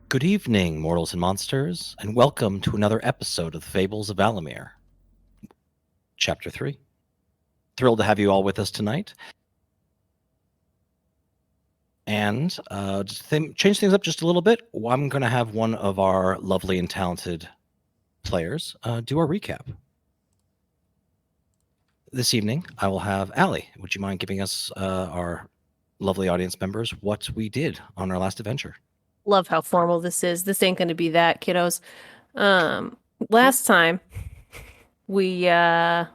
Good evening, mortals and monsters, and welcome to another episode of the Fables of Alaemyr, Chapter 3. Thrilled to have you all with us tonight. And change things up just a little bit, I'm going to have one of our lovely and talented players do our recap. This evening, I will have Allie. Would you mind giving us, our lovely audience members, what we did on our last adventure? Love how formal this is. This ain't gonna be that, kiddos. Last time we met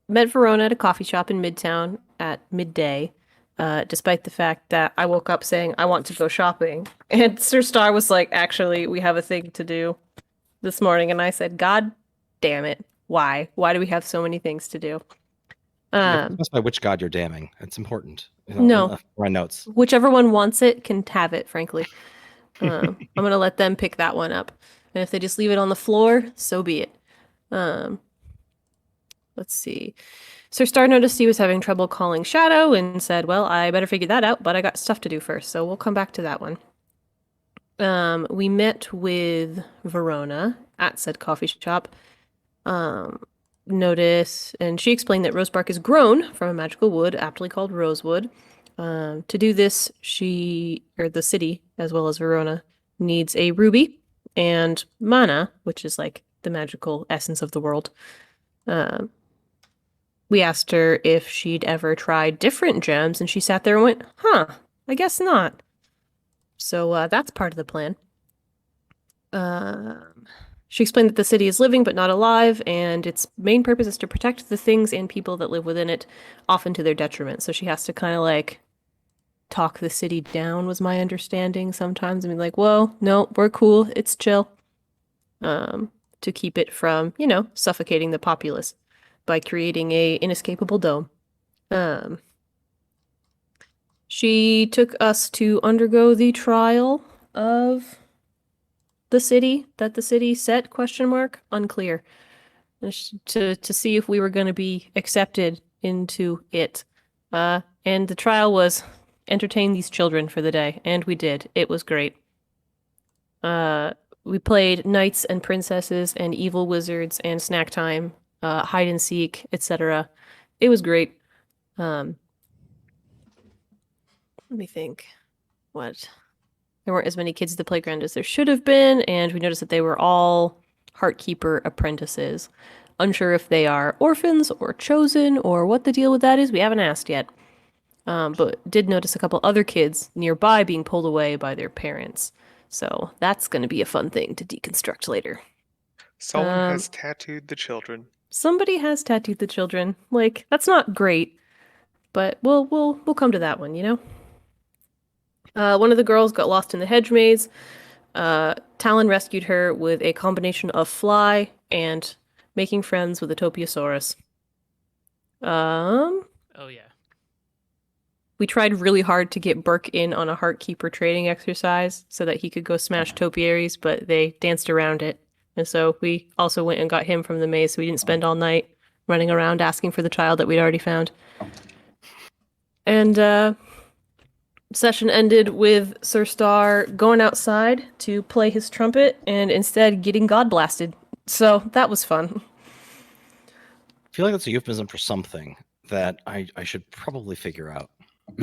Verona at a coffee shop in Midtown at midday, despite the fact that I woke up saying I want to go shopping. And Sir Star was like, actually, we have a thing to do this morning. And I said, God damn it. Why? Why do we have so many things to do? Specify which god you're damning. It's important. No. My notes. Whichever one wants it can have it, frankly. I'm going to let them pick that one up. And if they just leave it on the floor, so be it. Let's see. Sir Star noticed he was having trouble calling Shadow and said, well, I better figure that out, but I got stuff to do first, so we'll come back to that one. We met with Verona at said coffee shop. Notice, and she explained that rosebark is grown from a magical wood, aptly called rosewood. To do this, the city, as well as Verona, needs a ruby and mana, which is like the magical essence of the world. We asked her if she'd ever tried different gems, and she sat there and went, huh, I guess not. So that's part of the plan. She explained that the city is living but not alive, and its main purpose is to protect the things and people that live within it, often to their detriment. So she has to kind of like talk the city down, was my understanding sometimes. I mean, like, whoa, no, we're cool, it's chill. To keep it from, suffocating the populace by creating a inescapable dome. She took us to undergo the trial of the city that the city set, ? Unclear. To see if we were going to be accepted into it. And And the trial was entertain these children for the day, and we did. It was great. We played knights and princesses and evil wizards and snack time, hide and seek, etc. It was great. Let me think. What? There weren't as many kids at the playground as there should have been, and we noticed that they were all Heartkeeper apprentices. Unsure if they are orphans or chosen or what the deal with that is. We haven't asked yet. But did notice a couple other kids nearby being pulled away by their parents. So that's going to be a fun thing to deconstruct later. Someone has tattooed the children. Somebody has tattooed the children. Like, that's not great, but we'll come to that one, you know? One of the girls got lost in the hedge maze. Talon rescued her with a combination of fly and making friends with a Topiosaurus. Oh yeah. We tried really hard to get Burke in on a Heartkeeper training exercise so that he could go smash topiaries, but they danced around it. And so we also went and got him from the maze so we didn't spend all night running around asking for the child that we'd already found. And session ended with Sir Star going outside to play his trumpet and instead getting God blasted. So that was fun. I feel like that's a euphemism for something that I should probably figure out.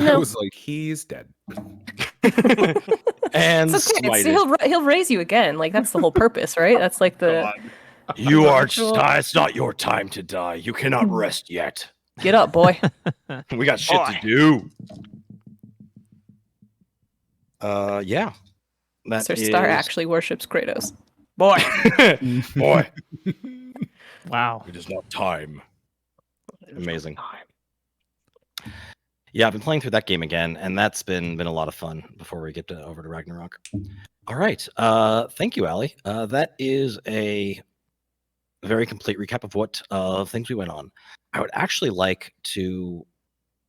I No. was like, he's dead. And It's okay. smited. He'll raise you again. Like, that's the whole purpose, right? That's like the... You are. Actual- It's not your time to die. You cannot rest yet. Get up, boy. We got shit to do. Yeah. That Sir Star is- actually worships Kratos. Boy. Boy, Wow. it is not time. Amazing. Yeah, I've been playing through that game again, and that's been a lot of fun before we get over to Ragnarok. All right. Thank you, Allie. That is a very complete recap of what things we went on. I would actually like to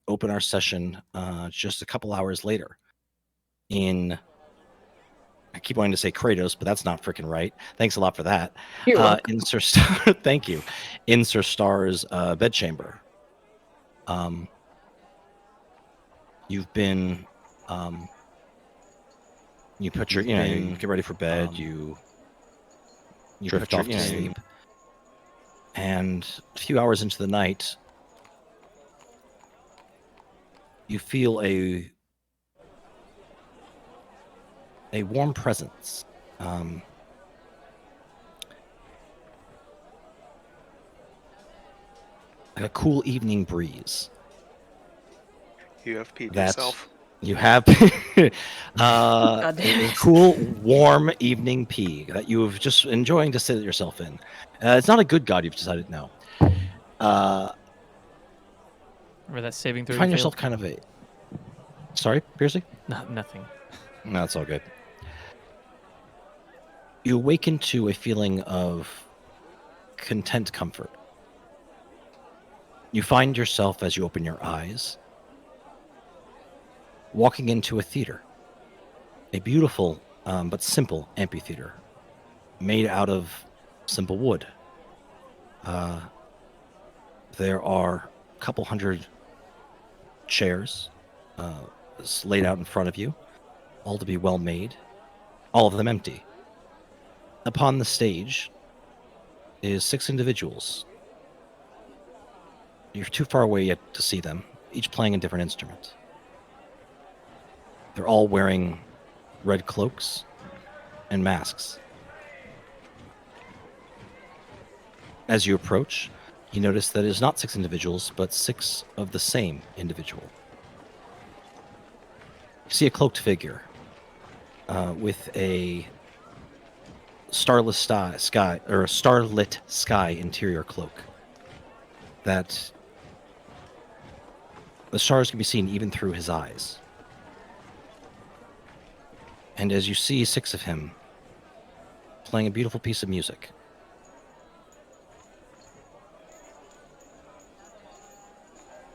open our session just a couple hours later in... I keep wanting to say Kratos, but that's not freaking right. Thanks a lot for that. You're welcome. In Sir Star, thank you. In Sir Star's bedchamber. You've been, you put your, you get ready for bed. You drift off to sleep, and a few hours into the night, you feel a warm presence. Like a cool evening breeze. You have peed That yourself. you have a cool, warm evening pee that you've just enjoying to sit yourself in. It's not a good god, you've decided no. Remember that saving throw? You find yourself kind of a... Sorry, Peercy? Nothing. No, that's all good. You awaken to a feeling of content comfort. You find yourself, as you open your eyes, walking into a theater. A beautiful but simple amphitheater made out of simple wood. There are a couple hundred chairs laid out in front of you, all to be well made, all of them empty. Upon the stage is 6 individuals. You're too far away yet to see them, each playing a different instrument. They're all wearing red cloaks and masks. As you approach, you notice that it is not 6 individuals, but 6 of the same individual. You see a cloaked figure with a starless sky or a starlit sky interior cloak. That the stars can be seen even through his eyes. And as you see 6 of him playing a beautiful piece of music,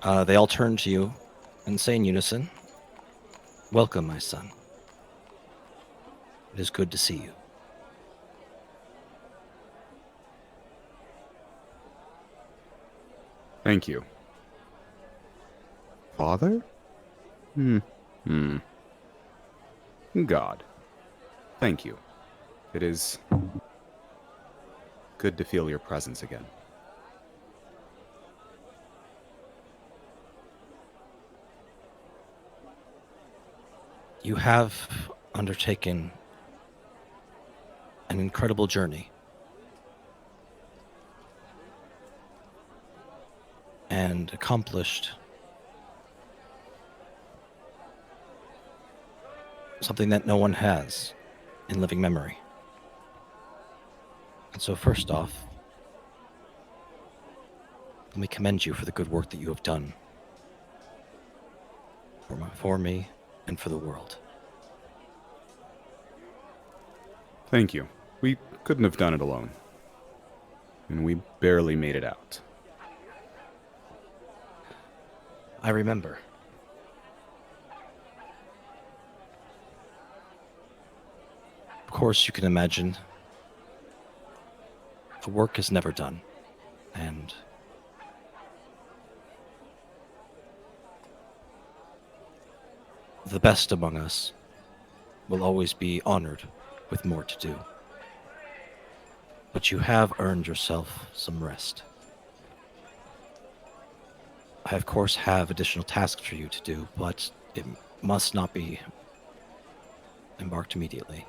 they all turn to you and say in unison, "Welcome, my son. It is good to see you." Thank you. Father? God, thank you. It is good to feel your presence again. You have undertaken an incredible journey. And accomplished something that no one has in living memory. And so first off, let me commend you for the good work that you have done for me and for the world. Thank you. We couldn't have done it alone. And we barely made it out. I remember. Of course, you can imagine the work is never done, and the best among us will always be honored with more to do. But you have earned yourself some rest. I, of course, have additional tasks for you to do, but it must not be embarked immediately.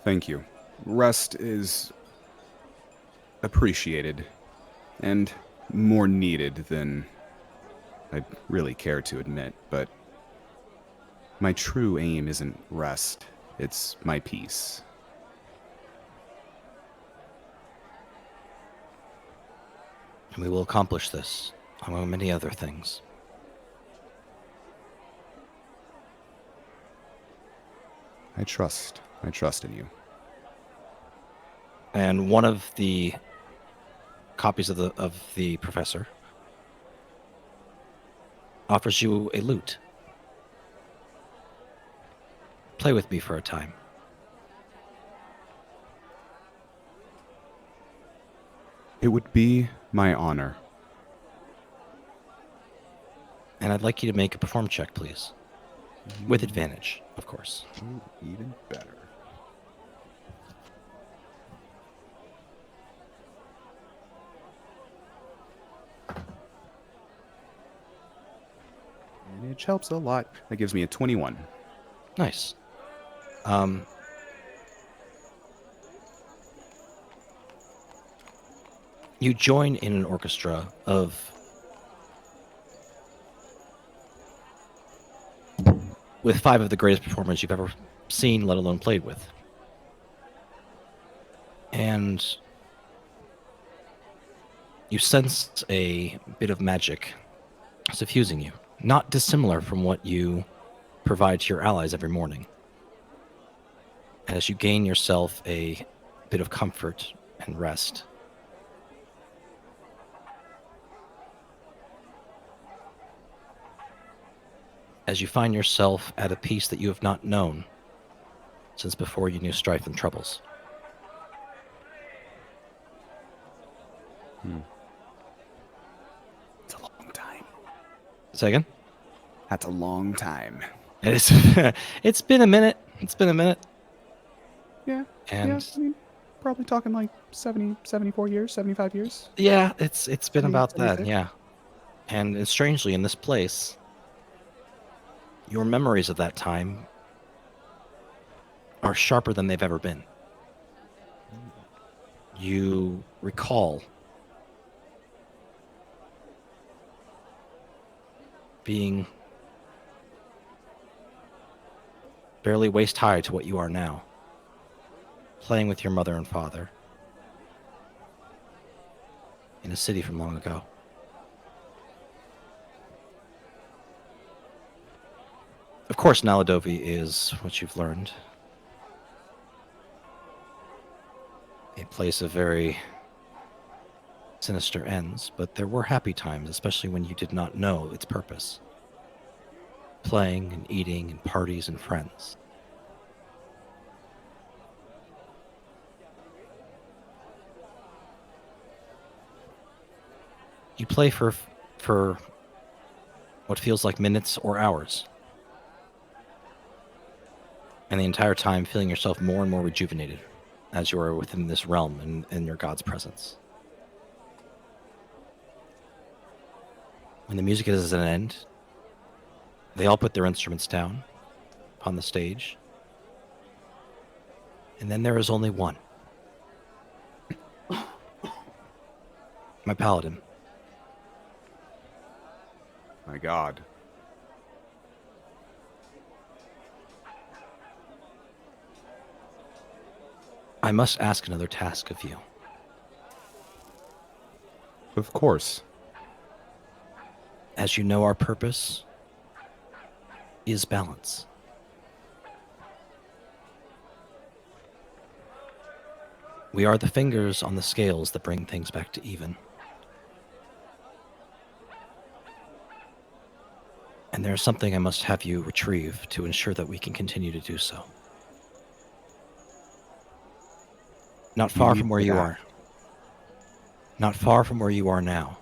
Thank you. Rest is appreciated and more needed than I'd really care to admit, but my true aim isn't rest, it's my peace. And we will accomplish this, among many other things. I trust in you. And one of the copies of the professor offers you a lute. Play with me for a time. It would be my honor. And I'd like you to make a perform check, please. With advantage, of course. Ooh, even better. Advantage helps a lot. That gives me a 21. Nice. You join in an orchestra with 5 of the greatest performers you've ever seen, let alone played with. And you sense a bit of magic suffusing you, not dissimilar from what you provide to your allies every morning. As you gain yourself a bit of comfort and rest. As you find yourself at a peace that you have not known since before you knew strife and troubles. It's a long time. Say again? That's a long time. It is. It's been a minute. Yeah. And yeah, I mean, probably talking like 70, 74 years, 75 years. yeah, it's been about that, 76. yeah. And strangely, in this place, your memories of that time are sharper than they've ever been. You recall being barely waist high to what you are now, playing with your mother and father in a city from long ago. Of course, Naladovi is what you've learned. A place of very sinister ends, but there were happy times, especially when you did not know its purpose. Playing and eating and parties and friends. You play for what feels like minutes or hours. And the entire time feeling yourself more and more rejuvenated as you are within this realm and in your god's presence. When the music is at an end, they all put their instruments down upon the stage. And then there is only one. My paladin. My god. I must ask another task of you. Of course. As you know, our purpose is balance. We are the fingers on the scales that bring things back to even. And there's something I must have you retrieve to ensure that we can continue to do so. Not far from where you are. Not far from where you are now.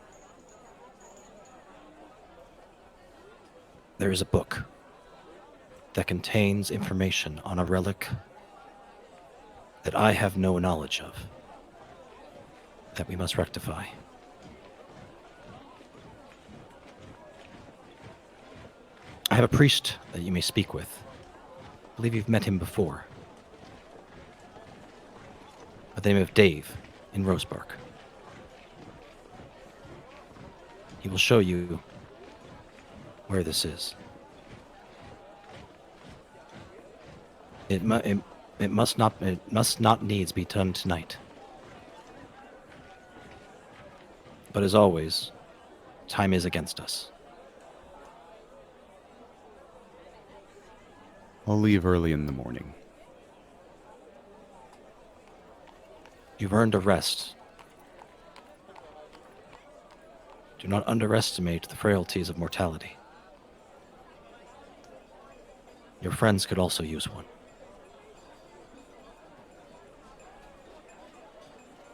There is a book that contains information on a relic that I have no knowledge of, that we must rectify. I have a priest that you may speak with. I believe you've met him before. By the name of Dave in Rosebark. He will show you where this is. It must not needs be done tonight. But as always, time is against us. I'll leave early in the morning. You've earned a rest. Do not underestimate the frailties of mortality. Your friends could also use one.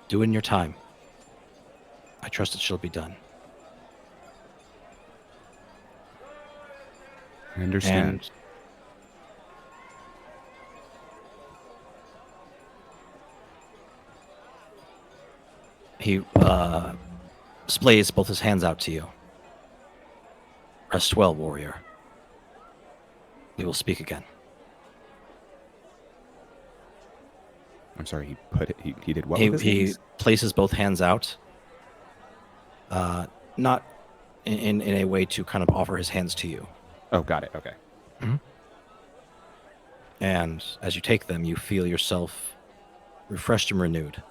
Do in your time. I trust it shall be done. I understand. And he displays both his hands out to you. Rest well, warrior. We will speak again. I'm sorry, he did what with his He hands? places both hands out. Not in a way to kind of offer his hands to you. Oh, got it, okay. And as you take them, you feel yourself refreshed and renewed.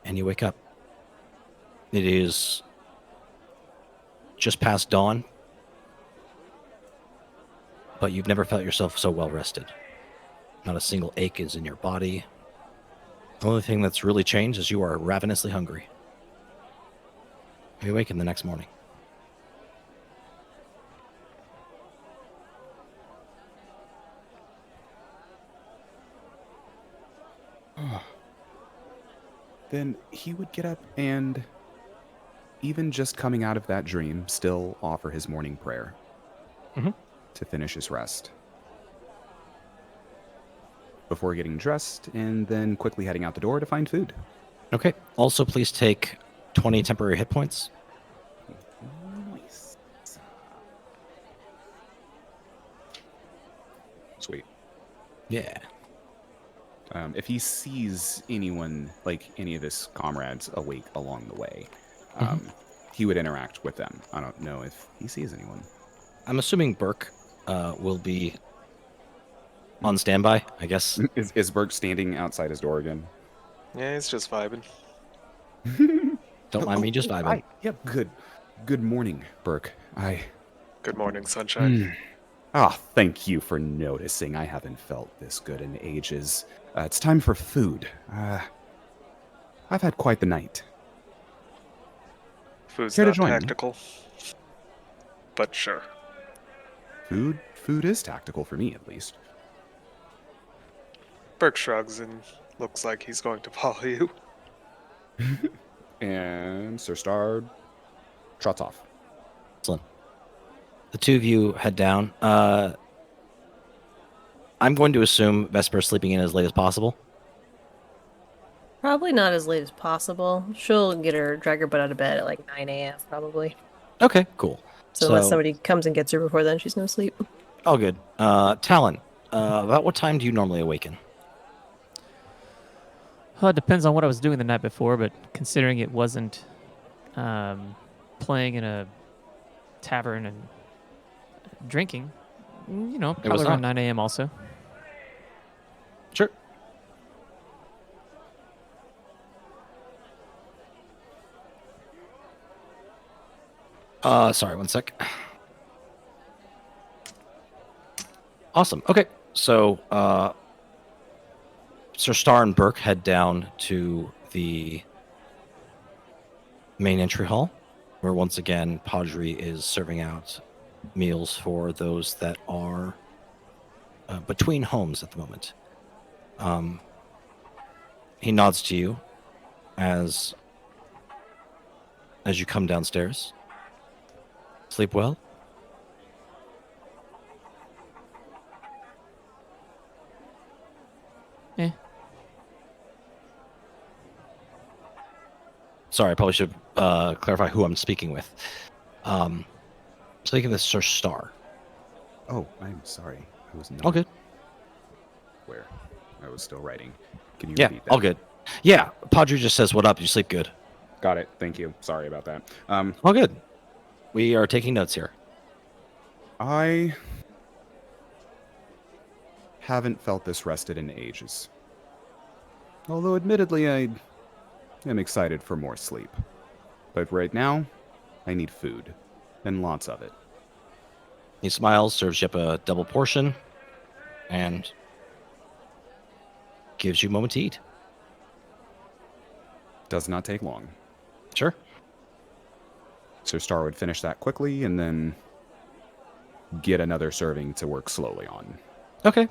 And you wake up. It is just past dawn, but you've never felt yourself so well rested. Not a single ache is in your body. The only thing that's really changed is you are ravenously hungry. You awaken the next morning. Then he would get up and, even just coming out of that dream, still offer his morning prayer to finish his rest. Before getting dressed and then quickly heading out the door to find food. Okay. Also, please take 20 temporary hit points. Nice. Sweet. Yeah. If he sees anyone, like any of his comrades, awake along the way, he would interact with them. I don't know if he sees anyone. I'm assuming Burke will be on standby, I guess. Is Burke standing outside his door again? Yeah, he's just vibing. Don't mind me just vibing. Yep. Good morning, Burke. Good morning, sunshine. Thank you for noticing. I haven't felt this good in ages. It's time for food. I've had quite the night. Food's Care to not join me? tactical. But sure. Food is tactical for me, at least. Burke shrugs and looks like he's going to follow you. And Sir Star trots off. Excellent. the two of you head down. I'm going to assume Vesper's sleeping in as late as possible. Probably not as late as possible. She'll drag her butt out of bed at like 9 a.m. probably. Okay, cool. So unless somebody comes and gets her before then, she's no sleep. All good. Talon, about what time do you normally awaken? Well, it depends on what I was doing the night before, but considering it wasn't playing in a tavern and drinking, probably around 9 a.m. also. Sure. Sorry, one sec. Awesome. Okay, so Sir Star and Burke head down to the main entry hall, where once again Padre is serving out meals for those that are between homes at the moment. He nods to you as you come downstairs. Sleep well? Sorry, I probably should clarify who I'm speaking with. Speaking with Sir Star. Oh, I'm sorry. I was not All good. where I was still writing. Can you Yeah, repeat that? all good. Yeah, Padre just says, "What up? You sleep good?" Got it. Thank you. Sorry about that. All good. We are taking notes here. I haven't felt this rested in ages. Although, admittedly, I am excited for more sleep. But right now, I need food, and lots of it. He smiles, serves you up a double portion, and gives you a moment to eat. Does not take long. Sure. Sir Star would finish that quickly, and then get another serving to work slowly on. Okay.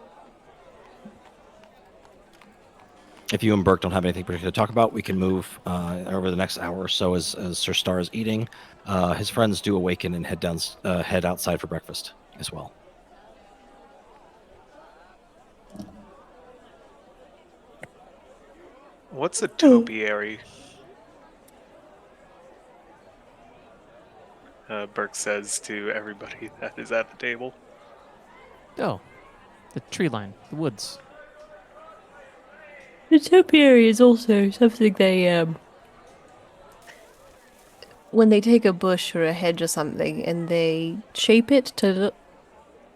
If you and Burke don't have anything particular to talk about, we can move over the next hour or so as Sir Star is eating. His friends do awaken and head outside for breakfast as well. What's a topiary? Burke says to everybody that is at the table. Oh, the tree line, the woods. The topiary is also something they, when they take a bush or a hedge or something and they shape it to look,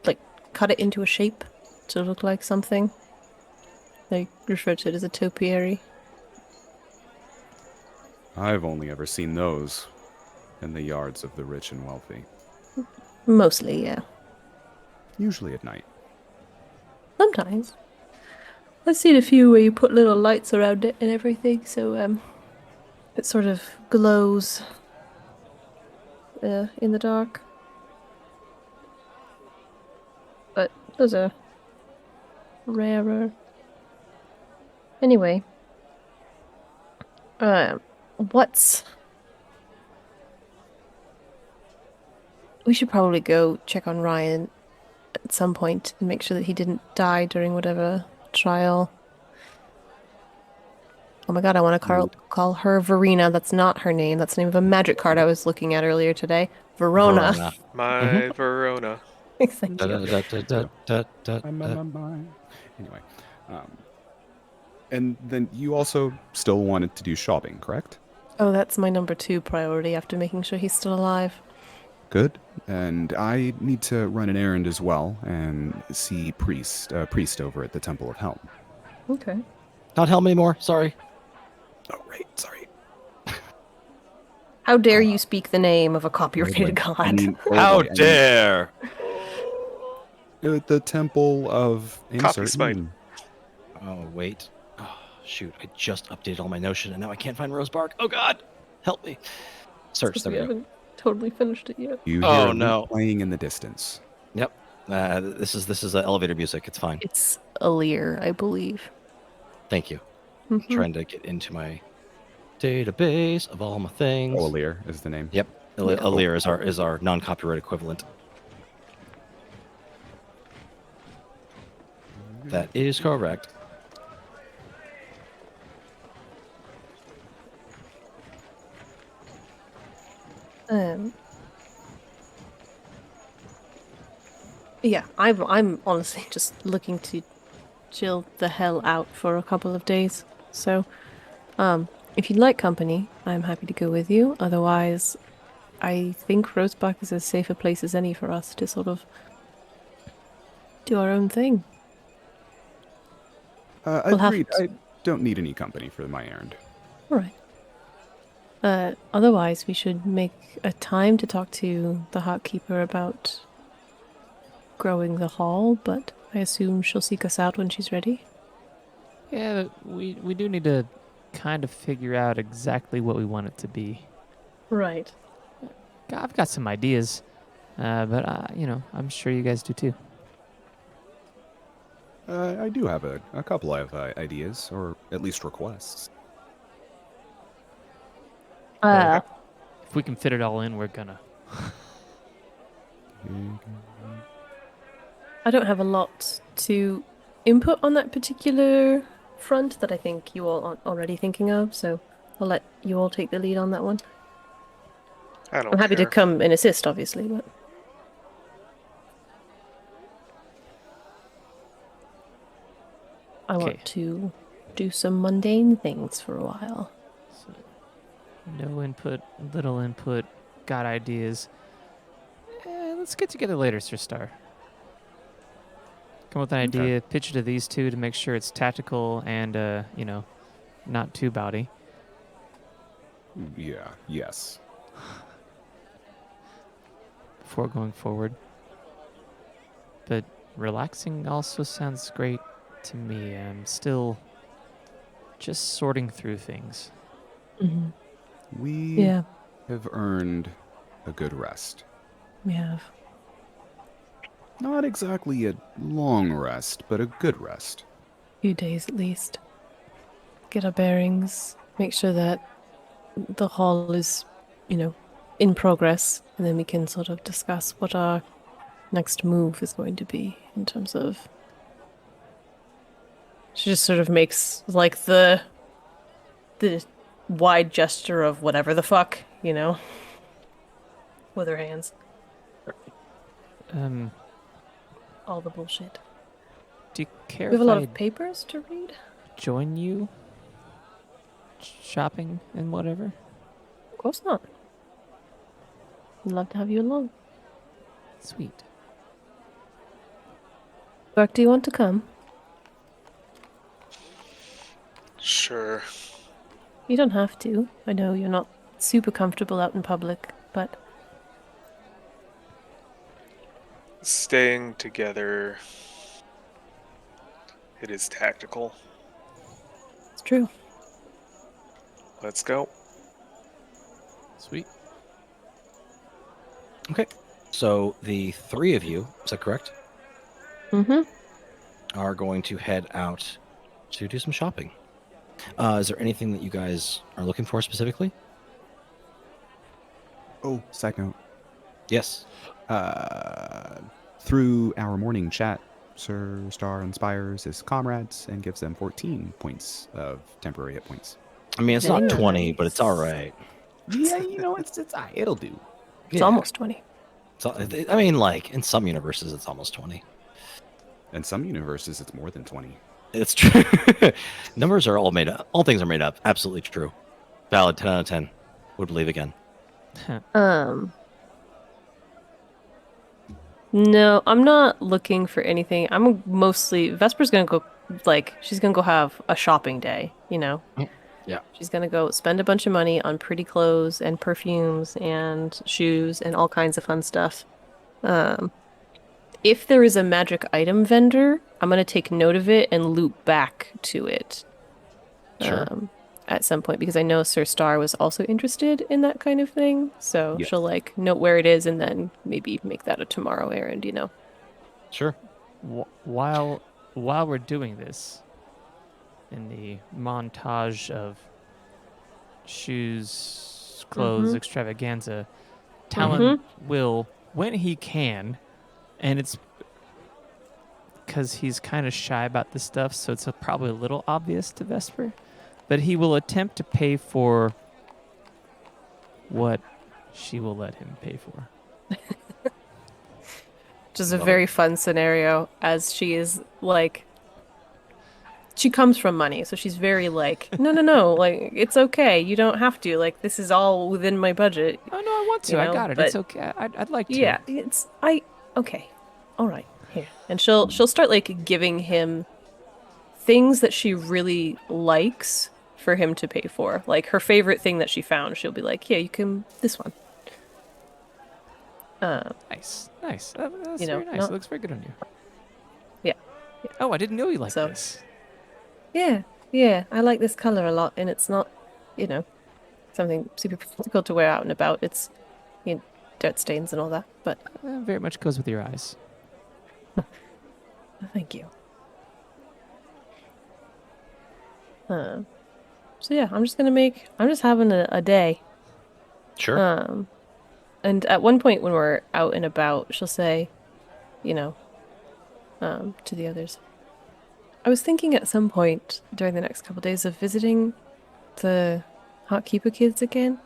like, cut it into a shape to look like something, they refer to it as a topiary. I've only ever seen those in the yards of the rich and wealthy. Mostly, yeah. Usually at night. Sometimes. I've seen a few where you put little lights around it and everything, so it sort of glows in the dark. But those are rarer. Anyway, we should probably go check on Ryan at some point and make sure that he didn't die during whatever trial. Oh my god, I want to call her Verena. That's not her name. That's the name of a magic card I was looking at earlier today. Verona. My Verona. Thank you. Anyway, and then you also still wanted to do shopping, correct? Oh, that's my number 2 priority after making sure he's still alive. Good. And I need to run an errand as well and see priest over at the Temple of Helm. Okay. Not Helm anymore. Sorry. Oh, right. Sorry. How dare you speak the name of a copyrighted god? How dare! The Temple of Copy smite. Oh, wait. Oh, shoot. I just updated all my Notion, and now I can't find Rosebark. Oh, God. Help me. Search. There we go. haven't totally finished it yet. You Oh, hear no. playing in the distance. Yep. This is elevator music. It's fine. It's Alaemyr, I believe. Thank you. Mhm. Trying to get into my database of all my things. Oh, Alaemyr is the name. Yep. Alaemyr is our non-copyright equivalent. That is correct. Yeah, I'm honestly just looking to chill the hell out for a couple of days. So, if you'd like company, I'm happy to go with you. Otherwise, I think Roseback is as safe a place as any for us to sort of do our own thing. We'll have Agreed. to- I don't need any company for my errand. All right. Otherwise, we should make a time to talk to the Hawkkeeper about growing the hall, but I assume she'll seek us out when she's ready. Yeah, but we do need to kind of figure out exactly what we want it to be. Right. I've got some ideas, but I'm sure you guys do too. I do have a couple of ideas, or at least requests. Uh, If we can fit it all in, we're gonna. I don't have a lot to input on that particular front that I think you all aren't already thinking of, so I'll let you all take the lead on that one. I don't I'm happy care. to come and assist, obviously, but I Okay. want to do some mundane things for a while. So, no input, little input, got ideas. Let's get together later, Sir Star. Come with an Okay. idea, pitch it to these two to make sure it's tactical and, not too bawdy. Yeah, yes. Before going forward. But relaxing also sounds great to me. I'm still just sorting through things. Mm-hmm. We Yeah, have earned a good rest. we have. Not exactly a long rest, but a good rest. Few days at least. Get our bearings, make sure that the hall is, in progress, and then we can sort of discuss what our next move is going to be in terms of. She just sort of makes like the wide gesture of whatever the fuck, with her hands. All the bullshit. Do you care We have a if lot I of papers to read. join you shopping and whatever? Of course not. I'd love to have you along. Sweet. Burke, do you want to come? Sure. You don't have to. I know you're not super comfortable out in public, but Staying together. It is tactical. it's true. Let's go. Sweet. Okay. So the three of you, is that correct, Mm-hmm. are going to head out to do some shopping. Is there anything that you guys are looking for specifically? Oh, side note. Yes. Through our morning chat, Sir Star inspires his comrades and gives them 14 points of temporary hit points. I mean, it's Very not 20, but it's all nice. right. Yeah, it'll do. It's Yeah. almost 20. I mean, like, in some universes, it's almost 20. In some universes, it's more than 20. It's true. Numbers are all made up. All things are made up. Absolutely true. Valid. 10 out of 10. Would believe again. No, I'm not looking for anything. I'm mostly Vesper's gonna go she's gonna go have a shopping day, Yeah. She's gonna go spend a bunch of money on pretty clothes and perfumes and shoes and all kinds of fun stuff. If there is a magic item vendor, I'm gonna take note of it and loop back to it. Sure. At some point, because I know Sir Star was also interested in that kind of thing. So Yes. she'll note where it is and then maybe make that a tomorrow errand, Sure. While we're doing this, in the montage of shoes, clothes, extravaganza, Talon will, when he can, and it's because he's kind of shy about this stuff, so it's probably a little obvious to Vesper. But he will attempt to pay for what she will let him pay for. Which is a Love very fun scenario, as she is like, she comes from money, so she's very like, no, like it's okay, you don't have to, like this is all within my budget. Oh no, I want to. You I know, got it. but- It's okay. I'd like to. Yeah, okay, all right, here, and she'll start like giving him things that she really likes for him to pay for, like her favorite thing that she found. She'll be like, yeah, you can this one. Nice. That's You know, very nice. not- It looks very good on you. Yeah. Oh, I didn't know you liked So- this. Yeah, I like this color a lot, and it's not, something super practical to wear out and about. It's, dirt stains and all that, but Very much goes with your eyes. thank you. So yeah, I'm just having a day. Sure. And at one point when we're out and about, she'll say, to the others, I was thinking at some point during the next couple days of visiting the Heartkeeper kids again.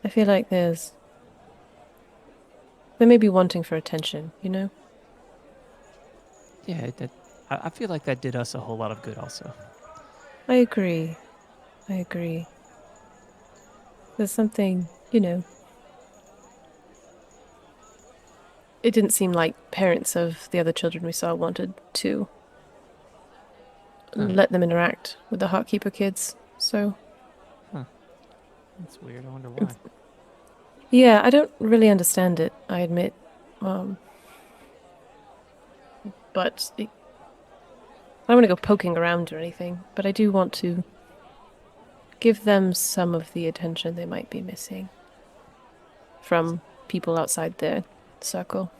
I feel like they may be wanting for attention, Yeah, I feel like that did us a whole lot of good also. I agree. There's something, it didn't seem like parents of the other children we saw wanted to let them interact with the Heartkeeper kids. So, That's weird. I wonder why. yeah, I don't really understand it, I admit. But I don't want to go poking around or anything, but I do want to give them some of the attention they might be missing from people outside their circle.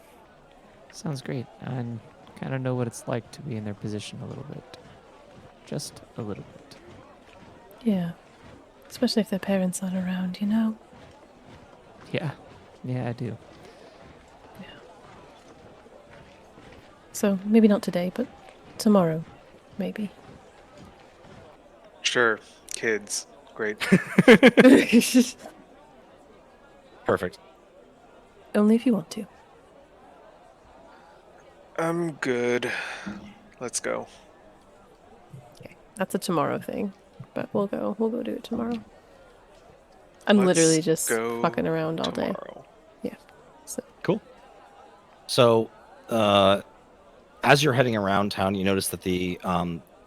Sounds great. I kind of know what it's like to be in their position a little bit. Just a little bit. Yeah. Especially if their parents aren't around, Yeah, I do. So maybe not today, but tomorrow, maybe. Sure, kids. Great. Perfect. Only if you want to. I'm good. Let's go. Okay. That's a tomorrow thing, but we'll go do it tomorrow. I'm Let's literally just go fucking around all day. Tomorrow. So Cool. So, as you're heading around town, you notice that the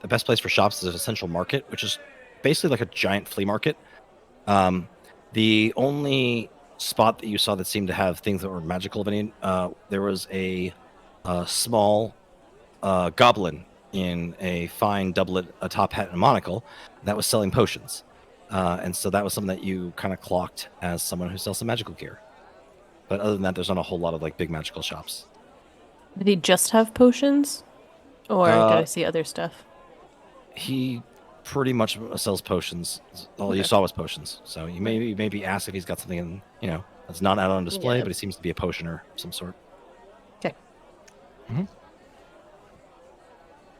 best place for shops is a central market, which is basically like a giant flea market. The only spot that you saw that seemed to have things that were magical of any, there was a small goblin in a fine doublet, a top hat, and a monocle that was selling potions. And so that was something that you kind of clocked as someone who sells some magical gear. But other than that, there's not a whole lot of like big magical shops. did he just have potions, or did I see other stuff? He pretty much sells potions. All you Okay. saw was potions. So you maybe ask if he's got something that's not out on display, Yeah. but it seems to be a potioner of some sort. Okay. Mhm.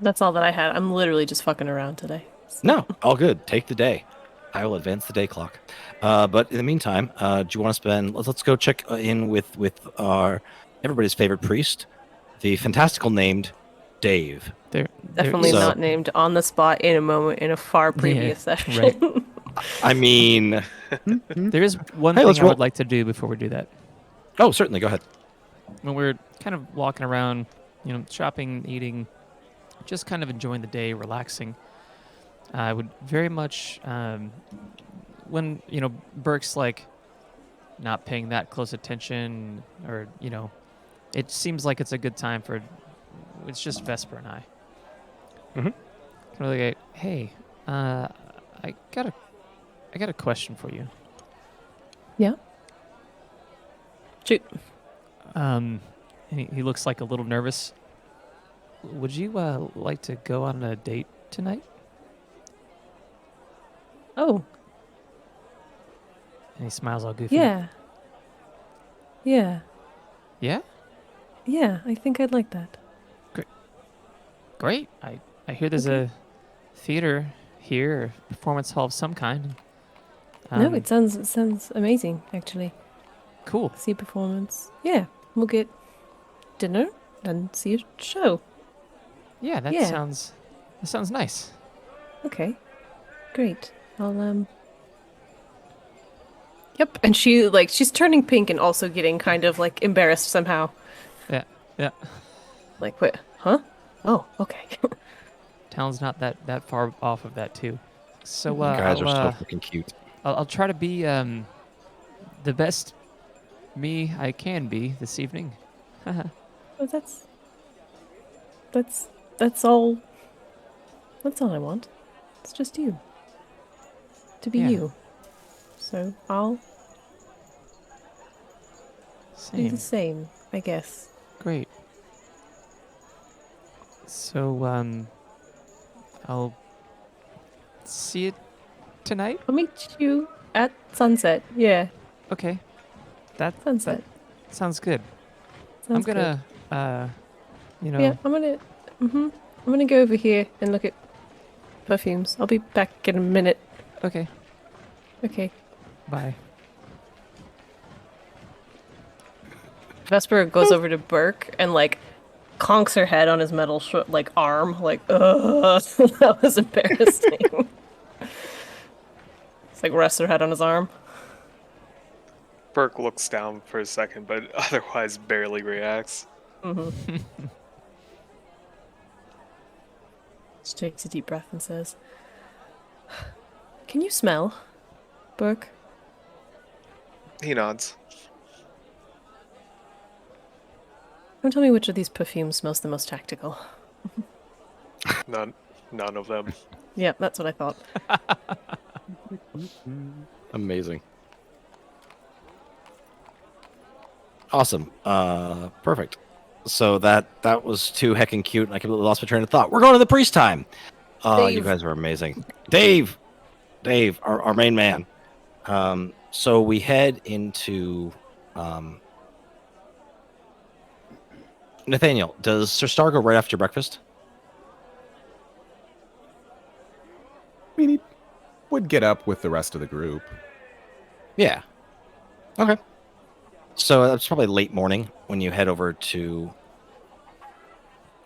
That's all that I had. I'm literally just fucking around today. No, all good. Take the day. I will advance the day clock. But in the meantime, do you want to spend? Let's go check in with our everybody's favorite priest, the fantastical named Dave. Definitely So- not named on the spot in a moment in a far previous session. right. I mean, There is one Hey, thing let's I roll. would like to do before we do that. oh, certainly, go ahead. When we're kind of walking around, shopping, eating, just kind of enjoying the day, relaxing, I would very much, when, Burke's like not paying that close attention or, it seems like it's a good time it's just Vesper and I. Mhm. Kind of like, hey, I got a question for you. Yeah. Shoot. And he looks like a little nervous. Would you like to go on a date tonight? Oh, And he smiles all goofy. yeah. Yeah. Yeah? Yeah, I think I'd like that. Great. I hear there's a theater here, or performance hall of some kind. No, it sounds amazing, actually. Cool. See a performance. Yeah, we'll get dinner and see a show. Yeah, that Yeah. sounds nice. Okay, great. I'll Yep, and she's turning pink and also getting kind of like embarrassed somehow. Yeah. Yeah. Like, wait, huh? Oh, okay. Talon's not that far off of that too. So You guys are so I'll freaking cute. I'll try to be the best me I can be this evening. Well, that's all. That's all I want. It's just you. To be Yeah. you. So I'll do the Same. same, I guess. Great. So I'll see you tonight. I'll meet you at sunset. Yeah, Okay. That sunset. sounds good. Sounds I'm gonna you know, Yeah, I'm gonna go over here and look at perfumes. I'll be back in a minute. okay. Okay. Bye. Vesper goes over to Burke and like conks her head on his metal arm, like, ugh, that was embarrassing. It's like rests her head on his arm. Burke looks down for a second, but otherwise barely reacts. She takes a deep breath and says, "Can you smell, Burke?" He nods. Don't tell me which of these perfumes smells the most tactical. None of them. Yeah, that's what I thought. Amazing. Awesome. Perfect. So that was too heckin' cute, and I completely lost my train of thought. We're going to the priest time. Oh, you Dave. guys are amazing. Dave, our main man. So we head into Nathaniel. Does Sir Star go right after breakfast? I mean, he would get up with the rest of the group. Yeah. Okay. So that's probably late morning when you head over to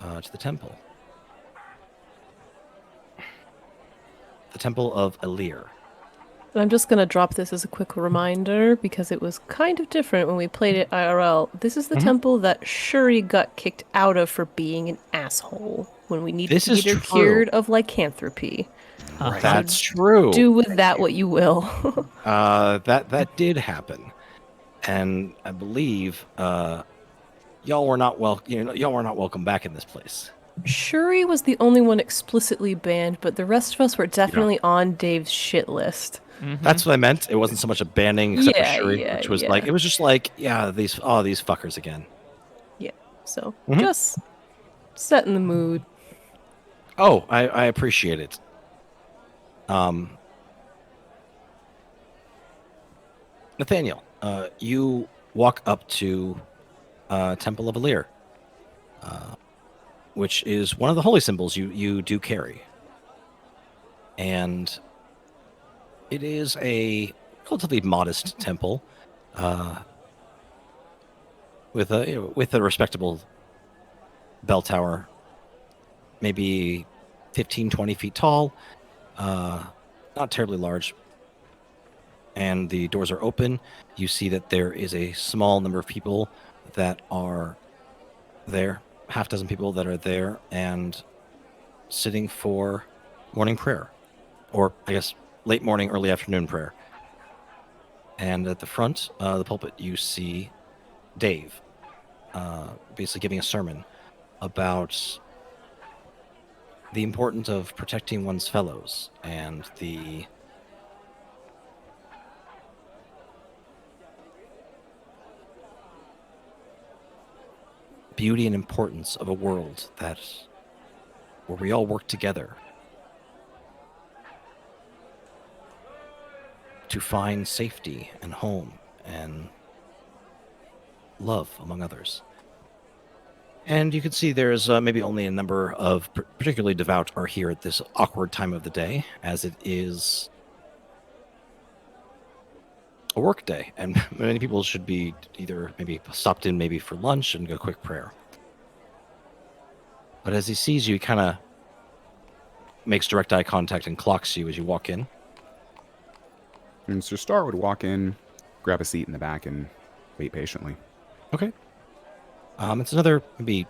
the temple. The Temple of Alaemyr. And I'm just gonna drop this as a quick reminder because it was kind of different when we played it IRL. This is the temple that Shuri got kicked out of for being an asshole when we needed This to is get her true. cured of lycanthropy. That's true. Do with that what you will. That did happen, and I believe y'all were not welcome back in this place. Shuri was the only one explicitly banned, but the rest of us were definitely on Dave's shit list. That's what I meant. It wasn't so much a banning, except Yeah, for Shuri, yeah, which was yeah. like it was just like, yeah, these fuckers again. Yeah, so Mhm. just setting the mood. Oh, I appreciate it. Nathaniel, you walk up to Temple of Alaemyr, which is one of the holy symbols you do carry. And it is a relatively modest temple with a respectable bell tower, maybe 15, 20 feet tall, not terribly large. And the doors are open. You see that there is a small number of people that are there, half dozen people that are there and sitting for morning prayer, or I guess late morning, early afternoon prayer. And at the front, the pulpit, you see Dave, basically giving a sermon about the importance of protecting one's fellows and the beauty and importance of a world where we all work together to find safety and home and love, among others. And you can see there's maybe only a number of particularly devout are here at this awkward time of the day, as it is a work day, and many people should be either maybe stopped in maybe for lunch and a quick prayer. But as he sees you, he kind of makes direct eye contact and clocks you as you walk in. And Sir Star would walk in, grab a seat in the back, and wait patiently. Okay. It's another maybe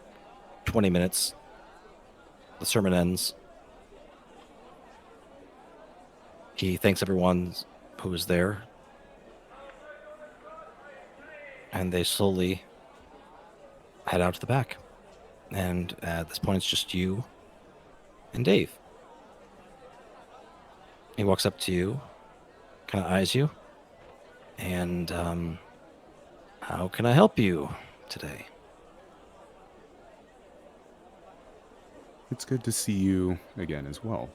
20 minutes. The sermon ends. He thanks everyone who was there. And they slowly head out to the back. And at this point, it's just you and Dave. He walks up to you, kind of eyes you, and how can I help you today? It's good to see you again as well.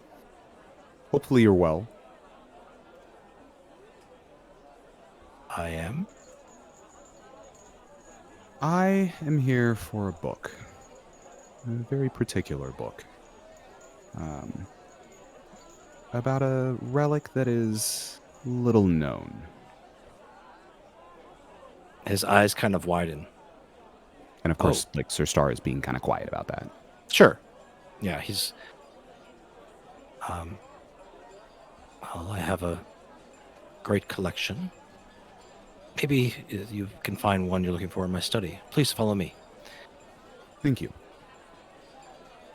Hopefully you're well. I am. I am here for a book. A very particular book. About a relic that is little known. His eyes kind of widen. And of course, like Sir Star is being kind of quiet about that. Sure. Yeah, he's... well, I have a great collection. Maybe you can find one you're looking for in my study. Please follow me. Thank you.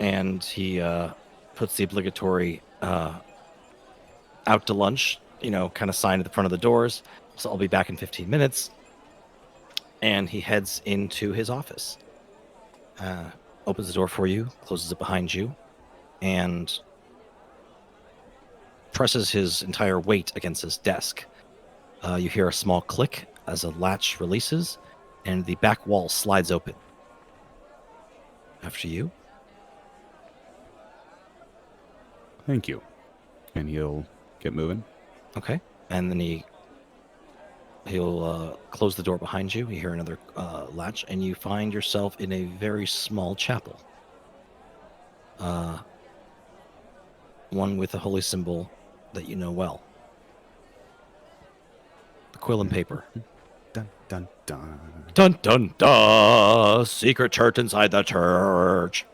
And he puts the obligatory out to lunch, kind of sign at the front of the doors. So I'll be back in 15 minutes. And he heads into his office. Opens the door for you, closes it behind you, and presses his entire weight against his desk. You hear a small click as a latch releases, and the back wall slides open. After you. Thank you. And he'll get moving. Okay. And then he'll close the door behind you. You hear another latch, and you find yourself in a very small chapel. One with a holy symbol that you know well. The quill and paper. Dun, dun, dun. Dun dun dun! Secret church inside the church.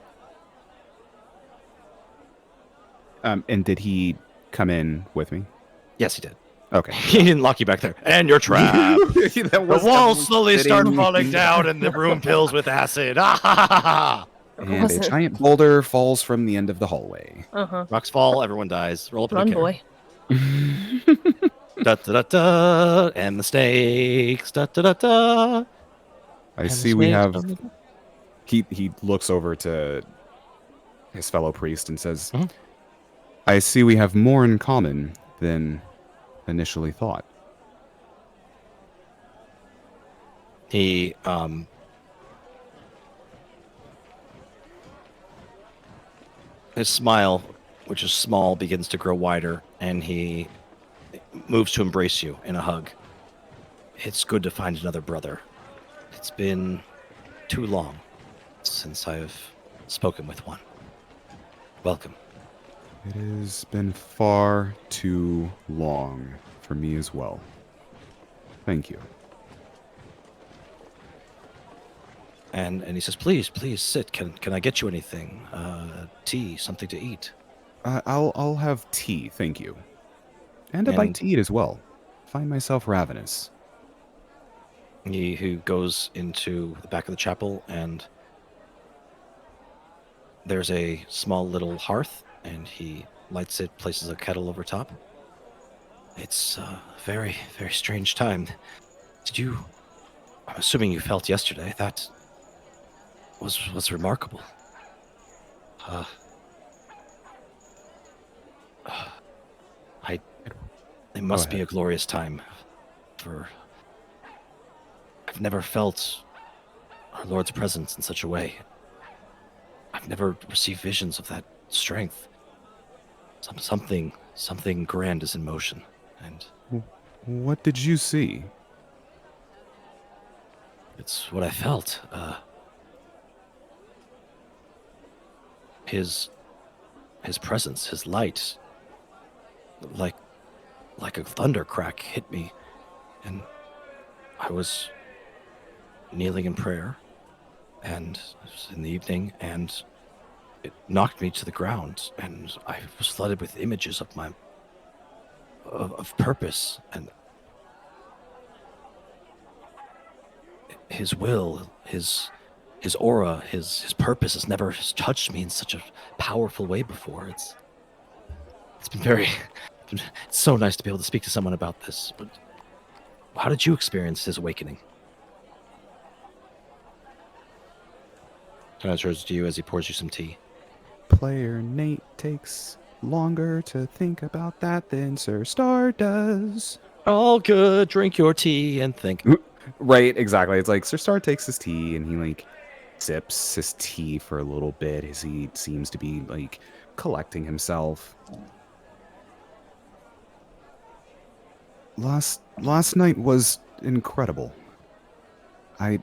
And did he come in with me? Yes, he did. Okay. He didn't lock you back there. And you're trapped. The walls slowly start falling down, and the room fills with acid. Ah, ha, ha, ha, ha. And a giant boulder falls from the end of the hallway. Uh-huh. Rocks fall, everyone dies. Roll up Run, a boy. Da, da, da, da, and the snakes. Da, da, da, da. I see we have... He looks over to his fellow priest and says, I see we have more in common than initially thought. He his smile, which is small, begins to grow wider, and he moves to embrace you in a hug. It's good to find another brother. It's been too long since I've spoken with one. Welcome. It has been far too long for me as well. Thank you. And he says, please sit. Can I get you anything? Tea, something to eat. I'll have tea, thank you. And a bite to eat as well. Find myself ravenous. He goes into the back of the chapel, and there's a small little hearth, and he lights it, places a kettle over top. It's a very, very strange time. I'm assuming you felt yesterday. That was remarkable. It must be a glorious time. I've never felt our Lord's presence in such a way. I've never received visions of that strength. Something grand is in motion. And what did you see? it's what I felt. his presence, his light, like a thunder crack hit me, and I was kneeling in prayer, and it was in the evening, and it knocked me to the ground, and I was flooded with images of of purpose and his will, his aura, his purpose has never touched me in such a powerful way before. It's been very, it's so nice to be able to speak to someone about this. But how did you experience his awakening? Kind of turns to you as he pours you some tea. Player Nate takes longer to think about that than Sir Star does. All good. Drink your tea and think. Right, exactly. It's like Sir Star takes his tea and he like sips his tea for a little bit as he seems to be like collecting himself. Last night was incredible. I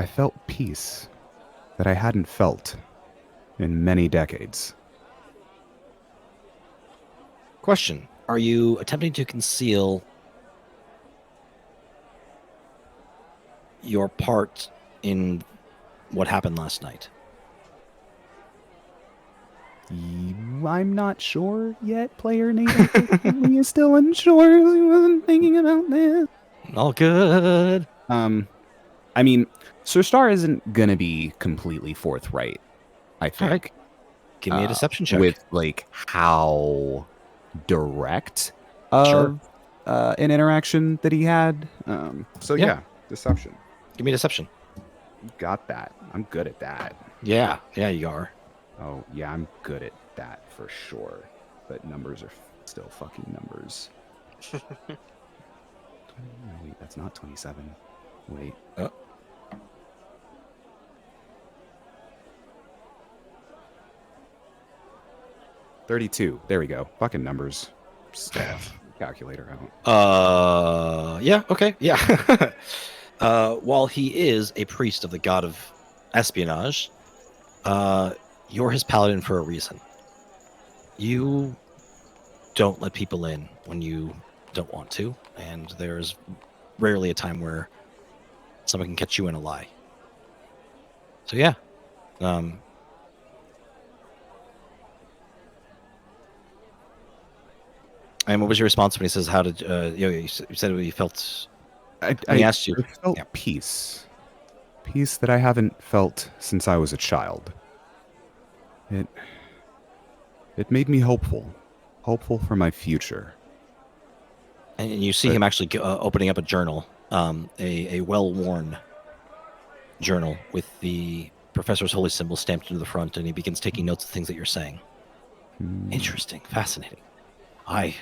felt peace that I hadn't felt in many decades. Question. Are you attempting to conceal your part in what happened last night? I'm not sure yet, Player Nate. He is still unsure. He wasn't thinking about this. All good. I mean, Sir Star isn't gonna be completely forthright, I think. All right. Give me a deception check. With like how direct Sure. of an interaction that he had. So yeah, deception. Give me a deception. Got that. I'm good at that. Yeah, you are. Oh yeah, I'm good at that for sure. But numbers are still fucking numbers. Wait, that's not 27. Wait. 32. There we go. Fucking numbers. Staff. Calculator out. Yeah, okay, yeah. While he is a priest of the god of espionage, you're his paladin for a reason. You don't let people in when you don't want to, and there's rarely a time where someone can catch you in a lie. So yeah. And what was your response when he says, "How did you said you felt?" He asked you. I felt peace. Peace that I haven't felt since I was a child. It made me hopeful. Hopeful for my future. And you see him actually opening up a journal, a well-worn journal with the professor's holy symbol stamped into the front, and he begins taking notes of things that you're saying. Interesting, fascinating. I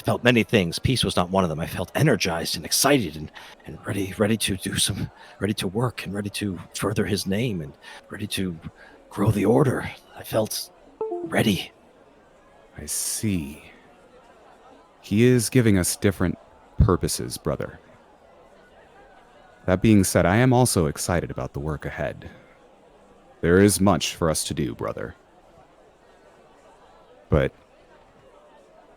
felt many things. Peace was not one of them. I felt energized and excited and ready to work and ready to further his name and ready to grow the order. I felt ready. I see. He is giving us different purposes, brother. That being said, I am also excited about the work ahead. There is much for us to do, brother. But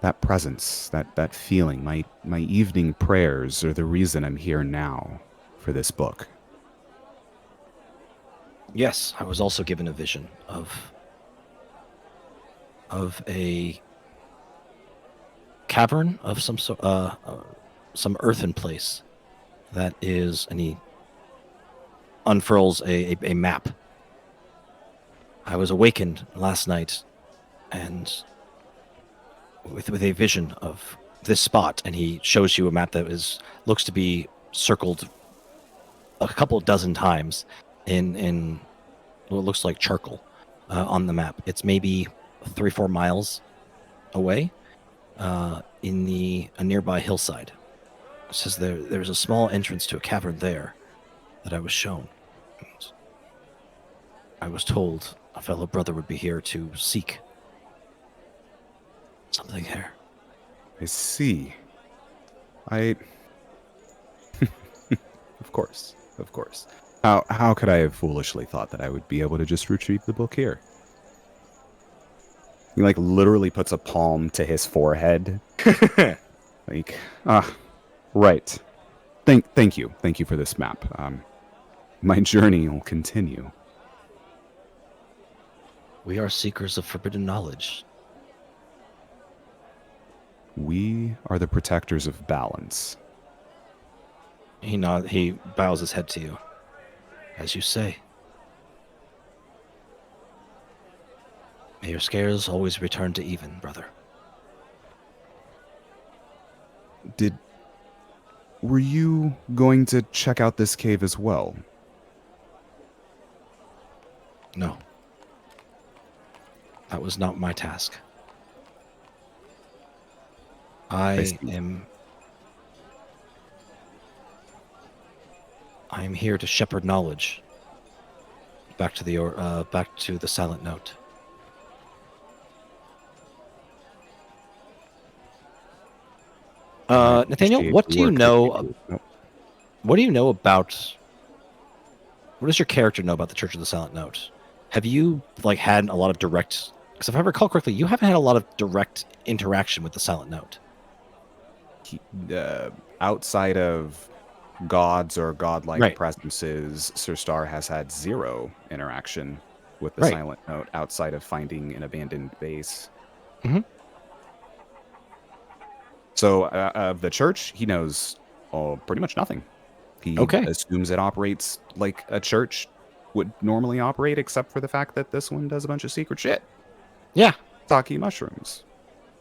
that presence, that feeling, my evening prayers are the reason I'm here now for this book. Yes, I was also given a vision of a cavern of some earthen place that is, and he unfurls a map. I was awakened last night and with a vision of this spot, and he shows you a map that looks to be circled a couple dozen times in what looks like charcoal on the map. It's maybe 3-4 miles away in a nearby hillside. It says there's a small entrance to a cavern there that I was shown. And I was told a fellow brother would be here to seek something there. I see. Of course. How could I have foolishly thought that I would be able to just retrieve the book here? He like literally puts a palm to his forehead. Like, right. Thank you. Thank you for this map. My journey will continue. We are seekers of forbidden knowledge. We are the protectors of balance. He bows his head to you. As you say. May your scales always return to even, brother. Were you going to check out this cave as well? No. That was not my task. I am here to shepherd knowledge back to the Silent Note. Nathaniel, what do you know? What do you know about? What does your character know about the Church of the Silent Note? Have you had a lot of direct? Because if I recall correctly, you haven't had a lot of direct interaction with the Silent Note. Outside of gods or godlike Right. presences, Sir Star has had zero interaction with the Right. Silent Note outside of finding an abandoned base. Mm-hmm. So of the church, he knows pretty much nothing. He assumes it operates like a church would normally operate, except for the fact that this one does a bunch of secret shit. Yeah. Shiitake mushrooms.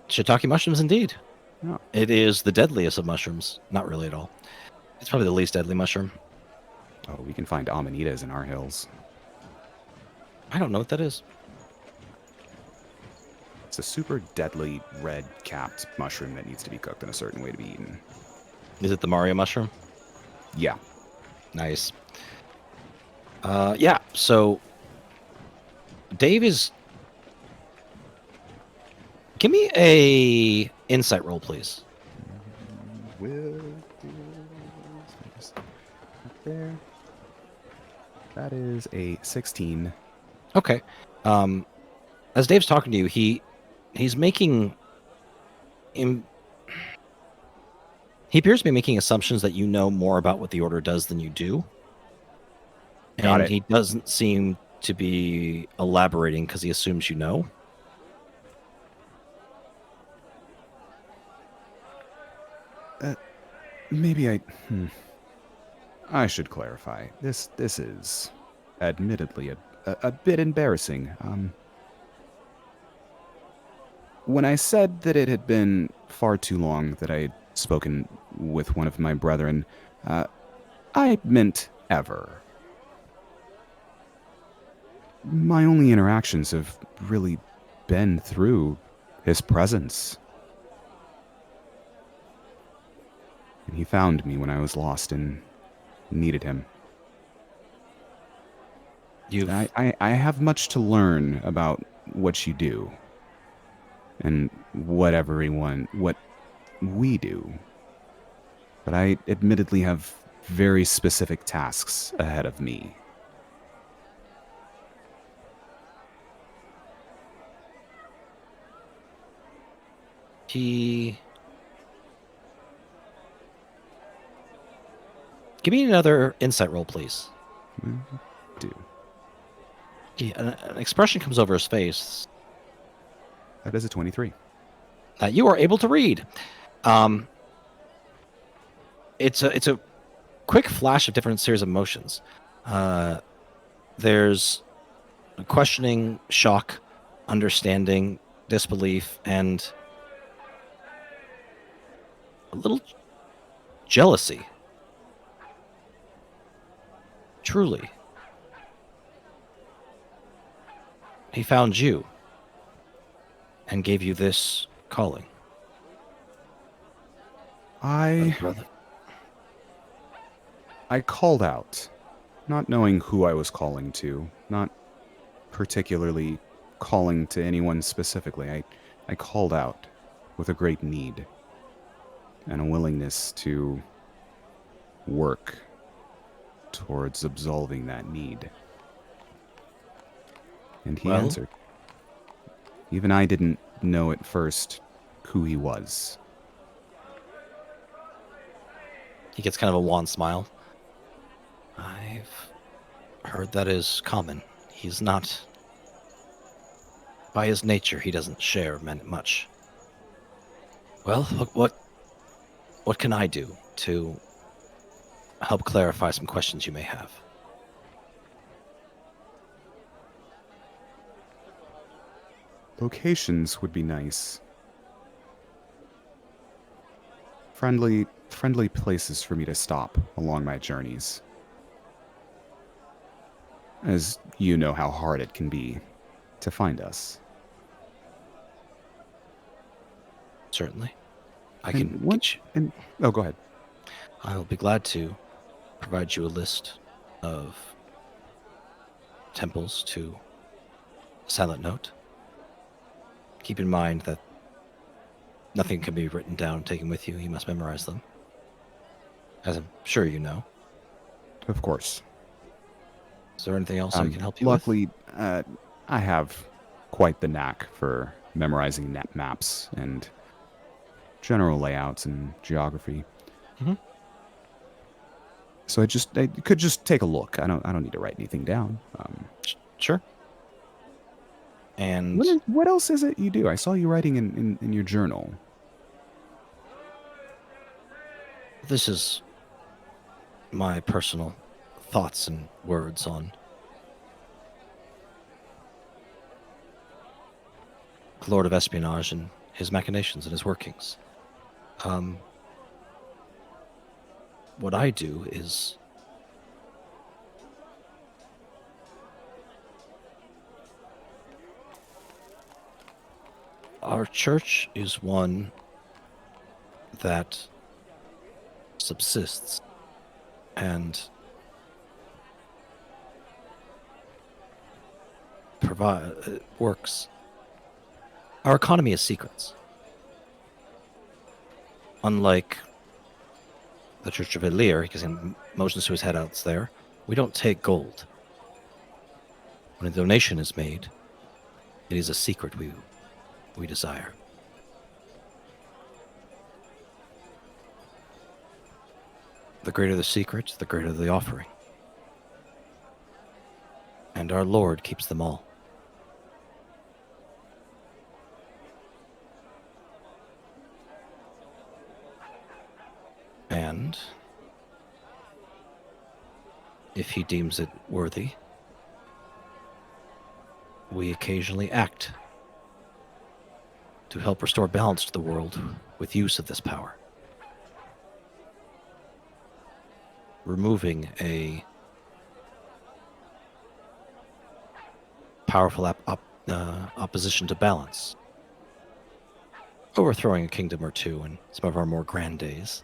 Shiitake mushrooms, indeed. Yeah. It is the deadliest of mushrooms. Not really at all. It's probably the least deadly mushroom. Oh, we can find amanitas in our hills. I don't know what that is. It's a super deadly red-capped mushroom that needs to be cooked in a certain way to be eaten. Is it the Mario mushroom? Yeah. Nice. Yeah, so Dave is... Give me a insight roll, please. Will do. Just up there. That is a 16. Okay. As Dave's talking to you, he's making... He appears to be making assumptions that you know more about what the Order does than you do. Got it. He doesn't seem to be elaborating because he assumes you know. Maybe I should clarify. This is admittedly a bit embarrassing. When I said that it had been far too long that I had spoken with one of my brethren, I meant ever. My only interactions have really been through his presence. And he found me when I was lost and needed him. I have much to learn about what you do. And what we do. But I admittedly have very specific tasks ahead of me. Give me another insight roll, please. Do. An expression comes over his face That is a 23. that you are able to read. It's a quick flash of different series of emotions. There's questioning, shock, understanding, disbelief, and a little jealousy. Truly. He found you and gave you this calling. I called out, not knowing who I was calling to, not particularly calling to anyone specifically. I called out with a great need and a willingness to work towards absolving that need? And he Well- answered. Even I didn't know at first who he was. He gets kind of a wan smile. I've heard that is common. He's not... By his nature, he doesn't share much. Well, what can I do to help clarify some questions you may have? Locations would be nice. Friendly places for me to stop along my journeys. As you know how hard it can be to find us. Certainly. I And can what- get you... Oh, go ahead. I'll be glad to provide you a list of temples to Silent Note. Keep in mind that nothing can be written down and taken with you. You must memorize them. As I'm sure you know. Of course. Is there anything else I can help you with? Luckily, I have quite the knack for memorizing maps and general layouts and geography. Mhm. So I could just take a look. I don't need to write anything down. Sure. And What else is it you do? I saw you writing in your journal. this is my personal thoughts and words on the Lord of Espionage and his machinations and his workings. What I do is our church is one that subsists and works. Our economy is secrets. Unlike the Church of Alaemyr, because Mosingo has headouts there, we don't take gold. When a donation is made, it is a secret we desire. The greater the secret, the greater the offering. And our Lord keeps them all. And if he deems it worthy, we occasionally act to help restore balance to the world with use of this power. Removing a powerful opposition to balance. Overthrowing a kingdom or two in some of our more grand days.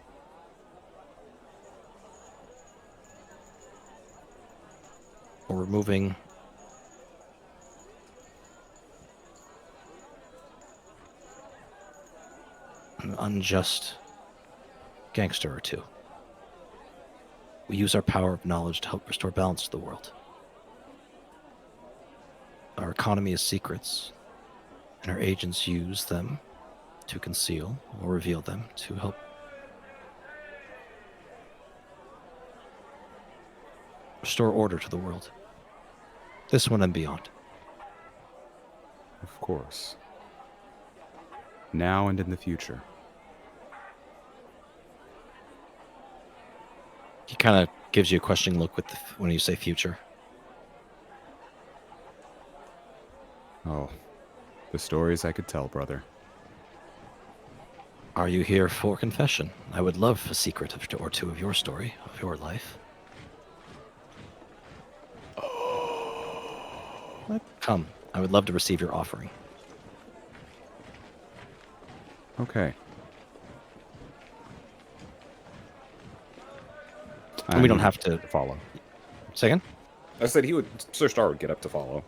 Or removing an unjust gangster or two. We use our power of knowledge to help restore balance to the world. Our economy is secrets, and our agents use them to conceal or reveal them to help restore order to the world. This one and beyond. Of course. Now and in the future. He kind of gives you a questioning look with when you say future. Oh, the stories I could tell, brother. Are you here for confession? I would love a secret or two of your story, of your life. Come, I would love to receive your offering. Okay. And we don't have to follow. Say again? I said Sir Star would get up to follow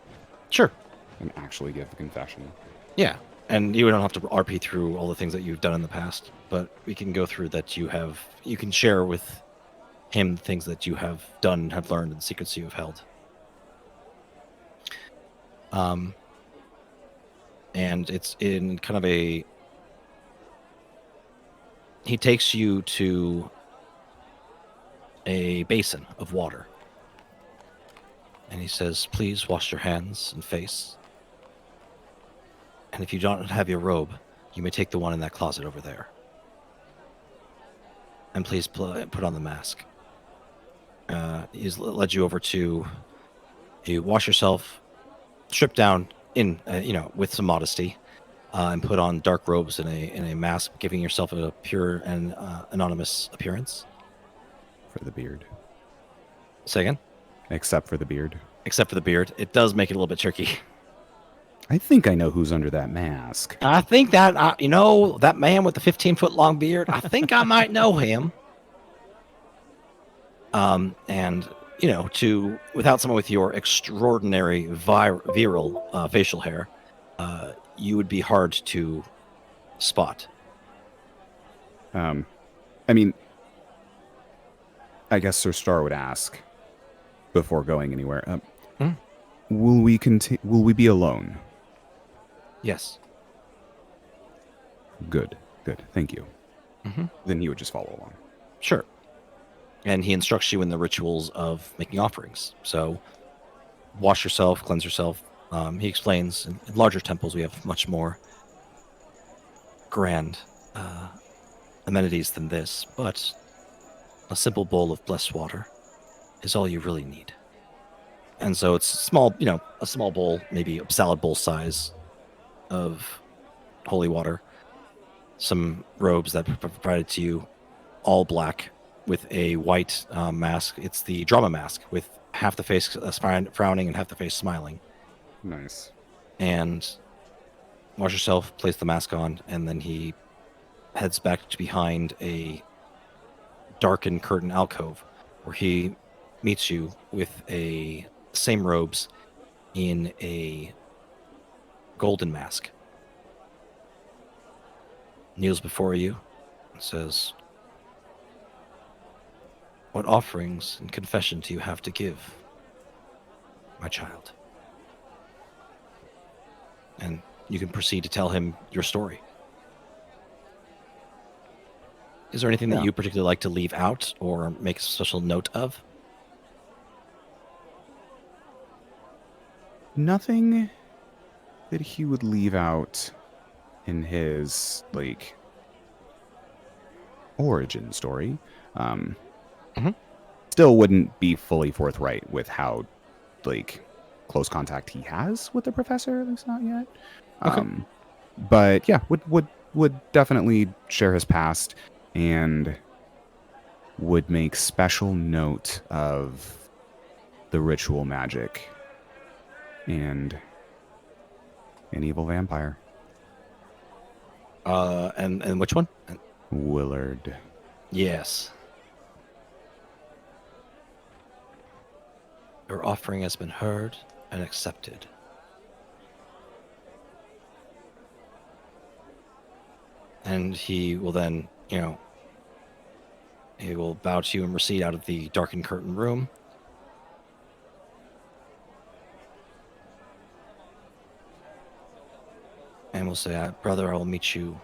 Sure. and actually give the confession. Yeah, and you don't have to RP through all the things that you've done in the past, but we can go through that you can share with him things that you have done, have learned, and secrets you have held. And it's in kind of a... He takes you to a basin of water. And he says, please wash your hands and face. And if you don't have your robe, you may take the one in that closet over there. And please put on the mask. He's led you over to... You wash yourself, strip down in, with some modesty, and put on dark robes and a mask, giving yourself a pure and anonymous appearance. For the beard. Say again? Except for the beard. Except for the beard. It does make it a little bit tricky. I think I know who's under that mask. I think that, that man with the 15-foot-long beard, I think I might know him. And, without someone with your extraordinary virile facial hair, you would be hard to spot. I guess Sir Star would ask before going anywhere. Will we be alone? Yes. Good. Thank you. Mm-hmm. Then he would just follow along. Sure. And he instructs you in the rituals of making offerings. So, wash yourself, cleanse yourself. He explains in larger temples we have much more grand amenities than this, but a simple bowl of blessed water is all you really need. And so it's small, a small bowl, maybe a salad bowl size of holy water. Some robes that are provided to you, all black, with a white mask. It's the drama mask with half the face frowning and half the face smiling. Nice. And wash yourself, place the mask on, and then he heads back to behind a darkened curtain alcove where he meets you with a same robes in a golden mask. Kneels before you and says, what offerings and confession do you have to give, my child? And you can proceed to tell him your story. Is there anything that you particularly like to leave out or make a special note of? Nothing that he would leave out in his, origin story. Still wouldn't be fully forthright with how, close contact he has with the professor, at least not yet. Okay. But yeah, would definitely share his past and would make special note of the ritual magic and an evil vampire. And which one? Willard. Yes. Your offering has been heard and accepted. And he will then, he will bow to you and recede out of the darkened curtain room. And we'll say, brother, I'll meet you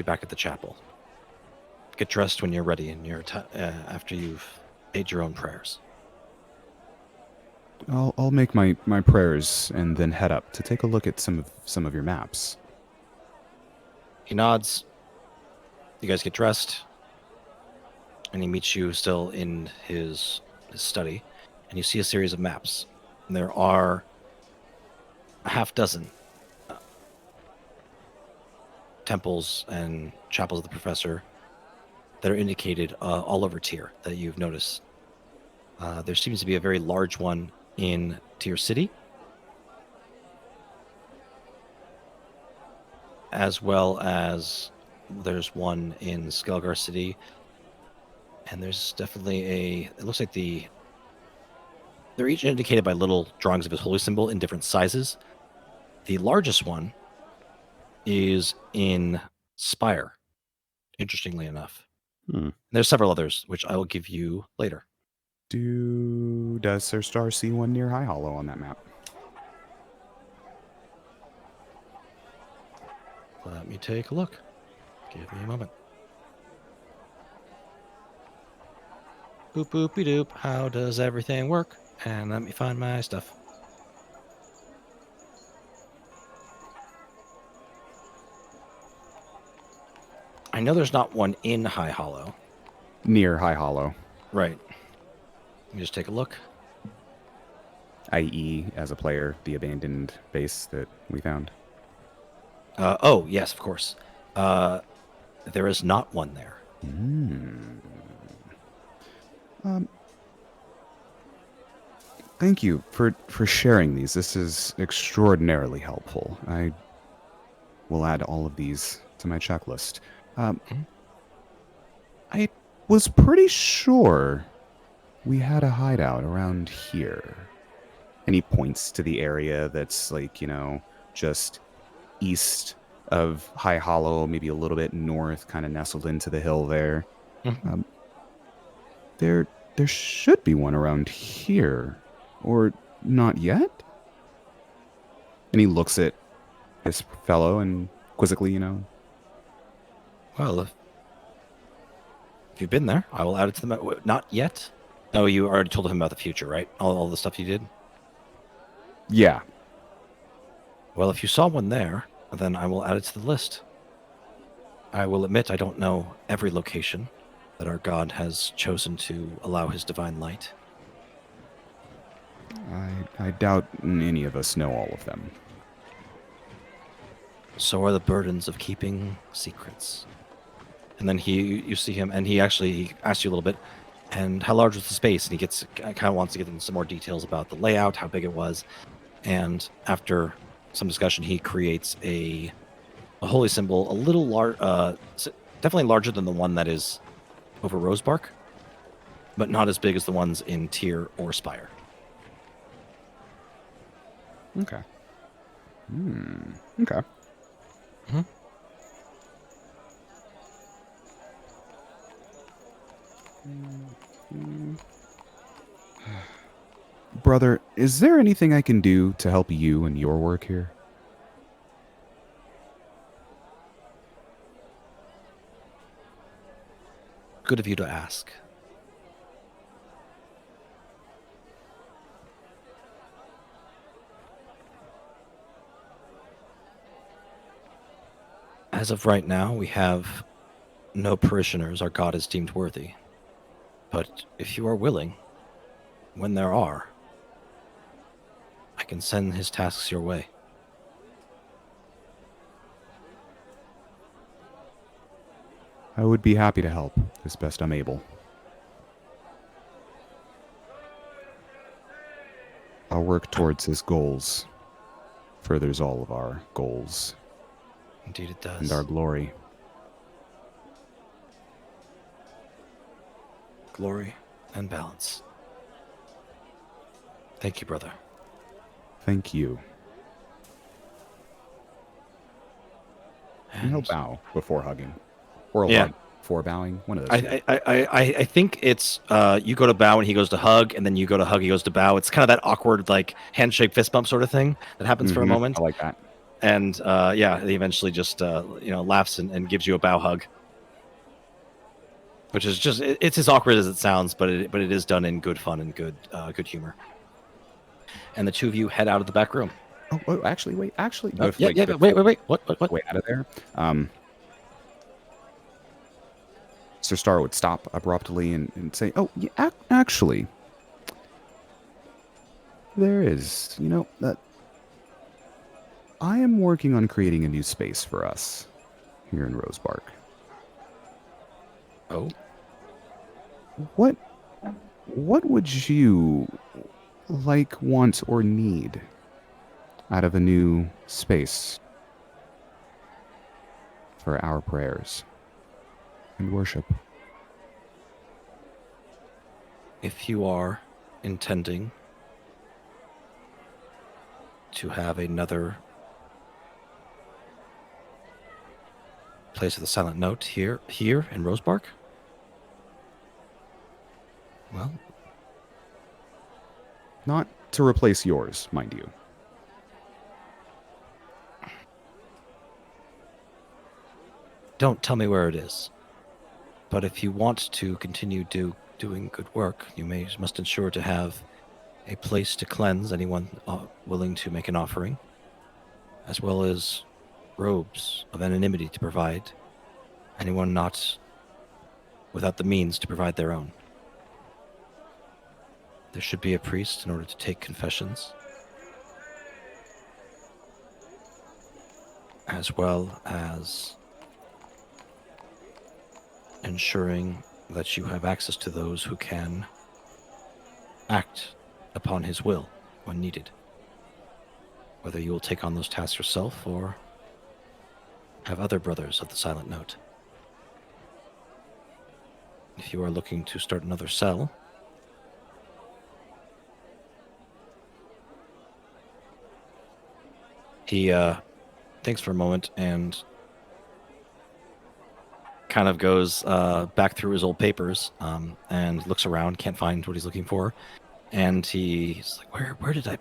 back at the chapel. Get dressed when you're ready and after you've made your own prayers. I'll make my prayers and then head up to take a look at some of your maps. He nods. You guys get dressed, and he meets you still in his study, and you see a series of maps. And there are a half dozen temples and chapels of the professor that are indicated all over Tyr that you've noticed. There seems to be a very large one in Tyr City, as well as there's one in Skelgar City, and there's definitely it looks like they're each indicated by little drawings of his holy symbol in different sizes. The largest one is in Spire, interestingly enough. There's several others, which I will give you later. Does Sir Star see one near High Hollow on that map? Let me take a look. Give me a moment. Boop boopy doop. How does everything work? And let me find my stuff. I know there's not one in High Hollow. Near High Hollow. Right. Let me just take a look. I.e., as a player, the abandoned base that we found. Oh, yes, of course. There is not one there. Thank you for sharing these. This is extraordinarily helpful. I will add all of these to my checklist. I was pretty sure we had a hideout around here. And he points to the area that's like, just east of High Hollow, maybe a little bit north, kind of nestled into the hill there. There should be one around here. Or not yet? And he looks at his fellow and quizzically, Well, if you've been there, I will add it to the map. Not yet? Oh, you already told him about the future, right? All the stuff you did? Yeah. Well, if you saw one there, then I will add it to the list. I will admit I don't know every location that our god has chosen to allow his divine light. I doubt any of us know all of them. So are the burdens of keeping secrets. And then you see him, and he asks you a little bit, and how large was the space? And he kind of wants to get into some more details about the layout, how big it was. And after some discussion, he creates a holy symbol, a little large, definitely larger than the one that is over Rosebark, but not as big as the ones in Tyr or Spire. Okay. Okay. Brother, is there anything I can do to help you in your work here? Good of you to ask. As of right now, we have no parishioners our god is deemed worthy. But if you are willing, when there are, I can send his tasks your way. I would be happy to help as best I'm able. Our work towards his goals furthers all of our goals. Indeed it does. And our glory. Glory and balance. Thank you, brother. Thank you. And he'll bow before hugging. Or a hug before bowing. One of those. I think it's you go to bow and he goes to hug, and then you go to hug, he goes to bow. It's kind of that awkward like handshake fist bump sort of thing that happens for a moment. I like that. And he eventually just laughs and gives you a bow hug, which is just it's as awkward as it sounds, but it is done in good fun and good humor. And the two of you head out of the back room. Oh, actually, wait. Wait. What? Way out of there. Sir Star would stop abruptly and say, "Oh, yeah, actually, there is. That I am working on creating a new space for us here in Rosebark." Oh. What would you like, want, or need out of a new space for our prayers and worship? If you are intending to have another place of the Silent Note here in Rosebark, Well, Not to replace yours, mind you. don't tell me where it is. But if you want to continue doing good work, you must ensure to have a place to cleanse anyone willing to make an offering, as well as robes of anonymity to provide anyone not without the means to provide their own. There should be a priest in order to take confessions, as well as ensuring that you have access to those who can act upon his will when needed. Whether you will take on those tasks yourself or have other brothers of the Silent Note. If you are looking to start another cell, he thinks for a moment and kind of goes back through his old papers and looks around, can't find what he's looking for, and he's like, where did I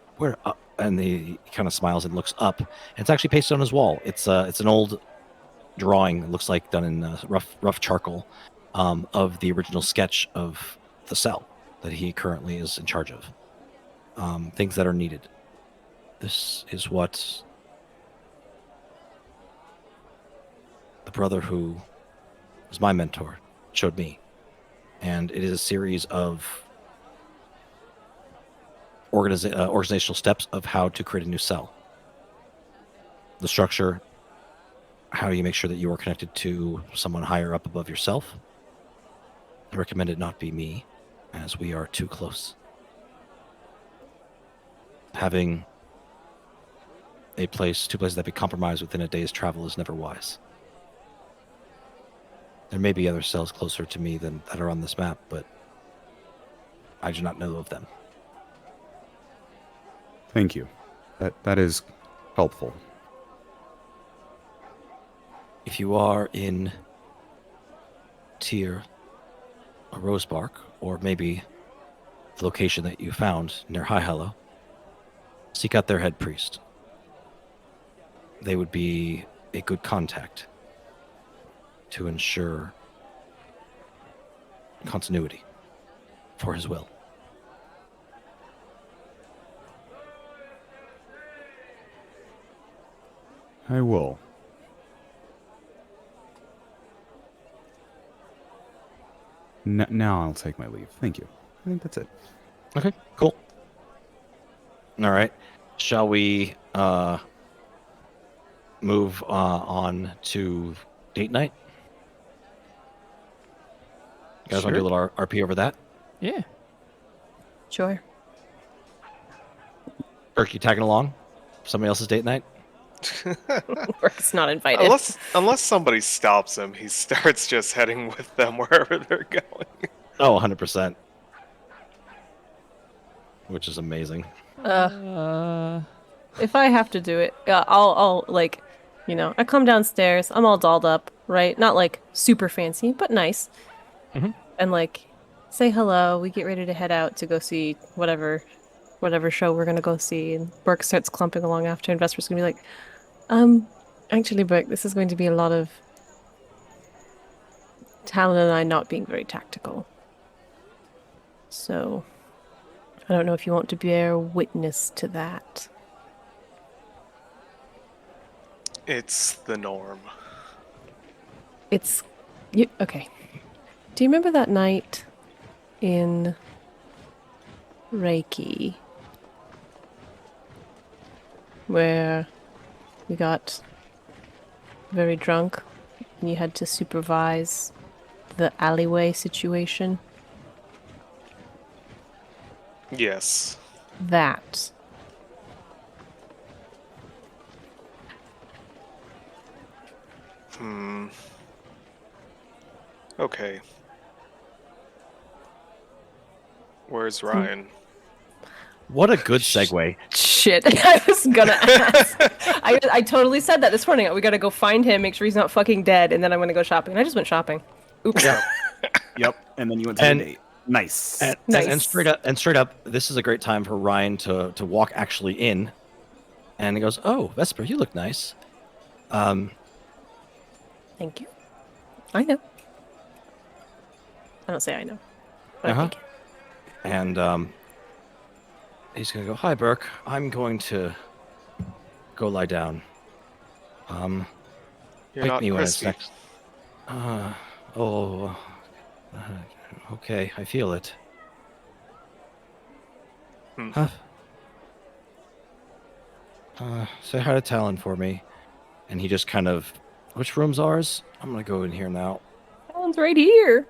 and he kind of smiles and looks up, and it's actually pasted on his wall. It's an old drawing, it looks like done in rough charcoal, of the original sketch of the cell that he currently is in charge of. Things that are needed. This is what the brother who was my mentor showed me, and it is a series of organizational steps of how to create a new cell. The structure, how you make sure that you are connected to someone higher up above yourself. I recommend it not be me, as we are too close. Having two places that be compromised within a day's travel is never wise. There may be other cells closer to me that are on this map, but I do not know of them. Thank you. That is helpful. If you are in Tyr or Rosebark, or maybe the location that you found near High Hollow, seek out their head priest. They would be a good contact to ensure continuity for his will. I will. Now I'll take my leave. Thank you. I think that's it. Okay, cool. All right. Shall we move on to date night? You guys want to do a little RP over that? Yeah. Sure. Kirk, you tagging along? Somebody else's date night? Work's not invited. Unless somebody stops him, he starts just heading with them wherever they're going. Oh, 100%. Which is amazing. If I have to do it, I'll like, I come downstairs, I'm all dolled up, right? Not like super fancy, but nice. Mhm. And like, say hello, we get ready to head out to go see whatever show we're gonna go see, and Burke starts clumping along after, and Vesper's gonna be like, actually, Burke, this is going to be a lot of Talon and I not being very tactical. So, I don't know if you want to bear witness to that. It's the norm. Okay. Do you remember that night in Reiki where we got very drunk and you had to supervise the alleyway situation? Yes. That. Okay. Where's Ryan? What a good segue. Shit, I was gonna ask. I totally said that this morning. We gotta go find him, make sure he's not fucking dead, and then I'm gonna go shopping. And I just went shopping. Oops. Yep. And then you went to And- the date. Nice. And, Nice. and straight up, this is a great time for Ryan to walk actually in, and he goes, "Oh, Vesper, you look nice." Thank you. I know. I don't say I know. But Uh-huh. thank you. And he's gonna go, "Hi, Burke. I'm going to go lie down. You're Bite not me when it's crispy. next." Oh, okay. I feel it. Hmm. Huh? Say hi to Talon for me. And he just kind of, which room's ours? I'm gonna go in here now. Talon's right here.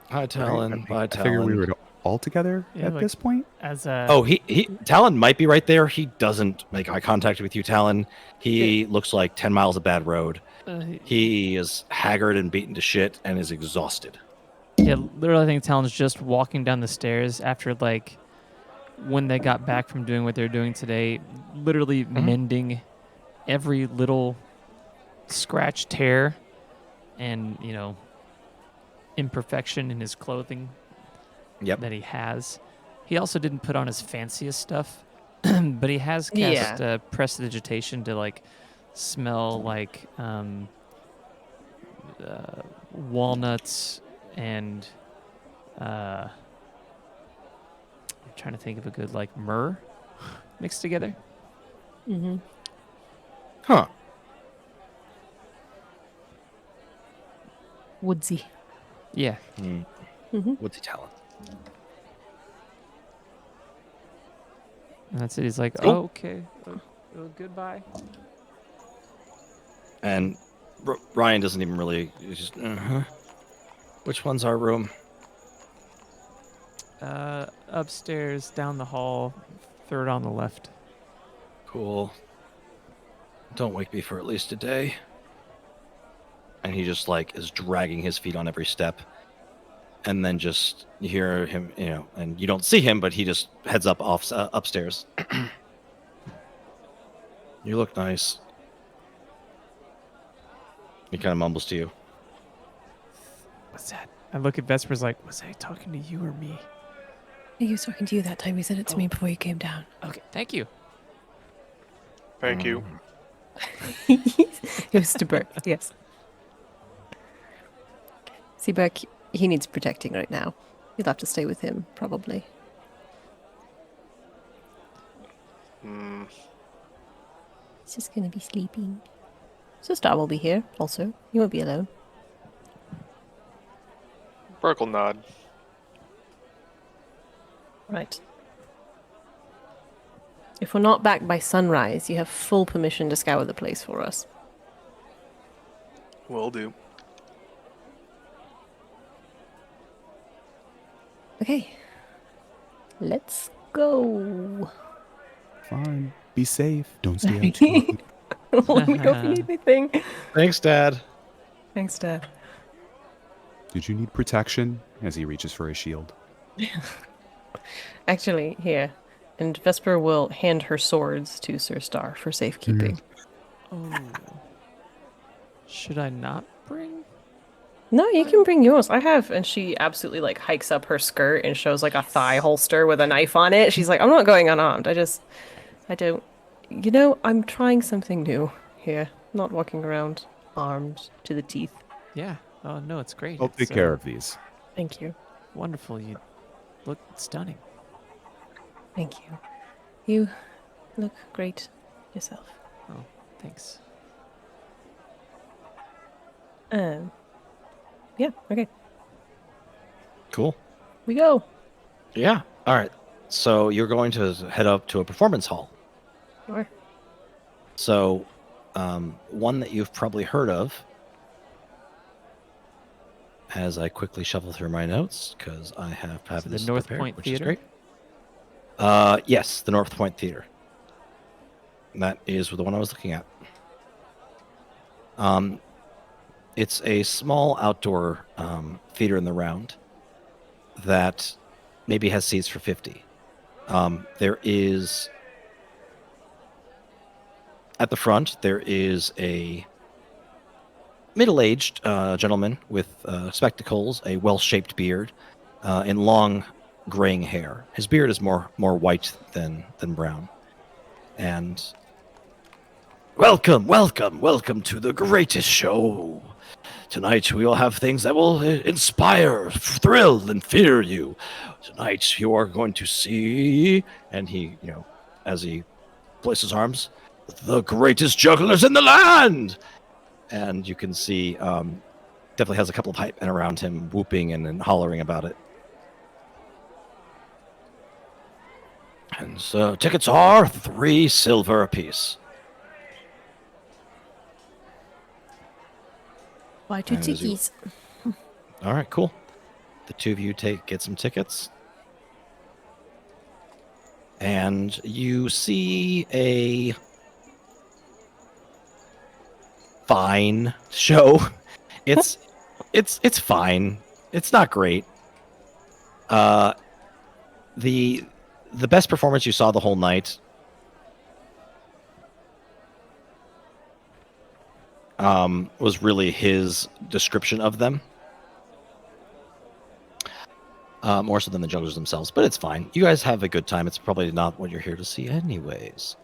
Hi, Talon. Bye, I figured we Talon. were all together Yeah, at like- this point. As Oh, Talon might be right there. He doesn't make eye contact with you, Talon. He looks like 10 miles of bad road. He is haggard and beaten to shit and is exhausted. yeah, literally, I think Talon's just walking down the stairs after like when they got back from doing what they're doing today, literally mending every little scratch, tear, and imperfection in his clothing Yep. that he has. He also didn't put on his fanciest stuff, but he has cast prestidigitation to like smell like walnuts and I'm trying to think of a good like myrrh mixed together. Mm-hmm. Huh. Woodsy. Yeah. Mm-hmm. What's he Talon? And that's it. He's like, Oh. oh, okay. Oh, goodbye. And Ryan doesn't even really. He's just, Which one's our room? Upstairs, down the hall, third on the left. Cool. Don't wake me for at least a day. And he just like is dragging his feet on every step. And then just you hear him, and you don't see him, but he just heads up upstairs. You look nice. He kind of mumbles to you. What's that? I look at Vesper's like, was I talking to you or me? He was talking to you that time. He said it to me before you came down. Okay, thank you. Thank you. It was to Burke, yes. See, Burke, he needs protecting right now. You'll have to stay with him, probably. Hmm. He's just going to be sleeping. So Star will be here, also. You won't be alone. Burke will nod. Right. If we're not back by sunrise, you have full permission to scour the place for us. Will do. Okay. Let's go. Fine. Be safe. Don't stay out too long. Let me know if you need anything. Thanks, Dad. Thanks, Dad. Did you need protection? As he reaches for his shield. Actually, here. And Vesper will hand her swords to Sir Star for safekeeping. Oh. Should I not bring? No, you can bring yours. I have. And she absolutely like hikes up her skirt and shows like a thigh holster with a knife on it. She's like, I'm not going unarmed. I don't. I'm trying something new here. Not walking around armed to the teeth. Yeah. Oh, no, it's great. I'll It's, take care of these. Thank you. Wonderful. You look stunning. Thank you. You look great yourself. Oh, thanks. Yeah, okay. Cool. We go. Yeah. All right. So you're going to head up to a performance hall. Sure. So, one that you've probably heard of, as I quickly shuffle through my notes, because I have So the this North prepared, Point which Theater? is great. Yes, the North Point Theater. That is the one I was looking at. It's a small outdoor theater in the round that maybe has seats for 50. There is, at the front, there is a middle-aged gentleman with spectacles, a well-shaped beard, in long graying hair. His beard is more white than brown. And welcome to the greatest show. Tonight we will have things that will inspire, thrill, and fear you. Tonight you are going to see, and he, as he places his arms, the greatest jugglers in the land. And you can see, definitely has a couple of hype men around him, whooping and hollering about it. And so tickets are 3 silver apiece. Why 2 As you- tickies? All right, cool. The 2 of you get some tickets. And you see a fine show. It's fine. It's not great. The best performance you saw the whole night was really his description of them. More so than the jugglers themselves, but it's fine. You guys have a good time. It's probably not what you're here to see anyways.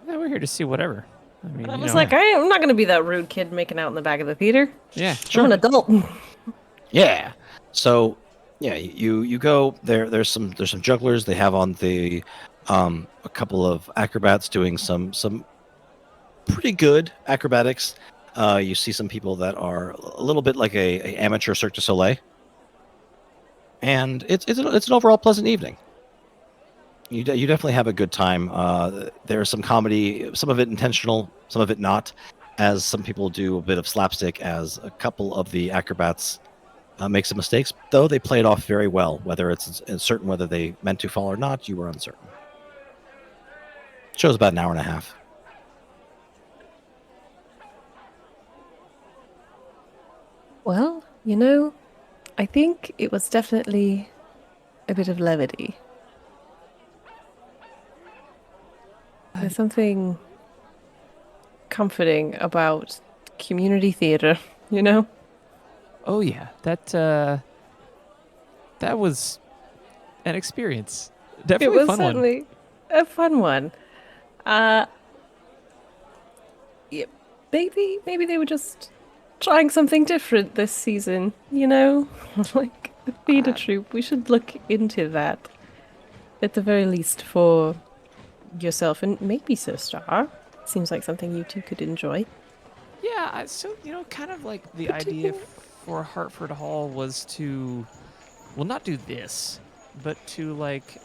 Yeah, we're here to see whatever. I mean, I you was know, like, I'm not going to be that rude kid making out in the back of the theater. yeah, I'm an adult. Yeah. So, yeah, you go there. There's some jugglers. They have on the a couple of acrobats doing some pretty good acrobatics. You see some people that are a little bit like a amateur Cirque du Soleil, and it's an overall pleasant evening. You definitely have a good time. There's some comedy, some of it intentional, some of it not, as some people do a bit of slapstick, as a couple of the acrobats make some mistakes, though they play it off very well. Whether it's certain whether they meant to fall or not, you were uncertain. Show's about an hour and a half. Well, I think it was definitely a bit of levity. There's something comforting about community theater, Oh yeah, that was an experience. It Definitely a was fun one. certainly a fun one. Yeah, maybe they were just trying something different this season, like the theater troupe. We should look into that at the very least for yourself and maybe Sir Star. Seems like something you two could enjoy. Yeah, so kind of like the idea for Hartford Hall was to, well, not do this, but to like,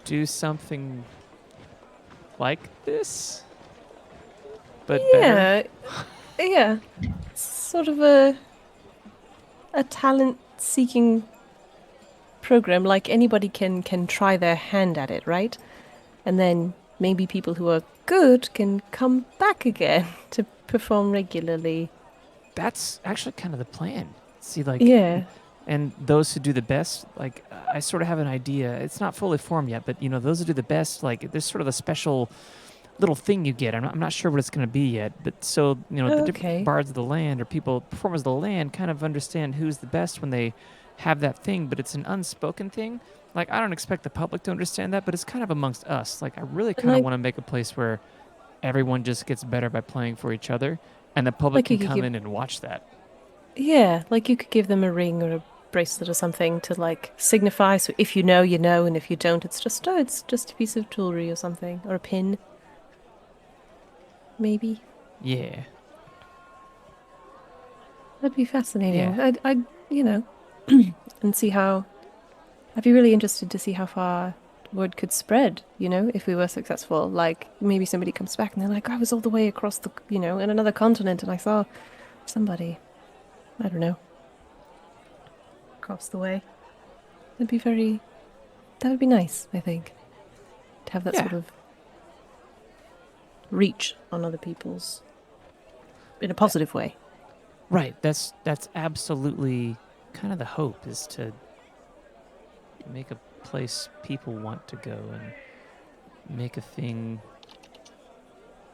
do something like this, but better. Yeah, sort of a talent-seeking program. Like anybody can try their hand at it, right? And then maybe people who are good can come back again to perform regularly. That's actually kind of the plan. See, like, Yeah. and those who do the best, like, I sort of have an idea. It's not fully formed yet, but those who do the best, like, there's sort of a special little thing you get. I'm not sure what it's going to be yet, but so the Okay. different bards of the land or performers of the land kind of understand who's the best when they have that thing. But it's an unspoken thing. Like, I don't expect the public to understand that, but it's kind of amongst us. Like, I really kind of want to make a place where everyone just gets better by playing for each other, and the public Like you can could come give- in and watch that. Yeah, like you could give them a ring or a bracelet or something to like signify. So if you know, and if you don't, it's just a piece of jewelry or something, or a pin. Maybe Yeah. that'd be fascinating. Yeah. I'd and see how. I'd be really interested to see how far word could spread. If we were successful, like maybe somebody comes back and they're like, I was all the way across the, in another continent, and I saw somebody. I don't know. Across the way. That would be nice, I think. To have that Yeah. sort of reach on other people's in a positive way. Right. That's absolutely kind of the hope, is to make a place people want to go and make a thing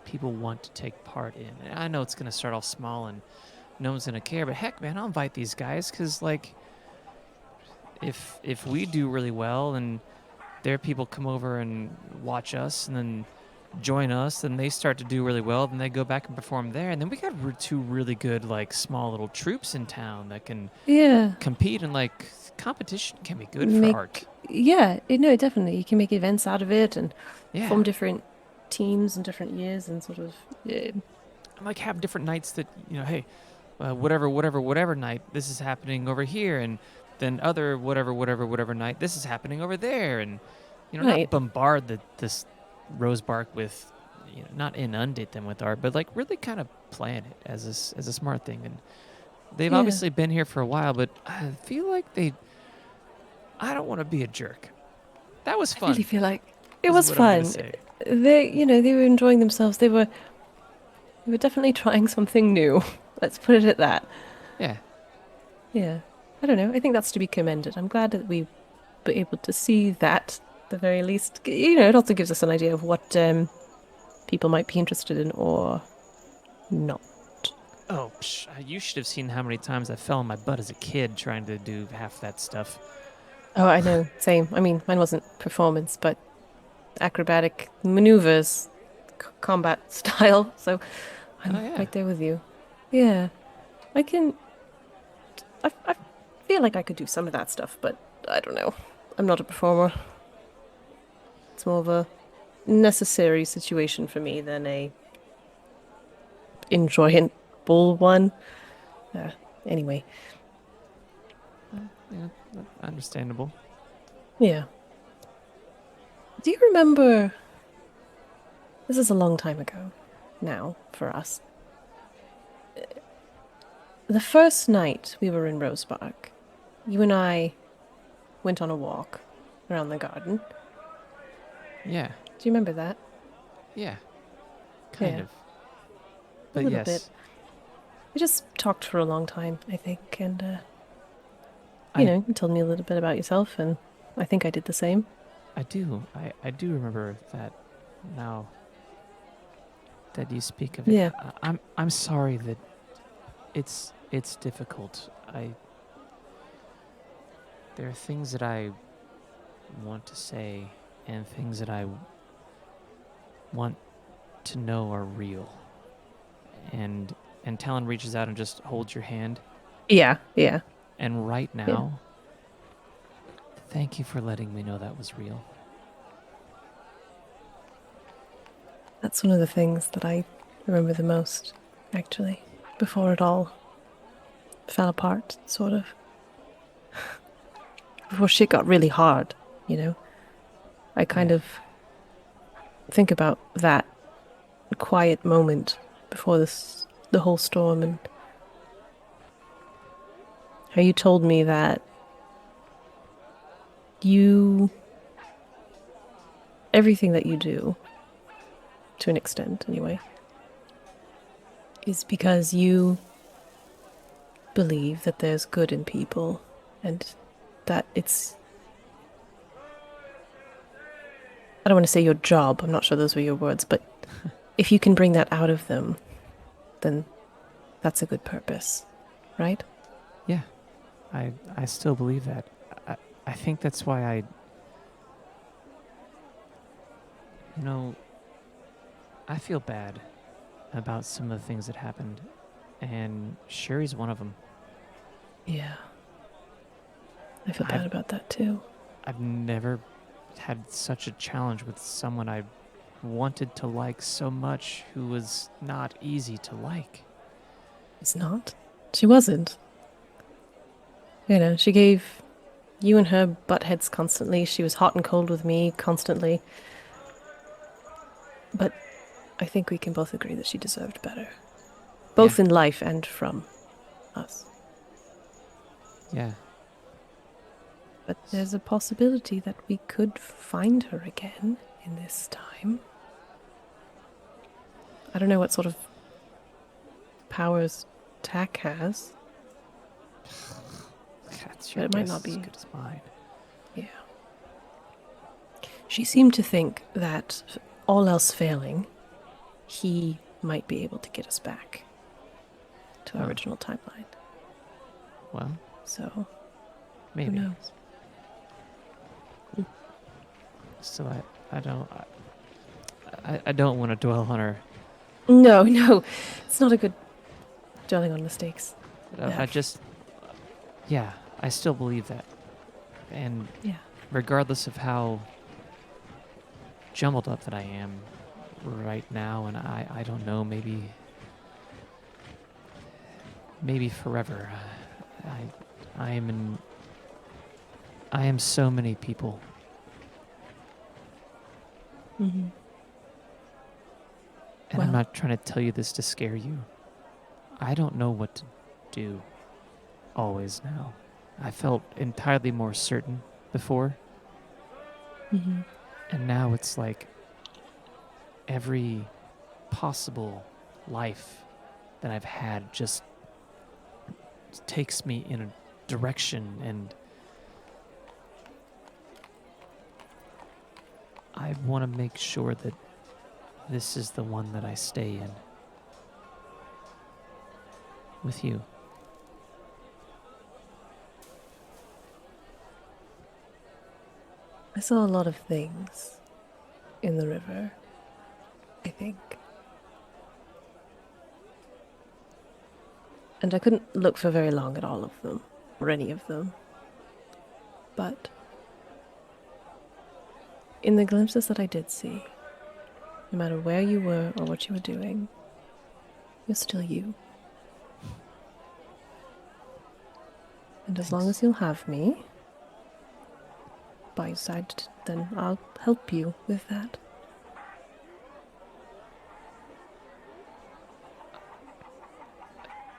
people want to take part in. And I know it's going to start off small and no one's gonna care. But heck, man, I'll invite these guys because like, if we do really well and their people come over and watch us and then join us and they start to do really well, then they go back and perform there, and then we got two really good like small little troops in town that can Yeah. compete, and like competition can be good Make- for art. Yeah, no, definitely. You can make events out of it and Yeah, form different teams in different years and sort of. and like have different nights that hey, whatever night this is happening over here, and then other whatever night this is happening over there, and not Right. bombard this Rosebark with not inundate them with art, but like really kind of plan it as a smart thing. And they've Yeah. obviously been here for a while, but I feel like I don't want to be a jerk. That was I fun. really feel like it is was what I'm gonna fun. say. They were enjoying themselves. They were definitely trying something new. Let's put it at that. Yeah. Yeah. I don't know. I think that's to be commended. I'm glad that we were able to see that at the very least. It also gives us an idea of what people might be interested in or not. Oh, you should have seen how many times I fell on my butt as a kid trying to do half that stuff. Oh, I know. Same. I mean, mine wasn't performance, but acrobatic maneuvers, combat style. So I'm Oh, yeah. right there with you. Yeah. I feel like I could do some of that stuff, but I don't know. I'm not a performer. It's more of a necessary situation for me than a enjoyable one. Anyway, Yeah, understandable. yeah. Do you remember? This is a long time ago now for us. The first night we were in Rosebark, you and I went on a walk around the garden. Yeah. Do you remember that? Yeah. Kind Yeah. of. But little yes. bit. We just talked for a long time, I think, and I- you told me a little bit about yourself, and I think I did the same. I do. I do remember that now that you speak of it. Yeah. I'm sorry that it's difficult. There are things that I want to say and things that I want to know are real. And Talon reaches out and just holds your hand. Yeah, yeah. And right now, thank you for letting me know that was real. That's one of the things that I remember the most, actually, before it all fell apart, sort of. Before shit got really hard, I kind of think about that quiet moment before the whole storm, and how you told me that everything that you do, to an extent anyway, is because you believe that there's good in people and that it's, I don't want to say your job, I'm not sure those were your words, but if you can bring that out of them, then that's a good purpose, right? Yeah. I still believe that. I think that's why I feel bad about some of the things that happened, and Sherry's one of them. Yeah. I feel bad about that too. I've never had such a challenge with someone I wanted to like so much who was not easy to like. It's not. She wasn't. She gave you and her butt heads constantly. She was hot and cold with me constantly. But I think we can both agree that she deserved better. Both in life and from us. Yeah. But there's a possibility that we could find her again in this time. I don't know what sort of powers Tack has. That's But it might not be. as good as mine. Yeah. She seemed to think that, all else failing, he might be able to get us back to to our original timeline. Well, So, maybe. who knows? So I don't want to dwell on her. No, it's not a good dwelling on mistakes. But I just, yeah, I still believe that. And Yeah. regardless of how jumbled up that I am right now, and I don't know, maybe forever. I am so many people. Mm-hmm. And I'm Well- not trying to tell you this to scare you. I don't know what to do always now. I felt entirely more certain before, Mm-hmm. and now it's like every possible life that I've had just takes me in a direction, and I want to make sure that this is the one that I stay in with you. I saw a lot of things in the river, I think. And I couldn't look for very long at all of them, or any of them. But in the glimpses that I did see, no matter where you were or what you were doing, you're still you. And as long Thanks. as you'll have me by your side, then I'll help you with that.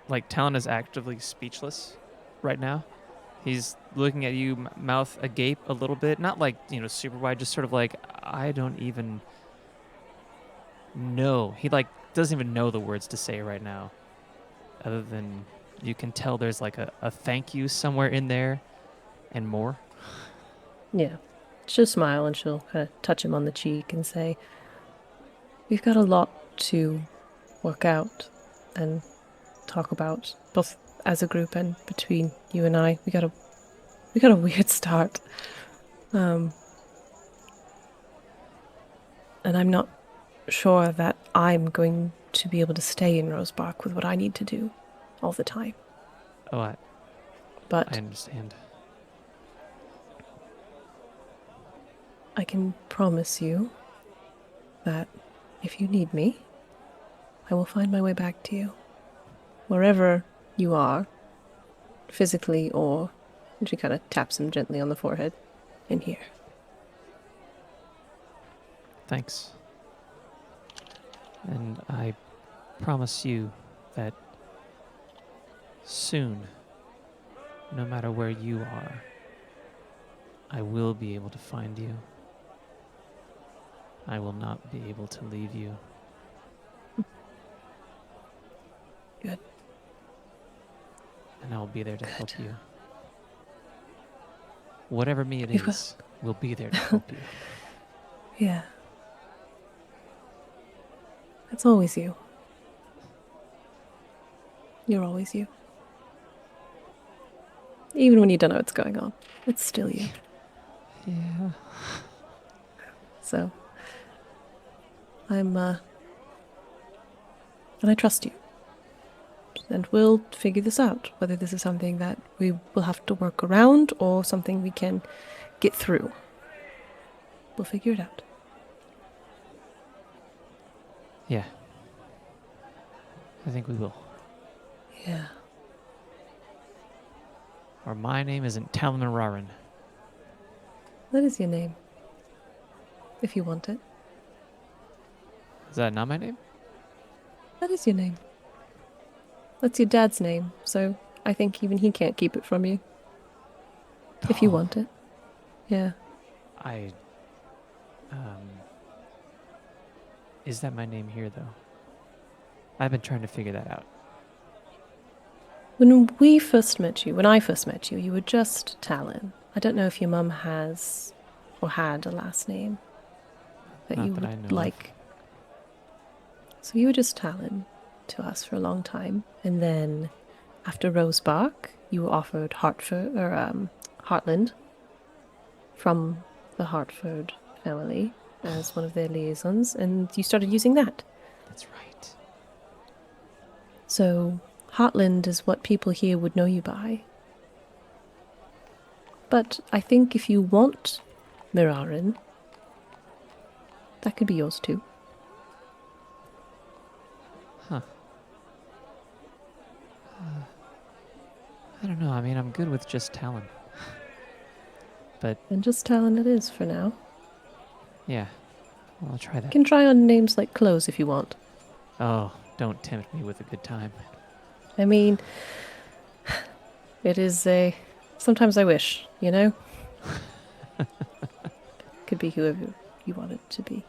Like, Talon is actively speechless right now. He's looking at you, mouth agape a little bit. Not like, super wide, just sort of like, I don't even know. He, doesn't even know the words to say right now. Other than you can tell there's, a thank you somewhere in there and more. Yeah. She'll smile and she'll kind of touch him on the cheek and say, "We've got a lot to work out and talk about, both as a group and between you and I. We got a weird start. And I'm not sure that I'm going to be able to stay in Rosebark with what I need to do all the time. Oh, I But understand. I can promise you that if you need me, I will find my way back to you. Wherever you are, physically or... And she kind of taps him gently on the forehead. In here. Thanks. And I promise you that soon, no matter where you are, I will be able to find you. I will not be able to leave you. Good. And I will be there to help Good. you. Whatever me it You've got- is, will be there to help you. Yeah. It's always you. You're always you. Even when you don't know what's going on, it's still you. Yeah. So, and I trust you. And we'll figure this out, whether this is something that we will have to work around or something we can get through. We'll figure it out. Yeah. I think we will. Yeah. Or my name isn't Talon Rarin. That is your name. If you want it. Is that not my name? That is your name. That's your dad's name, so I think even he can't keep it from you. If you Oh, want it. Yeah. Is that my name here, though? I've been trying to figure that out. When I first met you, you were just Talon. I don't know if your mum has or had a last name that Not you that I would know of. like. So you were just Talon. to us for a long time. And then after Rosebark, you were offered Heartland from the Hartford family as one of their liaisons, and you started using that. That's right. So Heartland is what people here would know you by. But I think if you want Mirarin, that could be yours too. Huh. I don't know. I mean, I'm good with just Talon. But And just Talon it is for now. yeah, well, I'll try You that. can try on names like clothes if you want. Oh, don't tempt me with a good time. I mean, it is a... Sometimes I wish, you know? Could be whoever you want it to be.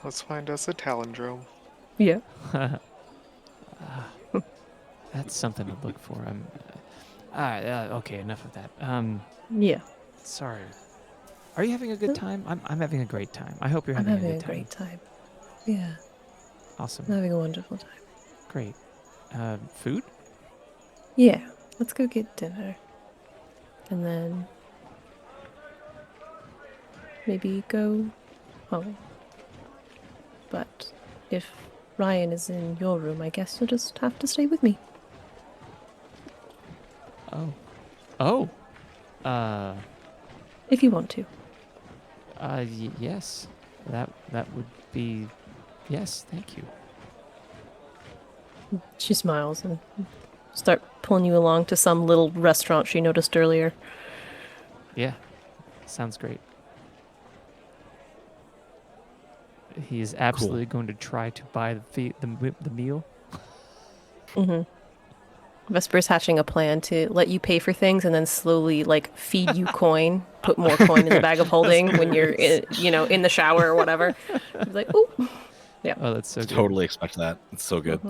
Let's find us a Talondrome. Yeah. That's something to look for. Okay, enough of that. Yeah. Sorry. Are you having a good time? I'm having a great time. I hope you're having, I'm having a a good time. great time. Yeah. Awesome. I'm having a wonderful time. Great. Food? Yeah. Let's go get dinner. And then maybe go home. But if Ryan is in your room, I guess you'll just have to stay with me. Oh. Oh. If you want to. Yes. That would be... Yes, thank you. She smiles and start pulling you along to some little restaurant she noticed earlier. Yeah. Sounds great. He is absolutely going to try to buy the meal. Mm-hmm. Vesper's hatching a plan to let you pay for things and then slowly, like, feed you coin, put more coin in the bag of holding when you're, in the shower or whatever. He's like, ooh. Yeah. Oh, that's so good. Totally expect that. It's so good.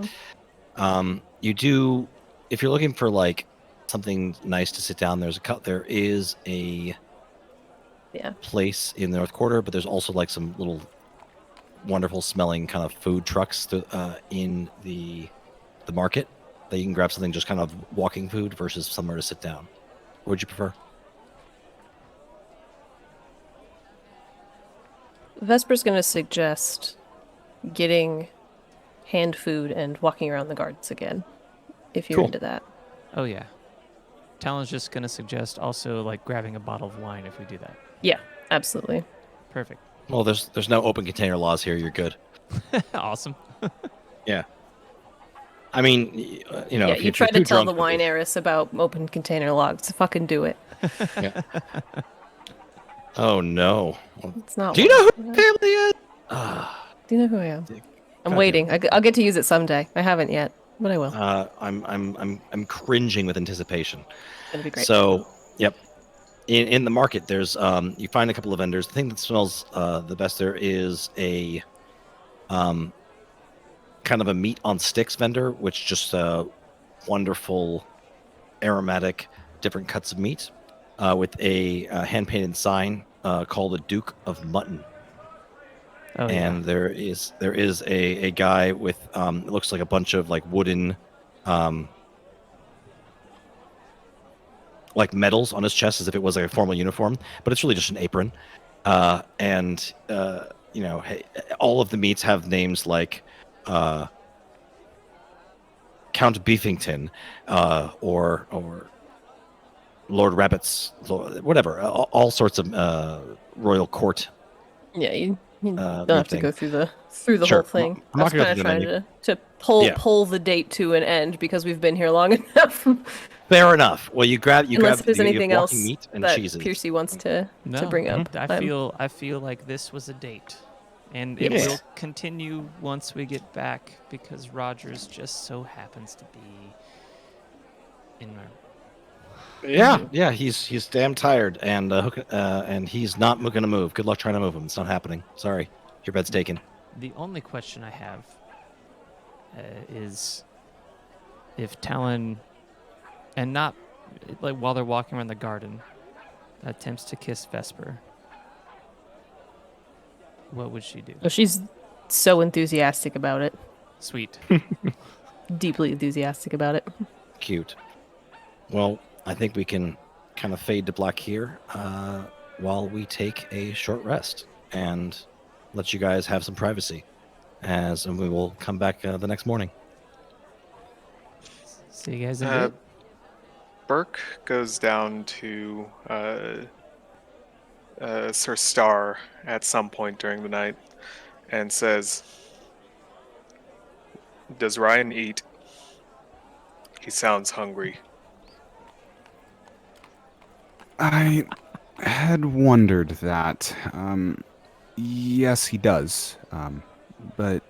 Mhm. You do, if you're looking for like something nice to sit down, there is a Yeah. place in the North Quarter, but there's also like some little wonderful smelling kind of food trucks in the market that you can grab something just kind of walking food versus somewhere to sit down. What would you prefer? Vesper's going to suggest getting hand food and walking around the gardens again, if you're Cool. into that. Oh, yeah. Talon's just going to suggest also, like, grabbing a bottle of wine if we do that. Yeah, absolutely. Perfect. Well, there's no open container laws here. You're good. Awesome. Yeah. I mean, Yeah, if you you're try to too tell the drunk, wine heiress about open container logs. Fucking do it. Yeah. Oh no. It's not. Do you know one. who family is? Do you know who I am? I'm God waiting. damn I'll get to use it someday. I haven't yet, but I will. I'm cringing with anticipation. It's gonna be great. So, yep. In the market, there's you find a couple of vendors. The thing that smells the best there is a kind of a meat on sticks vendor, which just wonderful aromatic different cuts of meat with a hand painted sign called the Duke of Mutton. Oh, And there is a guy with it looks like a bunch of like wooden like medals on his chest as if it was like a formal uniform, but it's really just an apron. And all of the meats have names like Count Beefington or Lord Rabbit's, whatever, all sorts of royal court. Yeah, you don't meat have to thing. go through the Sure. whole thing. I'm I not was gonna go kind of through the trying menu. to Yeah. pull the date to an end because we've been here long enough. Fair enough. Well, you grab Unless there's you have anything walking else meat and that cheeses. Peercy wants to No, bring up. I feel like this was a date, and it Yes. will continue once we get back because Rogers just so happens to be in our. Yeah, he's damn tired, and he's not going to move. Good luck trying to move him. It's not happening. Sorry, your bed's taken. The only question I have is if Talon, and not like while they're walking around the garden, attempts to kiss Vesper, what would she do? Oh, she's so enthusiastic about it. Sweet. deeply enthusiastic about it. Cute. Well, I think we can kind of fade to black here while we take a short rest and let you guys have some privacy. And we will come back the next morning. See you guys in a bit. Burke goes down to Sir Star at some point during the night and says, "Does Ryan eat? He sounds hungry." I had wondered that. Yes, he does. But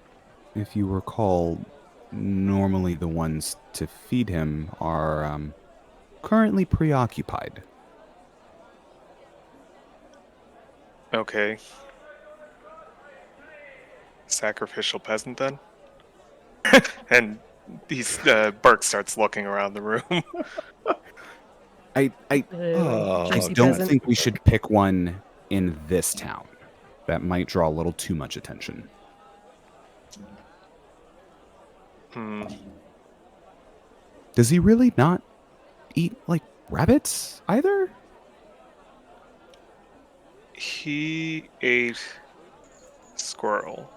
if you recall, normally the ones to feed him are currently preoccupied. Okay. Sacrificial peasant then? And Burke starts looking around the room. I Juicy don't peasant. think we should pick one in this town. That might draw a little too much attention. Does he really not eat, like, rabbits either? He ate squirrel,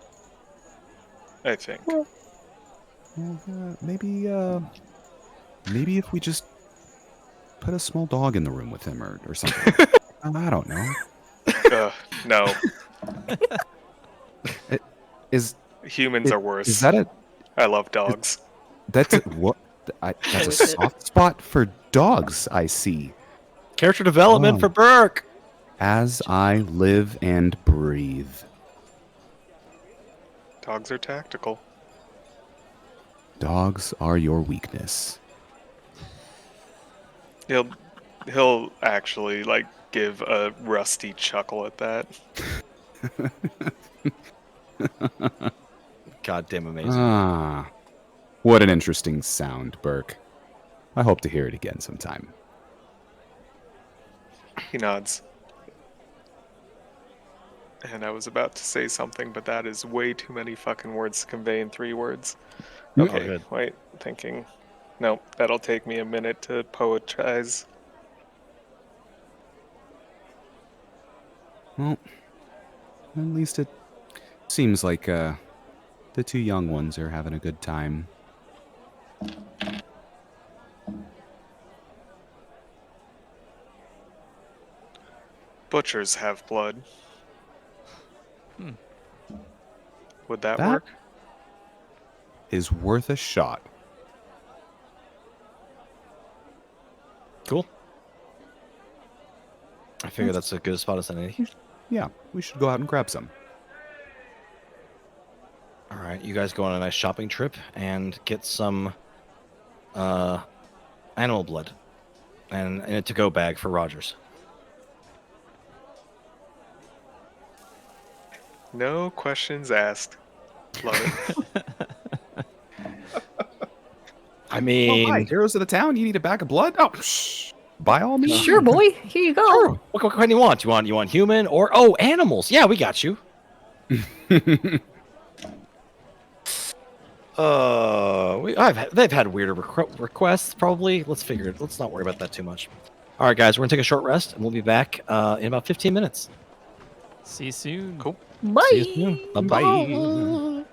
I think. Well, maybe if we just put a small dog in the room with him or something. I don't know. No. Humans are worse. Is that a... I love dogs. That's a soft spot for dogs, I see. Character development for Burke. As I live and breathe. Dogs are tactical. Dogs are your weakness. He'll actually give a rusty chuckle at that. Goddamn amazing. Ah, what an interesting sound, Burke. I hope to hear it again sometime. He nods. And I was about to say something, but that is way too many fucking words to convey in 3 words. Okay, good. wait, thinking. Nope, that'll take me a minute to poetize. Well, at least it seems like the 2 young ones are having a good time. Butchers have blood. Would that That- work? Is worth a shot. Cool. I figure that's a good spot as any. Yeah, we should go out and grab some. All right, you guys go on a nice shopping trip and get some animal blood and in a to-go bag for Rogers. No questions asked. Love it. I mean, Hi, heroes of the town, you need a bag of blood? Oh, by all means. Sure, boy. Here you go. sure. What kind do you want? You want human or animals? Yeah, we got you. They've had weirder requests probably. Let's figure it. Let's not worry about that too much. All right, guys, we're gonna take a short rest and we'll be back in about 15 minutes. See you soon. Cool. Bye. See you soon. Bye-bye.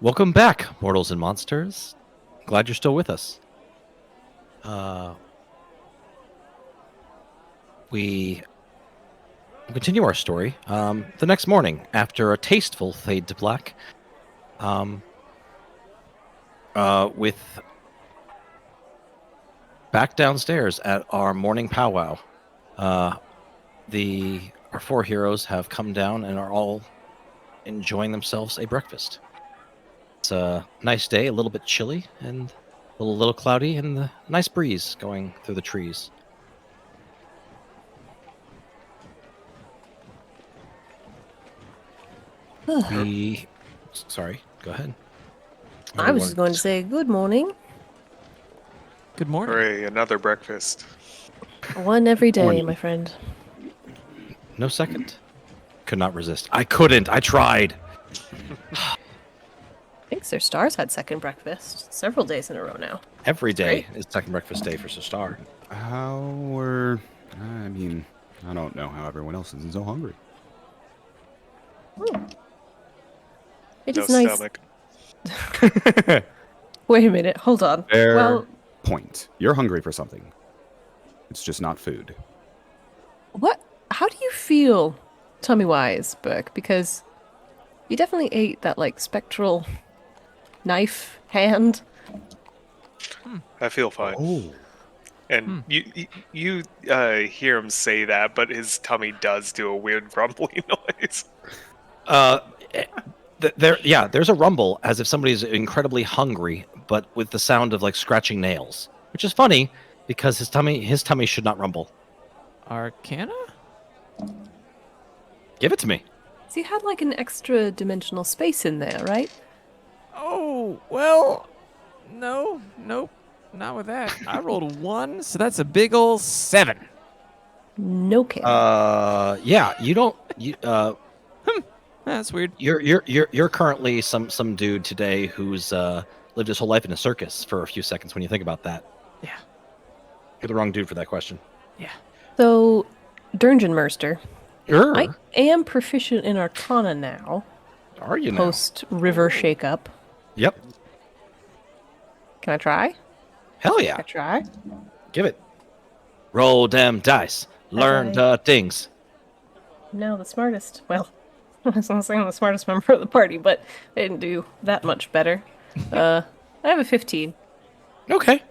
Welcome back, mortals and monsters. Glad you're still with us. We continue our story. The next morning, after a tasteful fade to black, with back downstairs at our morning powwow. Our 4 heroes have come down and are all enjoying themselves a breakfast. It's a nice day, a little bit chilly and a little cloudy, and the nice breeze going through the trees. Sorry, go ahead. I was just going to say good morning. Good morning. Hooray, another breakfast. One every day, Morning. my friend. No second. Could not resist. I couldn't. I tried. I think Sir Star's had second breakfast several days in a row now. Every day great. is second breakfast day for Sir Star. I mean, I don't know how everyone else isn't so hungry. It No is nice. stomach. Wait a minute. Hold on. Fair Well, point. You're hungry for something. It's just not food. what? How do you feel, tummy-wise, Burke? Because you definitely ate that, like, spectral knife hand. I feel fine. Oh. And you hear him say that, but his tummy does do a weird rumbling noise. There's a rumble as if somebody's incredibly hungry, but with the sound of like scratching nails, which is funny because his tummy should not rumble. Arcana? Give it to me. So you had, like, an extra dimensional space in there, right? Oh, well, no, nope, not with that. I rolled a 1, so that's a big ol' 7. No kidding. Yeah, you don't. That's weird. You're currently some dude today who's lived his whole life in a circus for a few seconds. When you think about that, Yeah. you're the wrong dude for that question. Yeah. So, Dungeon Merster, Sure. I am proficient in Arcana now, Are you now? post-river shakeup. Yep. Can I try? Hell Can yeah. I try? Give it. Roll them dice. Learn things. No, the smartest. Well, I was not saying the smartest member of the party, but I didn't do that much better. I have a 15. Okay.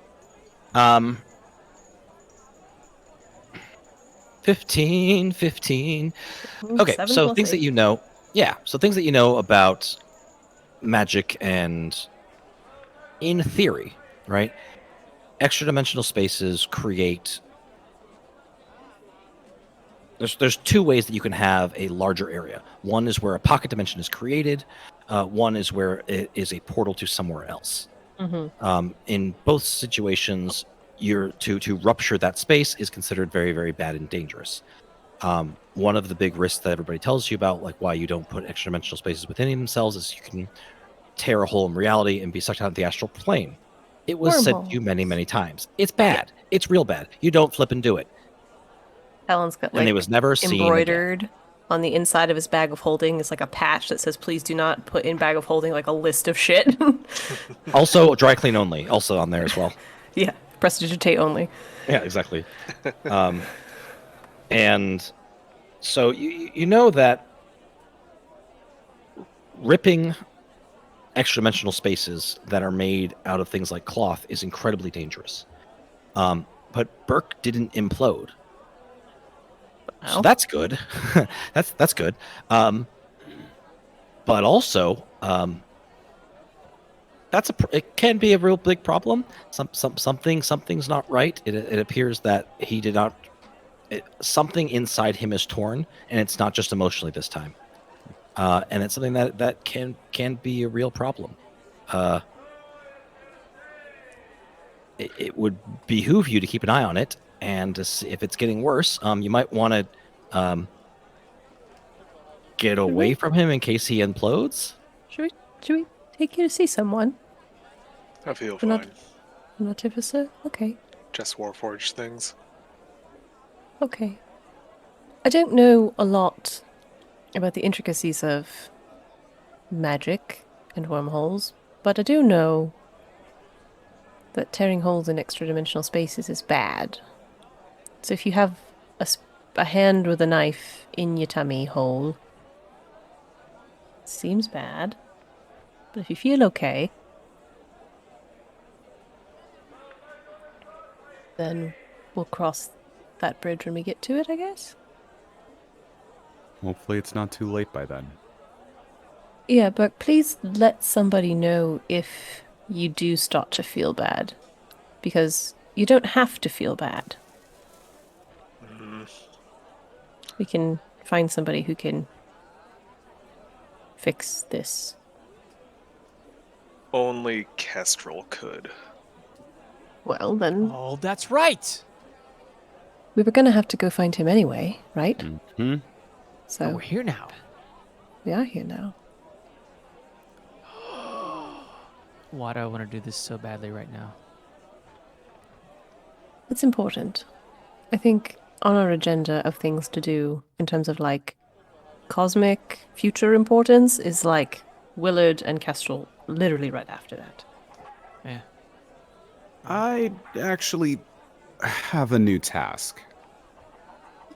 15. Okay, 7 so plus things that 8. you know. Yeah, so things that you know about magic and in theory, right? Extra dimensional spaces create. There's 2 ways that you can have a larger area. One is where a pocket dimension is created. One is where it is a portal to somewhere else. In both situations, to rupture that space is considered very, very bad and dangerous. One of the big risks that everybody tells you about, like why you don't put extra dimensional spaces within themselves, is you can tear a hole in reality and be sucked out of the astral plane. It was said to you many, many times. It's bad. It's real bad. You don't flip and do it. Helen's got, And like, it was never seen again. embroidered on the inside of his bag of holding is like a patch that says, please do not put in bag of holding, like, a list of shit. Also, dry clean only, also on there as well. Yeah, prestidigitate only. Yeah, exactly. And so you know that ripping extra dimensional spaces that are made out of things like cloth is incredibly dangerous. But Burke didn't implode. So that's good. that's good. But also, it can be a real big problem. Something's not right. It appears that he did not. Something inside him is torn, and it's not just emotionally this time. And it's something that can be a real problem. It would behoove you to keep an eye on it, and to see if it's getting worse, you might want to get away from him in case he implodes. Should we take you to see someone? I feel We're fine. not- An artificer? Okay. Just Warforged things. Okay. I don't know a lot about the intricacies of magic and wormholes, but I do know that tearing holes in extra dimensional spaces is bad. So if you have a hand with a knife in your tummy hole, it seems bad. But if you feel okay, Then we'll cross that bridge when we get to it, I guess. Hopefully it's not too late by then. Yeah, but please let somebody know if you do start to feel bad. Because you don't have to feel bad. We can find somebody who can fix this. Only Kestrel could. Well, then Oh, that's right. we were going to have to go find him anyway, right? Mm-hmm. So Oh, we're here now. we are here now. Why do I want to do this so badly right now? It's important. I think on our agenda of things to do in terms of like cosmic future importance is like Willard and Kestrel literally right after that. Yeah. I actually have a new task.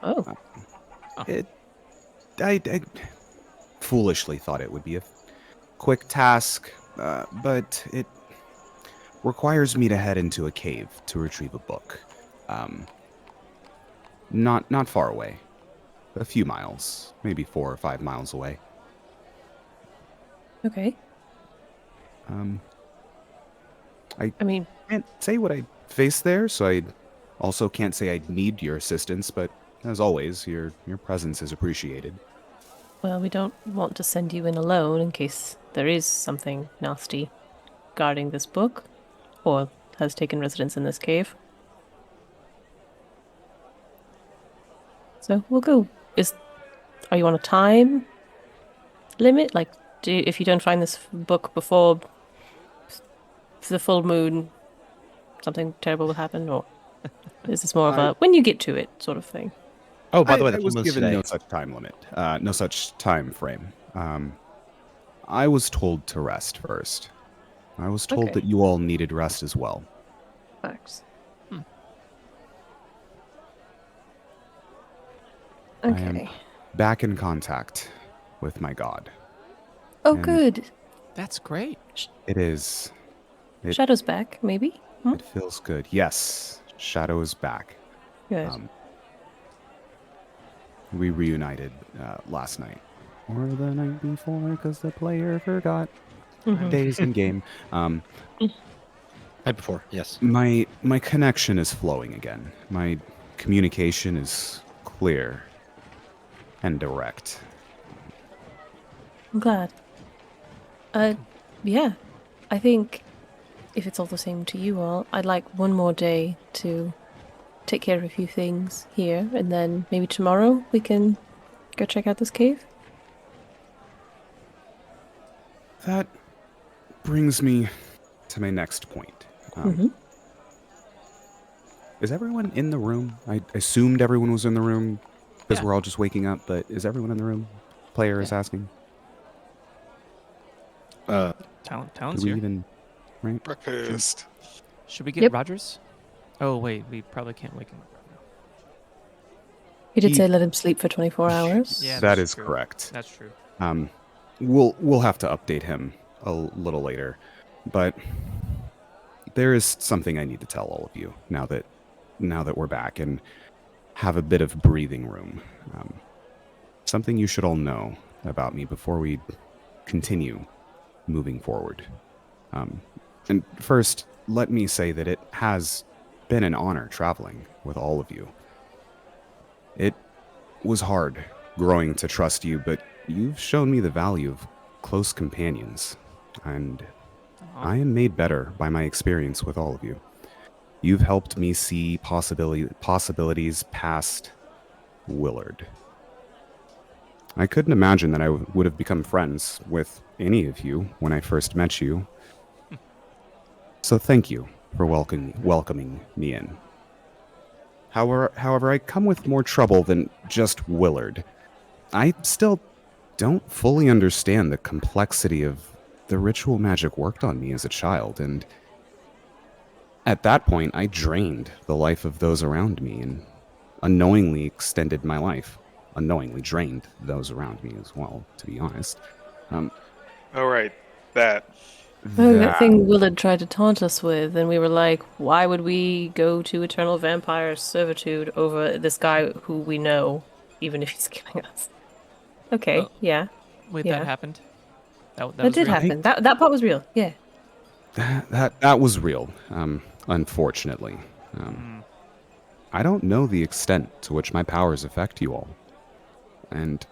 Oh, I foolishly thought it would be a quick task, but it requires me to head into a cave to retrieve a book. Not far away. A few miles, maybe 4 or 5 miles away. okay. I mean, can't say what I face there, so I also can't say I need your assistance, but as always, your presence is appreciated. well, we don't want to send you in alone in case there is something nasty guarding this book or has taken residence in this cave. So we'll go. Are you on a time limit? Like, if you don't find this book before the full moon, something terrible will happen, or is this more of a when you get to it sort of thing? Oh, by the way, I the was full moon's given today. no such time limit, no such time frame. I was told to rest first. I was told Okay. that you all needed rest as well. Facts. I am Okay. back in contact with my god. Oh, and- good. That's great. It is. It- Shadow's back, maybe? Hmm? It feels good. Yes, Shadow is back. Good. We reunited last night. Or the night before, because the player forgot. Mhm. Days in game. Right before, yes. My connection is flowing again. My communication is clear and direct. I'm glad. Yeah. I think if it's all the same to you all, I'd like one more day to take care of a few things here, and then maybe tomorrow we can go check out this cave. That brings me to my next point. Mhm. Is everyone in the room? I assumed everyone was in the room because Yeah. we're all just waking up, but is everyone in the room? Player is asking. Talon's Do we here. even... Right? Breakfast. Should we get Yep. Rogers? Oh, wait. We probably can't wake him up. You did He- say let him sleep for 24 hours. Yeah, That that's is true. correct. That's true. We'll have to update him a little later, but there is something I need to tell all of you now that we're back and have a bit of breathing room. Something you should all know about me before we continue moving forward. And first, let me say that it has been an honor traveling with all of you. It was hard growing to trust you, but you've shown me the value of close companions, and I am made better by my experience with all of you. You've helped me see possibilities past Willard. I couldn't imagine that I would have become friends with any of you when I first met you. So thank you for welcoming me in. However, I come with more trouble than just Willard. I still don't fully understand the complexity of the ritual magic worked on me as a child, and at that point, I drained the life of those around me and unknowingly extended my life. Unknowingly drained those around me as well, to be honest. All right, that. Oh, that thing Willard tried to taunt us with, and we were like, why would we go to eternal vampire servitude over this guy who we know, even if he's killing us? Okay, Oh, yeah. Wait, Yeah. that happened? That That was did real? happen. That part was real, yeah. That was real, unfortunately. I don't know the extent to which my powers affect you all. And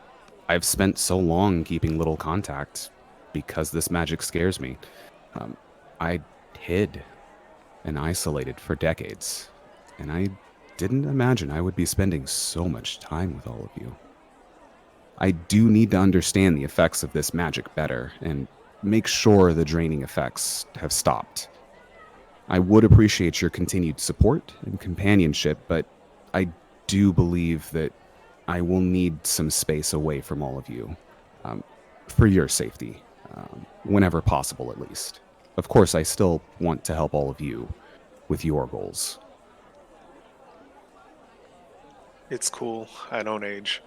I've spent so long keeping little contact because this magic scares me. I hid and isolated for decades, and I didn't imagine I would be spending so much time with all of you. I do need to understand the effects of this magic better and make sure the draining effects have stopped. I would appreciate your continued support and companionship, but I do believe that I will need some space away from all of you, for your safety, whenever possible at least. Of course, I still want to help all of you with your goals. It's cool. I don't age.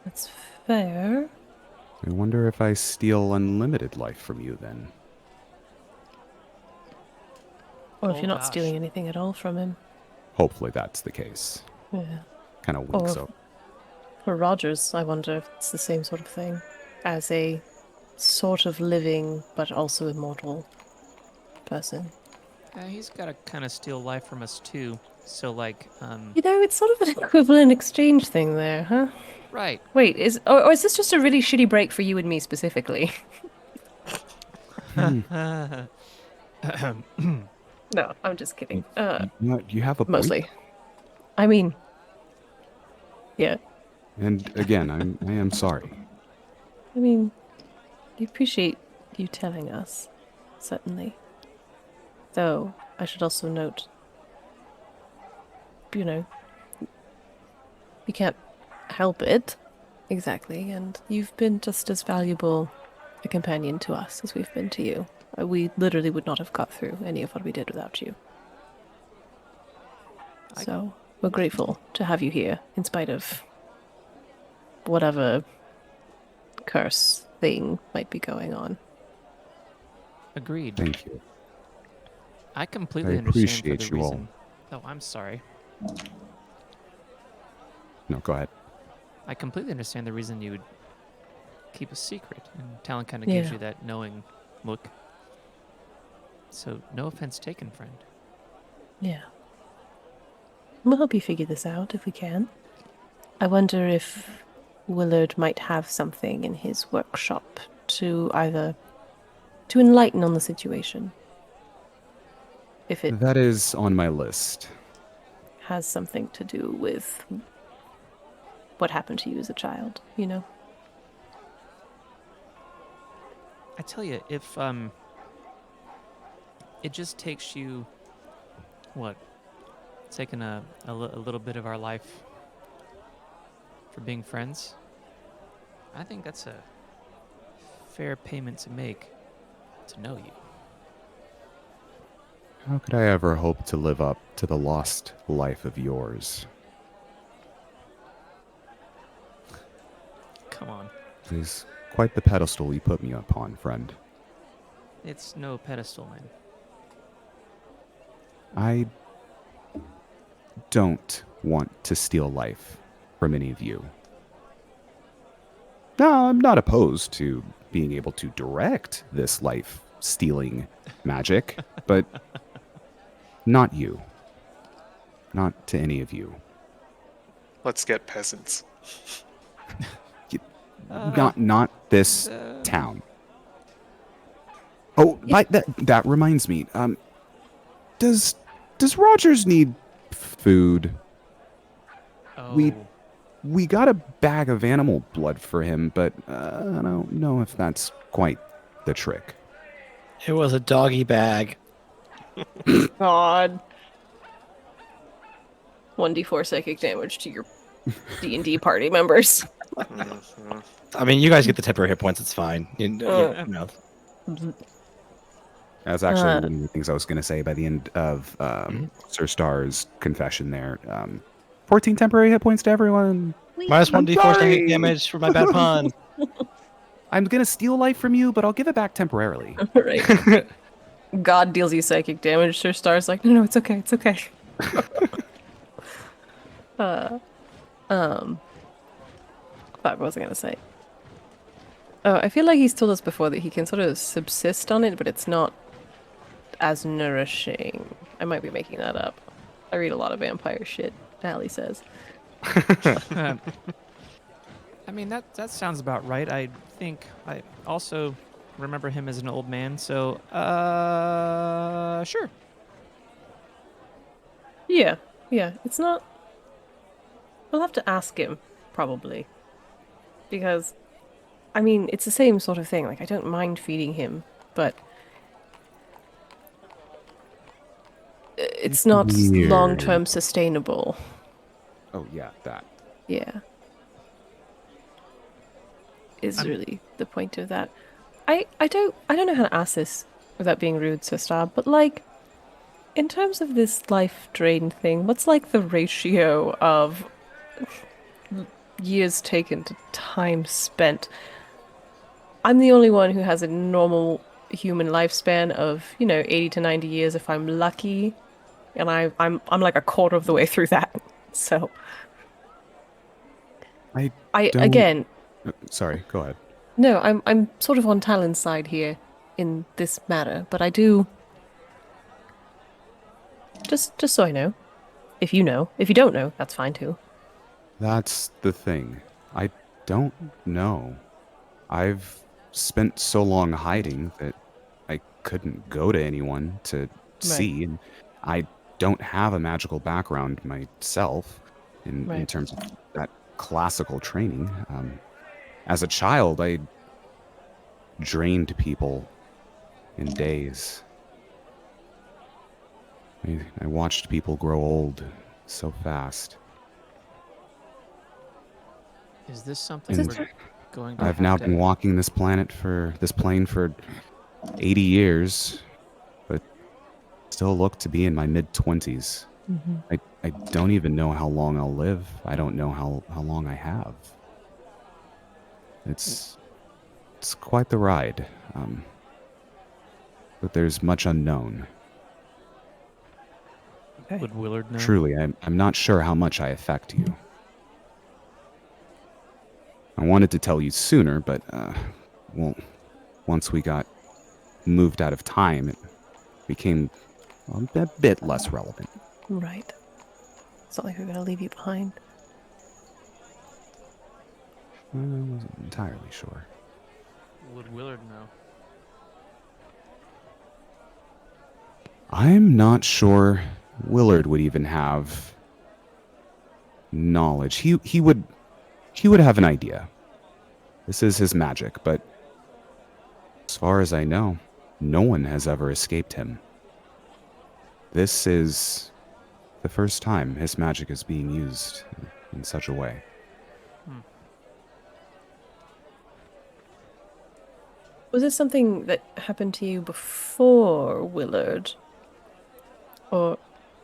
That's fair. I wonder if I steal unlimited life from you then. Or if Oh, you're not gosh. stealing anything at all from him. Hopefully that's the case. Yeah. Kind of winks Or- up. For Rogers, I wonder if it's the same sort of thing. As a sort of living, but also immortal person. He's got to kind of steal life from us too. So like, You know, it's sort of an equivalent exchange thing there, huh? right. Wait, or is this just a really shitty break for you and me specifically? No, I'm just kidding. You have a point. Mostly. I mean, yeah. And again, I am sorry. I mean, I appreciate you telling us, certainly. Though, I should also note, you know, we can't help it, exactly, and you've been just as valuable a companion to us as we've been to you. We literally would not have got through any of what we did without you. So, we're grateful to have you here, in spite of whatever curse thing might be going on. Agreed. Thank you. I completely I understand appreciate for the you all. reason. Oh, I'm sorry. No, go ahead. I completely understand the reason you would keep a secret, and Talon kind of gives Yeah. you that knowing look. So, no offense taken, friend. Yeah. We'll help you figure this out if we can. I wonder if Willard might have something in his workshop to enlighten on the situation. If it That is on my list. has something to do with what happened to you as a child, you know? I tell you, if it just takes you, what, taking a little bit of our life for being friends, I think that's a fair payment to make to know you. How could I ever hope to live up to the lost life of yours? Come on, It is quite the pedestal you put me upon, friend. it's no pedestal, man. I don't want to steal life from any of you. No, I'm not opposed to being able to direct this life-stealing magic, but not you. Not to any of you. Let's get peasants. Not this town. Oh, that reminds me. Does Rogers need food? Oh, We got a bag of animal blood for him, but I don't know if that's quite the trick. It was a doggy bag. God. 1d4 psychic damage to your D&D party members. Mhm. I mean, you guys get the temporary hit points. It's fine. You know. That's actually one of the things I was going to say by the end of Sir Star's confession there. 14 temporary hit points to everyone. Minus I'm 1d4 sorry. psychic damage for my bad pun. I'm gonna steal life from you, but I'll give it back temporarily. Right. God deals you psychic damage. Sir Star's like, no, it's okay, it's okay. Fuck, what was I gonna say? Oh, I feel like he's told us before that he can sort of subsist on it, but it's not as nourishing. I might be making that up. I read a lot of vampire shit, Allie says. I mean, that sounds about right. I think I also remember him as an old man, so sure. Yeah, it's not... We'll have to ask him, probably. Because, I mean, it's the same sort of thing. Like, I don't mind feeding him, but... It's not Weird. long-term sustainable. Oh yeah, that. Yeah. Is really the point of that. I don't know how to ask this without being rude, Sister, but like, in terms of this life drain thing, what's like the ratio of years taken to time spent? I'm the only one who has a normal human lifespan of, 80 to 90 years if I'm lucky, and I'm like a quarter of the way through that. So I don't- again, Sorry, go ahead. no, I'm sort of on Talon's side here in this matter, but I do just so I know. If you know. If you don't know, that's fine too. That's the thing. I don't know. I've spent so long hiding that I couldn't go to anyone to see, and I don't have a magical background myself in terms of that classical training. As a child, I drained people in days. I watched people grow old so fast. Is this something And we're going to I've have now to- been walking this plane for 80 years, but still look to be in my mid-20s. I don't even know how long I'll live. I don't know how long I have. It's quite the ride, but there's much unknown. Would Willard know? Truly, I'm not sure how much I affect you. I wanted to tell you sooner, but, well, once we got moved out of time, it became a bit less relevant. Right. It's not like we're gonna leave you behind. I wasn't entirely sure. Would Willard know? I'm not sure Willard would even have knowledge. He would have an idea. This is his magic, but as far as I know, no one has ever escaped him. This is the first time his magic is being used in such a way. Was this something that happened to you before Willard? Or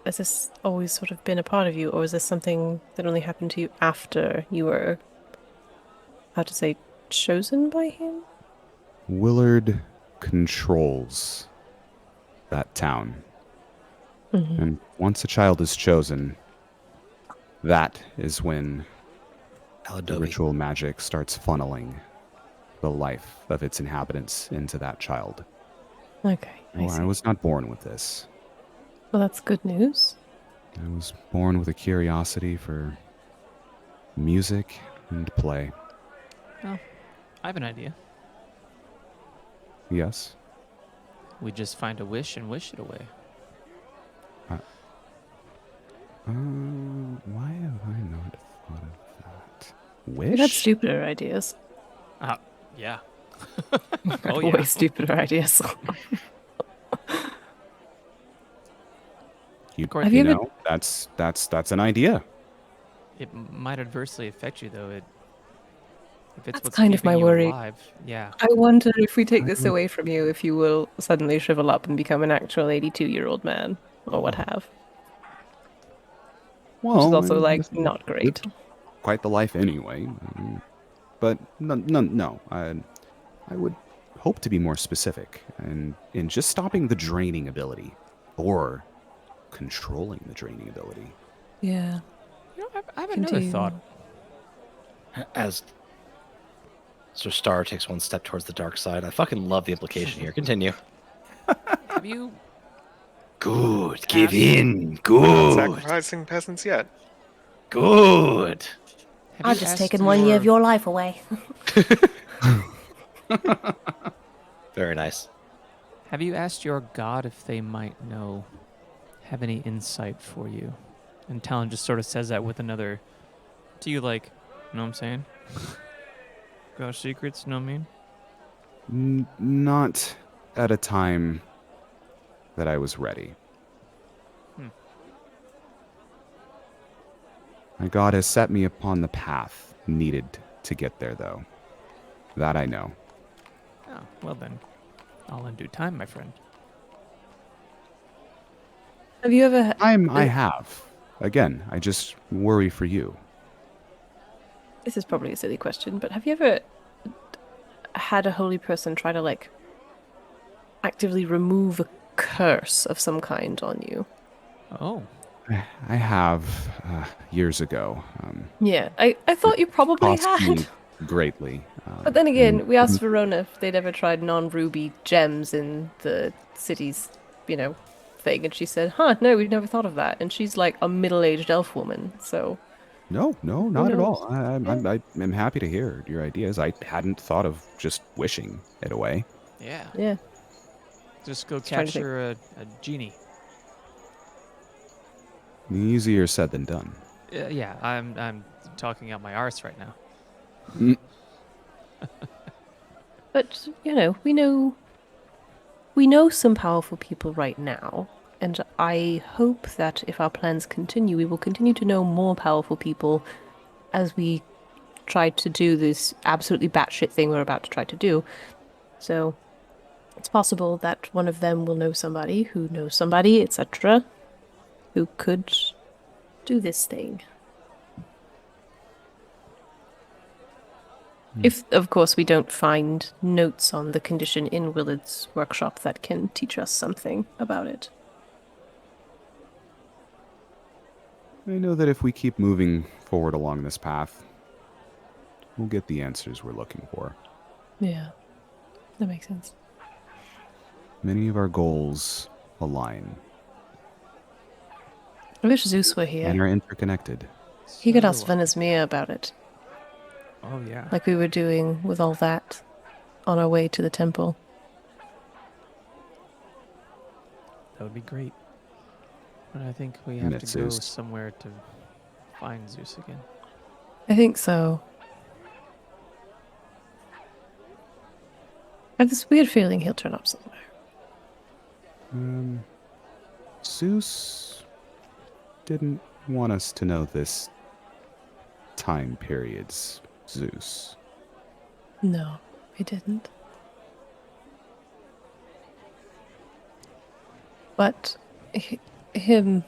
has this always sort of been a part of you? Or is this something that only happened to you after you were, how to say, chosen by him? Willard controls that town. And once a child is chosen, that is when the ritual magic starts funneling the life of its inhabitants into that child. Okay, I was not born with this. Well, that's good news. I was born with a curiosity for music and play. Well, I have an idea. Yes. We just find a wish and wish it away. Why have I not thought of that? We've had Wish? stupider ideas. Yeah. Way stupider ideas. Have you ever- That's an idea. It might adversely affect you, though. If it's That's what's kind of keeping my you worry. alive. Yeah. I wonder if we take this away from you, if you will suddenly shrivel up and become an actual 82-year-old man, or what have. Well, Which is also, this like, is not great. quite the life anyway. But no. I would hope to be more specific in just stopping the draining ability or controlling the draining ability. Yeah. You know, I have another thought. As Sir Star takes one step towards the dark side. I fucking love the implication here. Continue. Have you Good. Give Ask- in. Not Good. sacrificing peasants yet. Good. have I've you just asked taken 1 year of your life away. Very nice. Have you asked your god if they might have any insight for you? And Talon just sort of says that with another. Do you like? You know what I'm saying? Got secrets? Know what I mean? Not at a time that I was ready. My God has set me upon the path needed to get there, though. That I know. Oh, well then, all in due time, my friend. Have you ever? I have. Again, I just worry for you. This is probably a silly question, but have you ever had a holy person try to like actively remove a curse of some kind on you? Oh, I have years ago. Yeah, I thought you probably Cost had. me greatly. But then again, and we asked Verona if they'd ever tried non-ruby gems in the city's, thing, and she said, "Huh, no, we've never thought of that." And she's like a middle-aged elf woman, so No, not at knows? all. I'm happy to hear your ideas. I hadn't thought of just wishing it away. yeah. yeah. Just go trying to think. capture a genie. Easier said than done. Yeah, I'm talking out my arse right now. But we know some powerful people right now, and I hope that if our plans continue, we will continue to know more powerful people as we try to do this absolutely batshit thing we're about to try to do. So it's possible that one of them will know somebody who knows somebody, etc., who could do this thing. If, of course, we don't find notes on the condition in Willard's workshop that can teach us something about it. I know that if we keep moving forward along this path, we'll get the answers we're looking for. Yeah, that makes sense. Many of our goals align I wish Zeus were and here. are interconnected. He could So ask do I. Venesmere about it, Oh yeah. like we were doing with all that on our way to the temple. That would be great. But I think we And have it's to go Zeus. somewhere to find Zeus again. I think so. I have this weird feeling he'll turn up somewhere. Zeus didn't want us to know this time period's Zeus. No, he didn't. But him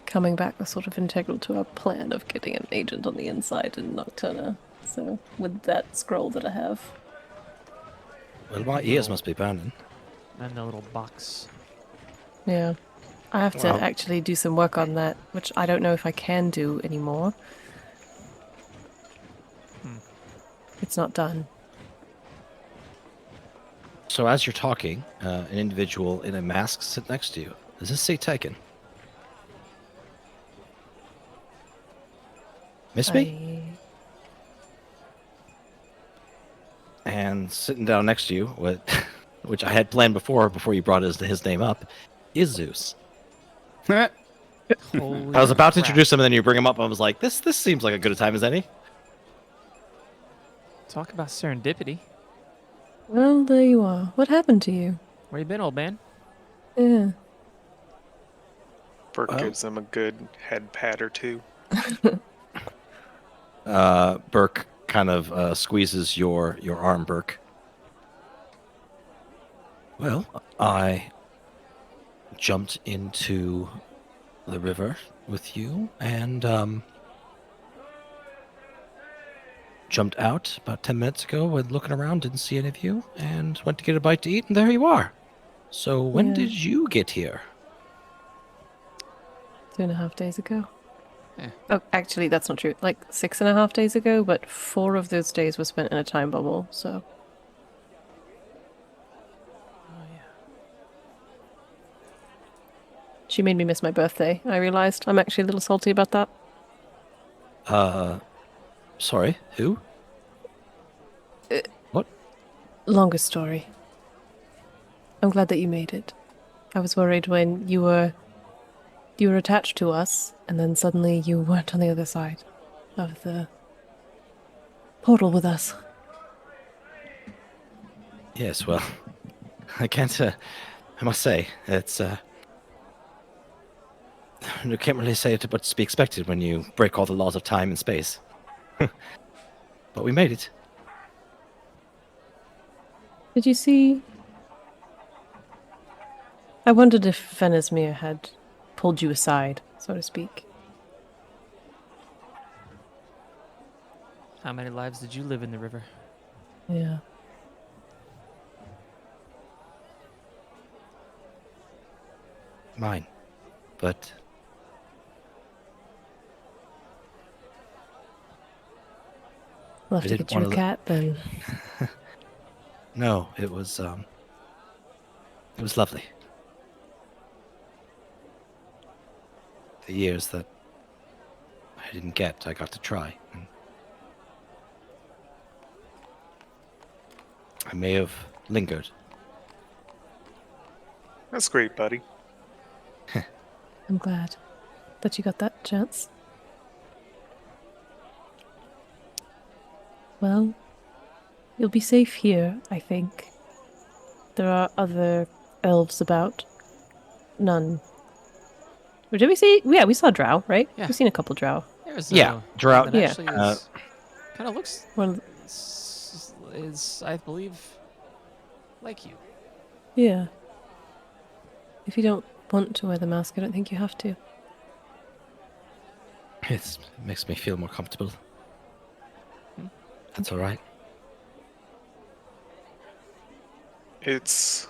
coming back was sort of integral to our plan of getting an agent on the inside in Nocturna. So, with that scroll that I have. Well, my ears must be burning. And the little box. Yeah. I have to Wow. actually do some work on that, which I don't know if I can do anymore. It's not done. So as you're talking, an individual in a mask sits next to you. Does this say Tekken? Miss me? And sitting down next to you, which I had planned before you brought his name up, is Zeus. Holy I was about to crap. introduce him, and then you bring him up. I was like, this seems like a good a time as any. Talk about serendipity. Well, there you are. What happened to you? Where you been, old man? Yeah. Burke Well- gives him a good head pat or two. Burke kind of squeezes your arm, Burke. Well, I jumped into the river with you and jumped out about 10 minutes ago. Went looking around, didn't see any of you, and went to get a bite to eat, and there you are. So when Yeah. did you get here? 2.5 days ago. Eh. Oh, actually, that's not true. Like 6.5 days ago, but 4 of those days were spent in a time bubble, so. Oh yeah. She made me miss my birthday, I realized. I'm actually a little salty about that. Sorry, who? What? Longest story. I'm glad that you made it. I was worried when you were attached to us, and then suddenly you weren't on the other side of the portal with us. Yes, well, I can't, I must say, it's, you can't really say it, but to be expected when you break all the laws of time and space. But we made it. Did you see? I wondered if Venesmere had pulled you aside, so to speak. How many lives did you live in the river? Yeah. Mine. But We'll have I to didn't get you a wanna cat then. no, it was lovely. The years that I didn't get, I got to try. And I may have lingered. That's great, buddy. I'm glad that you got that chance. Well, you'll be safe here, I think. There are other elves about. None. Or did we see? Yeah, we saw drow, right? Yeah. We've seen a couple drow. There's Yeah, a drought. one that Yeah. actually kind of looks One, is I believe like you. yeah. If you don't want to wear the mask, I don't think you have to. It makes me feel more comfortable. That's all right. It's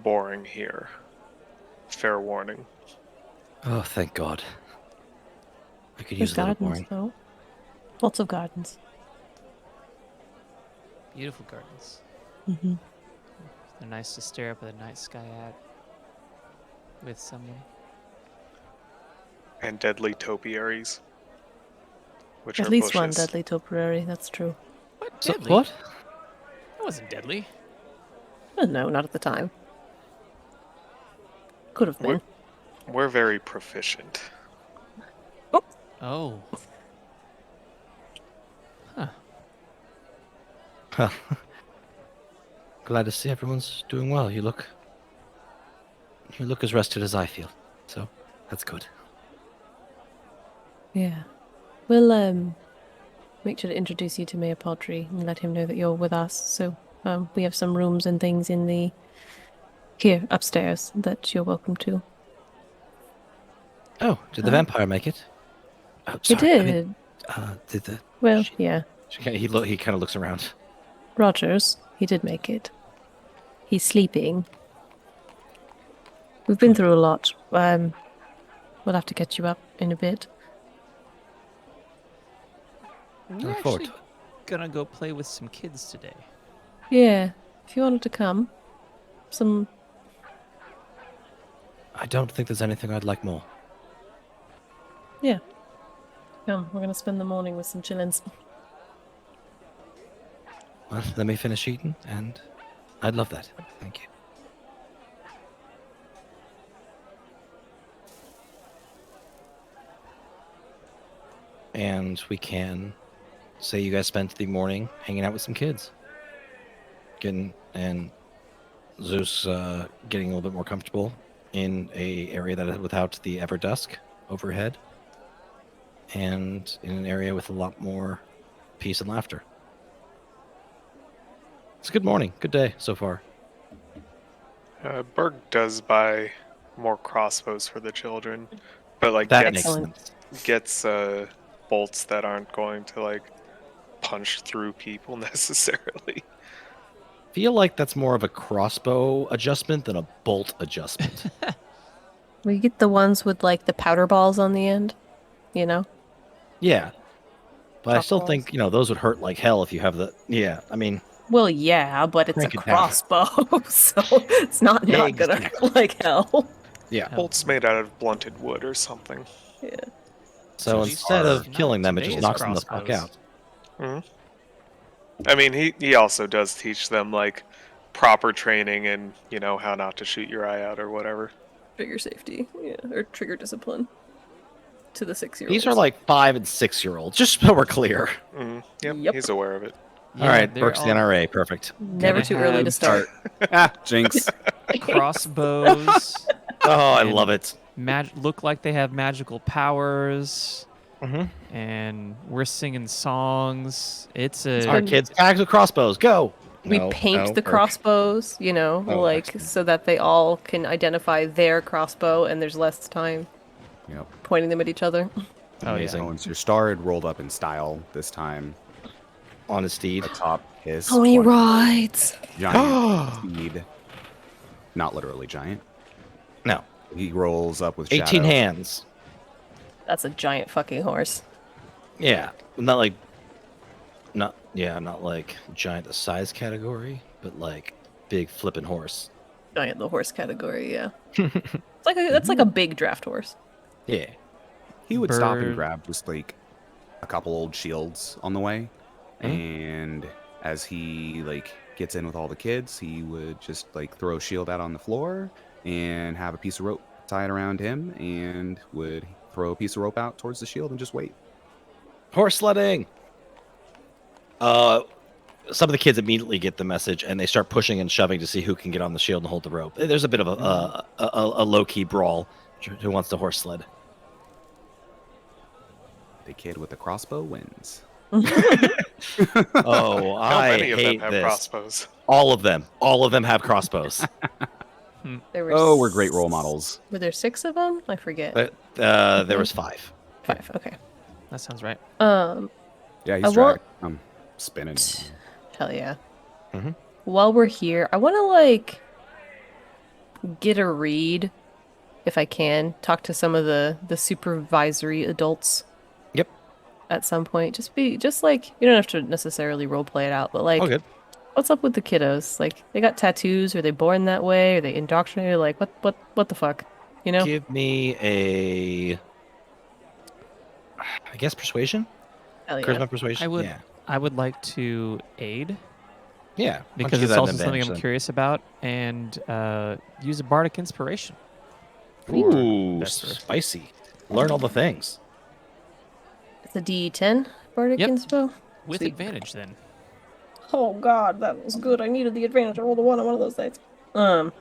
boring here. Fair warning. Oh, thank God. I could There's use a little gardens, boring. though. Lots of gardens. Beautiful gardens. Mm-hmm. They're nice to stare up at the night sky at with someone. And deadly topiaries. Which At are least one bushes. deadly topiary, that's true. What? So, Deadly? what? That wasn't deadly. No, not at the time. Could have been. We're very proficient. Oh. Huh. Huh. Glad to see everyone's doing well. You look as rested as I feel. So, that's good. Yeah. We'll make sure to introduce you to Mayor Podry and let him know that you're with us. So we have some rooms and things in the here upstairs that you're welcome to. Oh, did the vampire make it? Oh, It sorry. did. I mean, did the Well, shit. yeah. He kind of looks around. Rogers, he did make it. He's sleeping. We've been through a lot. We'll have to catch you up in a bit. We're look forward actually to it. gonna go play with some kids today. Yeah, if you wanted to come. I don't think there's anything I'd like more. Yeah. Come, we're gonna spend the morning with some chillins. Well, let me finish eating, and I'd love that. Thank you. And we can say you guys spent the morning hanging out with some kids. And Zeus getting a little bit more comfortable in a area that is without the ever dusk overhead. And in an area with a lot more peace and laughter. It's a good morning, good day so far. Berg does buy more crossbows for the children, but like That gets makes sense. bolts that aren't going to like punch through people necessarily. Feel like that's more of a crossbow adjustment than a bolt adjustment. We get the ones with like the powder balls on the end, you know? Yeah. But I Chalk still balls. think, those would hurt like hell if you have the... Yeah, I mean... Well, yeah, but it's a Crank it down. crossbow, so it's not gonna Exactly. hurt like hell. Yeah. Bolts made out of blunted wood or something. Yeah. So These instead are of killing them, it just today's knocks them the fuck crossbows. out. I mean, he also does teach them like proper training and how not to shoot your eye out or whatever. Trigger safety, yeah, or trigger discipline to the 6-year-olds. These are like 5 and 6-year-olds, just so we're clear. Yep, Yep. he's aware of it. All right, they're Burke's the all NRA. Perfect. never gonna too early to have start. Jinx. crossbows. Oh, I And love it. Look like they have magical powers. Mm-hmm. And we're singing songs. It's All a right, kids, tags with crossbows. Go. We No, paint no, the Burke. crossbows, Oh, like excellent. so that they all can identify their crossbow and there's less time Yep. pointing them at each other. Amazing. Oh, and so your star had rolled up in style this time. On his steed. Atop his Pony one rides. giant steed. Not literally giant. No. He rolls up with 18 Shadow. hands. That's a giant fucking horse. Yeah. Not like giant the size category, but like big flippin' horse. Giant the horse category, yeah. That's like a big draft horse. Yeah. He would stop and Bird. grab just like a couple old shields on the way. And as he gets in with all the kids, he would just throw a shield out on the floor and have a piece of rope tied around him and would throw a piece of rope out towards the shield and just wait. Horse sledding. Some of the kids immediately get the message and they start pushing and shoving to see who can get on the shield and hold the rope. There's a bit of a low-key brawl. Who wants the horse sled? The kid with the crossbow wins. Oh, How I many of them hate have this. crossbows? All of them. All of them have crossbows. There were Oh, we're great role models. Were there 6 of them? I forget. There was 5. 5. Okay. that sounds right. Yeah, I he's want- dragging. Spinning. Hell yeah. Mhm. While we're here, I want to get a read, if I can, talk to some of the supervisory adults. Yep. At some point, you don't have to necessarily role play it out, but Oh, good. what's up with the kiddos? They got tattoos? Are they born that way? Are they indoctrinated? What the fuck? Give me a, I guess, persuasion? Hell yeah. Charisma persuasion? I would like to aid Yeah. Why don't you because give it's that an also something advantage I'm then? curious about and use a bardic inspiration. Ooh, That's right. spicy. Learn all the things. It's a D10 Bardic Yep. Inspo. With Sweet. advantage, then. Oh god, that was good. I needed the advantage. I rolled a 1 on one of those dice. The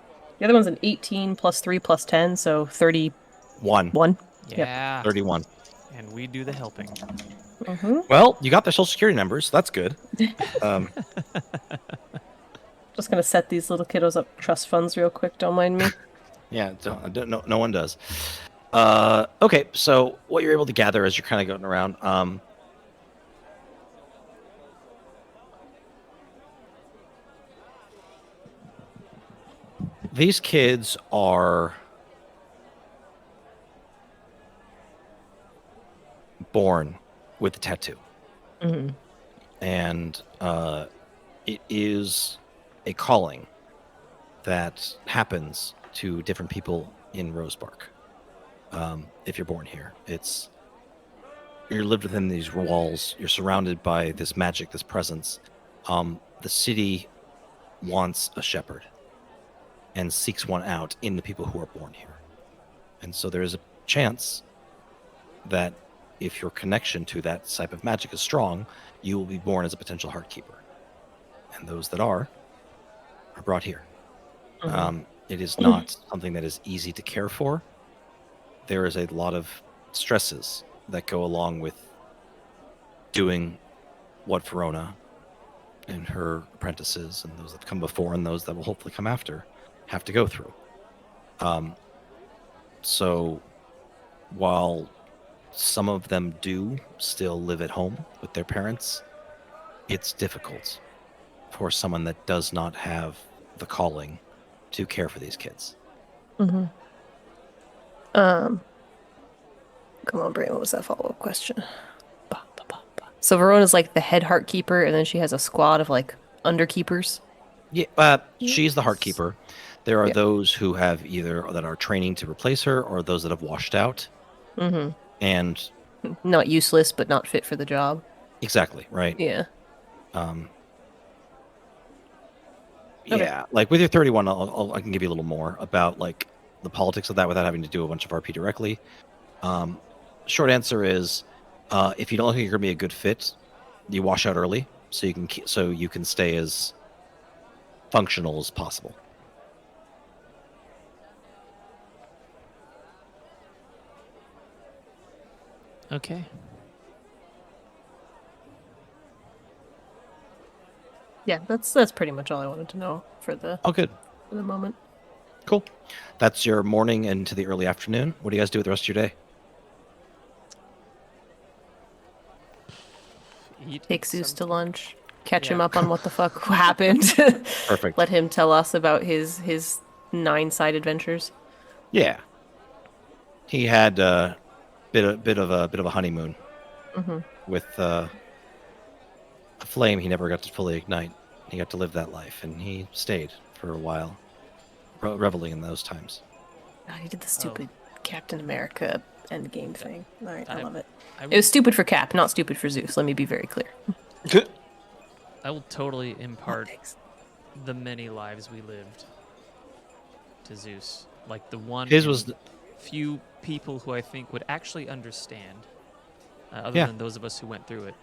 other one's an 18 plus 3 plus 10, so 31. 1. Yeah. 31. And we do the helping. Mm-hmm. Well, you got their social security numbers. That's good. Just gonna set these little kiddos up trust funds real quick. Don't mind me. Yeah, no one does. Okay, so what you're able to gather as you're kind of going around, these kids are born with a tattoo. Mm-hmm. And it is a calling that happens to different people in Rosebark. If you're born here, you're lived within these walls. You're surrounded by this magic, this presence. The city wants a shepherd and seeks one out in the people who are born here. And so there is a chance that if your connection to that type of magic is strong, you will be born as a potential heart keeper. And those that are brought here. It is not something that is easy to care for. There is a lot of stresses that go along with doing what Verona and her apprentices and those that come before and those that will hopefully come after have to go through. So while some of them do still live at home with their parents, it's difficult for someone that does not have the calling to care for these kids. Mm-hmm. Come on, Brain. What was that follow-up question? So Verona's like the head heart keeper, and then she has a squad of like underkeepers. Yeah, she's the heart keeper. There are Yeah. those who have either that are training to replace her, or those that have washed out. Mm-hmm. And Not useless, but not fit for the job. exactly right. Yeah. Okay. Yeah, like with your 31, I can give you a little more about like the politics of that without having to do a bunch of RP directly. Short answer is, if you don't think you're going to be a good fit, you wash out early so you can stay as functional as possible. Okay. Yeah, that's pretty much all I wanted to know for the Oh, good. for the moment. Cool. That's your morning into the early afternoon. What do you guys do with the rest of your day? Take Zeus to lunch, catch him Yeah. up on what the fuck happened. Perfect. Let him tell us about his 9-side adventures. Yeah. He had a bit of a honeymoon with a flame he never got to fully ignite. He got to live that life, and he stayed for a while, reveling in those times. God, he did the stupid Captain America endgame thing. All right, I love it. I It was stupid for Cap, not stupid for Zeus. Let me be very clear. I will totally impart Thanks. the many lives we lived to Zeus. Like the one His in was few people who I think would actually understand, other Yeah. than those of us who went through it.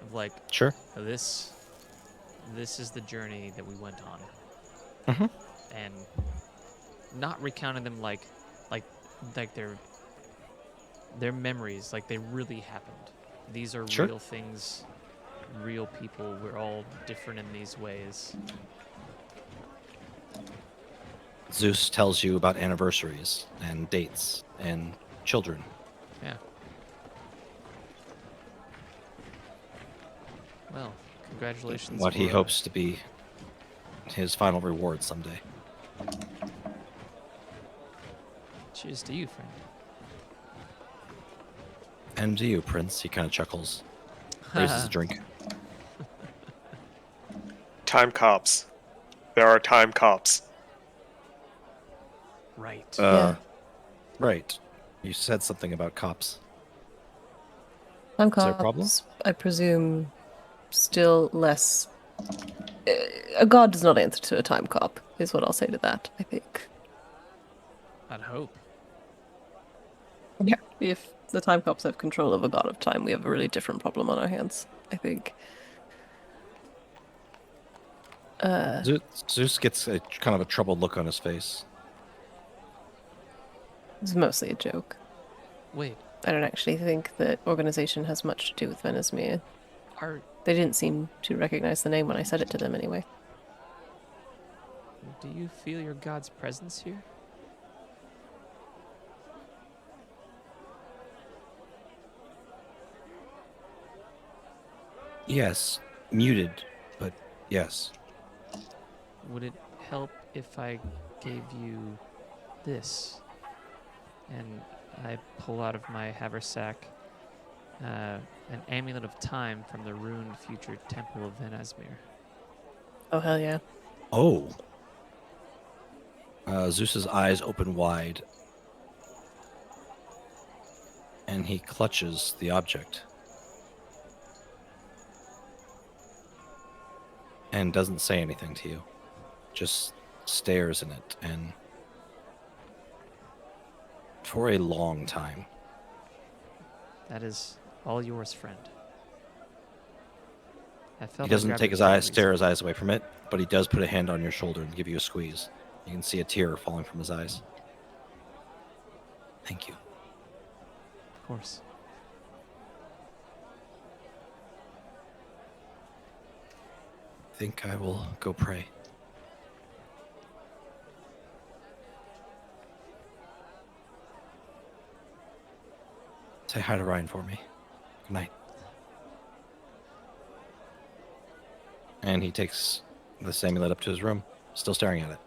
Of like, sure. this is the journey that we went on, Mhm. and not recounting them like their memories, like they really happened. These are Sure. real things, real people. We're all different in these ways. Zeus tells you about anniversaries and dates and children. Yeah. Well, congratulations. What he for, hopes to be his final reward someday. Cheers to you, friend. And to you, Prince. He kind of chuckles, raises a drink. Time cops. There are time cops. Right. Yeah. Right. You said something about cops. Time Is there a problem? cops, I presume, still less. A god does not answer to a time cop, is what I'll say to that, I think. I'd hope. Yeah. If the time cops have control of a god of time, we have a really different problem on our hands, I think. Zeus gets a kind of a troubled look on his face. It's mostly a joke. Wait, I don't actually think that organization has much to do with Venesmere. are They didn't seem to recognize the name when I said it to them anyway. do you feel your god's presence here? Yes. Muted, but yes. Would it help if I gave you this? And I pull out of my haversack an amulet of time from the ruined future temple of Venesmere. Oh, hell yeah. Oh. Zeus's eyes open wide, and he clutches the object. And doesn't say anything to you. Just stares in it, and for a long time. That is all yours, friend. I felt He doesn't I take his grabbed it eyes, for a stare reason. his eyes away from it, but he does put a hand on your shoulder and give you a squeeze. You can see a tear falling from his eyes. Thank you. Of course. I think I will go pray. Say hi to Ryan for me. Good night. And he takes the amulet up to his room, still staring at it.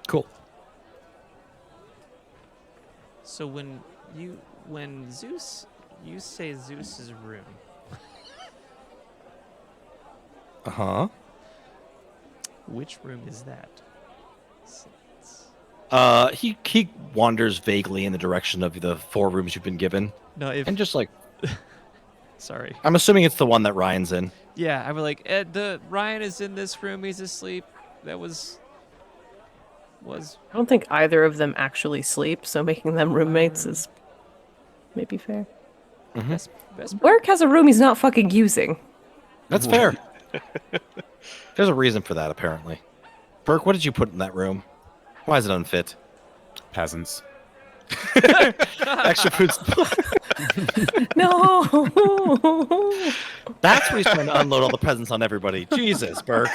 Cool. So when Zeus, you say Zeus's room. Uh-huh. Which room is that? He wanders vaguely in the direction of the 4 rooms you've been given. No, if And just like, sorry. I'm assuming it's the one that Ryan's in. Yeah, I was like, the Ryan is in this room. He's asleep. That was. I don't think either of them actually sleep, so making them roommates is maybe fair. Best Burke has a room he's not fucking using. That's fair. There's a reason for that, apparently. Burke, what did you put in that room? Why is it unfit? Peasants. Extra food. No. That's where he's trying to unload all the presents on everybody. Jesus, Burke.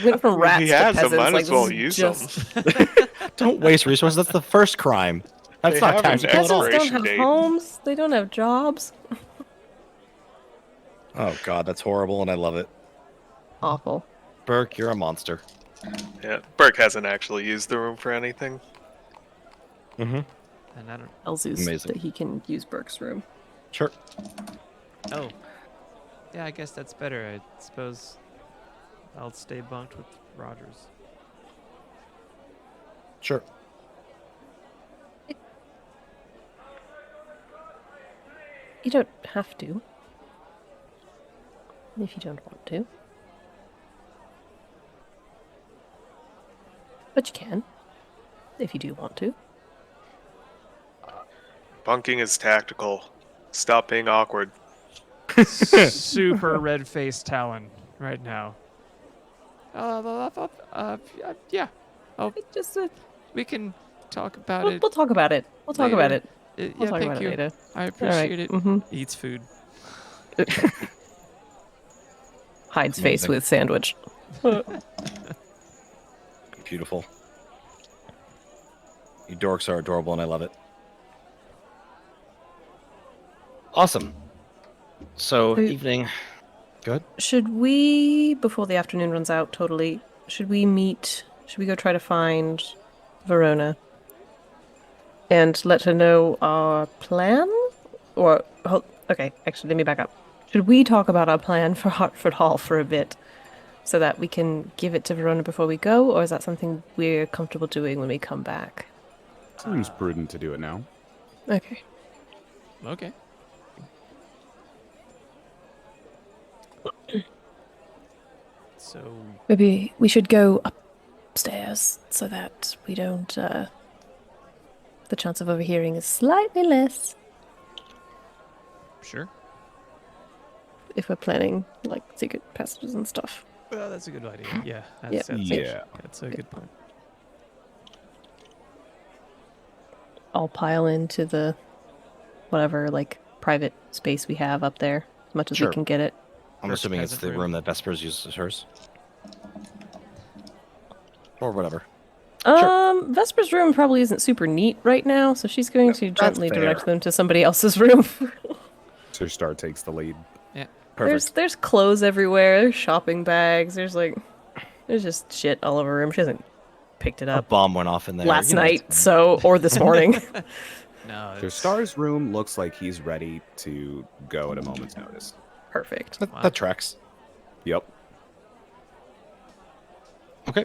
Went from rats He to has them, peasants. might like, as well this is use just... them. Don't waste resources. That's the first crime. That's They not have an tactical at all. Peasants don't expiration have date. homes. They don't have jobs. Oh, God, that's horrible, and I love it. Awful. Burke, you're a monster. Yeah, Burke hasn't actually used the room for anything. Mm-hmm. And I don't. Elzeus Amazing. that he can use Burke's room. Sure. Oh. Yeah, I guess that's better. I suppose I'll stay bunked with Rogers. Sure. You don't have to. If you don't want to. But you can. If you do want to. Bunking is tactical. Stop being awkward. Super red-faced Talon right now. Yeah. Oh, Just we can talk about we'll it. talk about it. We'll talk about later. it. Yeah, We'll talk thank about you. it later. I appreciate it. Mm-hmm. Eats food. Hides face Amazing. with sandwich. Beautiful. You dorks are adorable, and I love it. Awesome. So, Wait. evening. Good. Should we, before the afternoon runs out totally, should we go try to find Verona? And let her know our plan? Okay, actually, let me back up. Should we talk about our plan for Hartford Hall for a bit? So that we can give it to Verona before we go? Or is that something we're comfortable doing when we come back? Seems prudent to do it now. Okay. Okay. So Maybe we should go upstairs so that we don't, the chance of overhearing is slightly less sure. if we're planning, like, secret passages and stuff. Well, that's a good idea. Yeah. Yeah. That's a good point. I'll pile into the whatever, like, private space we have up there as much as Sure. we can get it. I'm First assuming it's peasant the room. room that Vespers uses as hers. Or whatever. Vesper's room probably isn't super neat right now, so she's going to gently fair. direct them to somebody else's room. So Star takes the lead. Perfect. There's clothes everywhere, there's shopping bags, there's just shit all over her room. She hasn't picked it A up bomb went off in there. last You know, night, it's fine. or this morning. No. So It's, Star's room looks like he's ready to go at a moment's notice. Perfect. That, Wow. that tracks. Yep. Okay.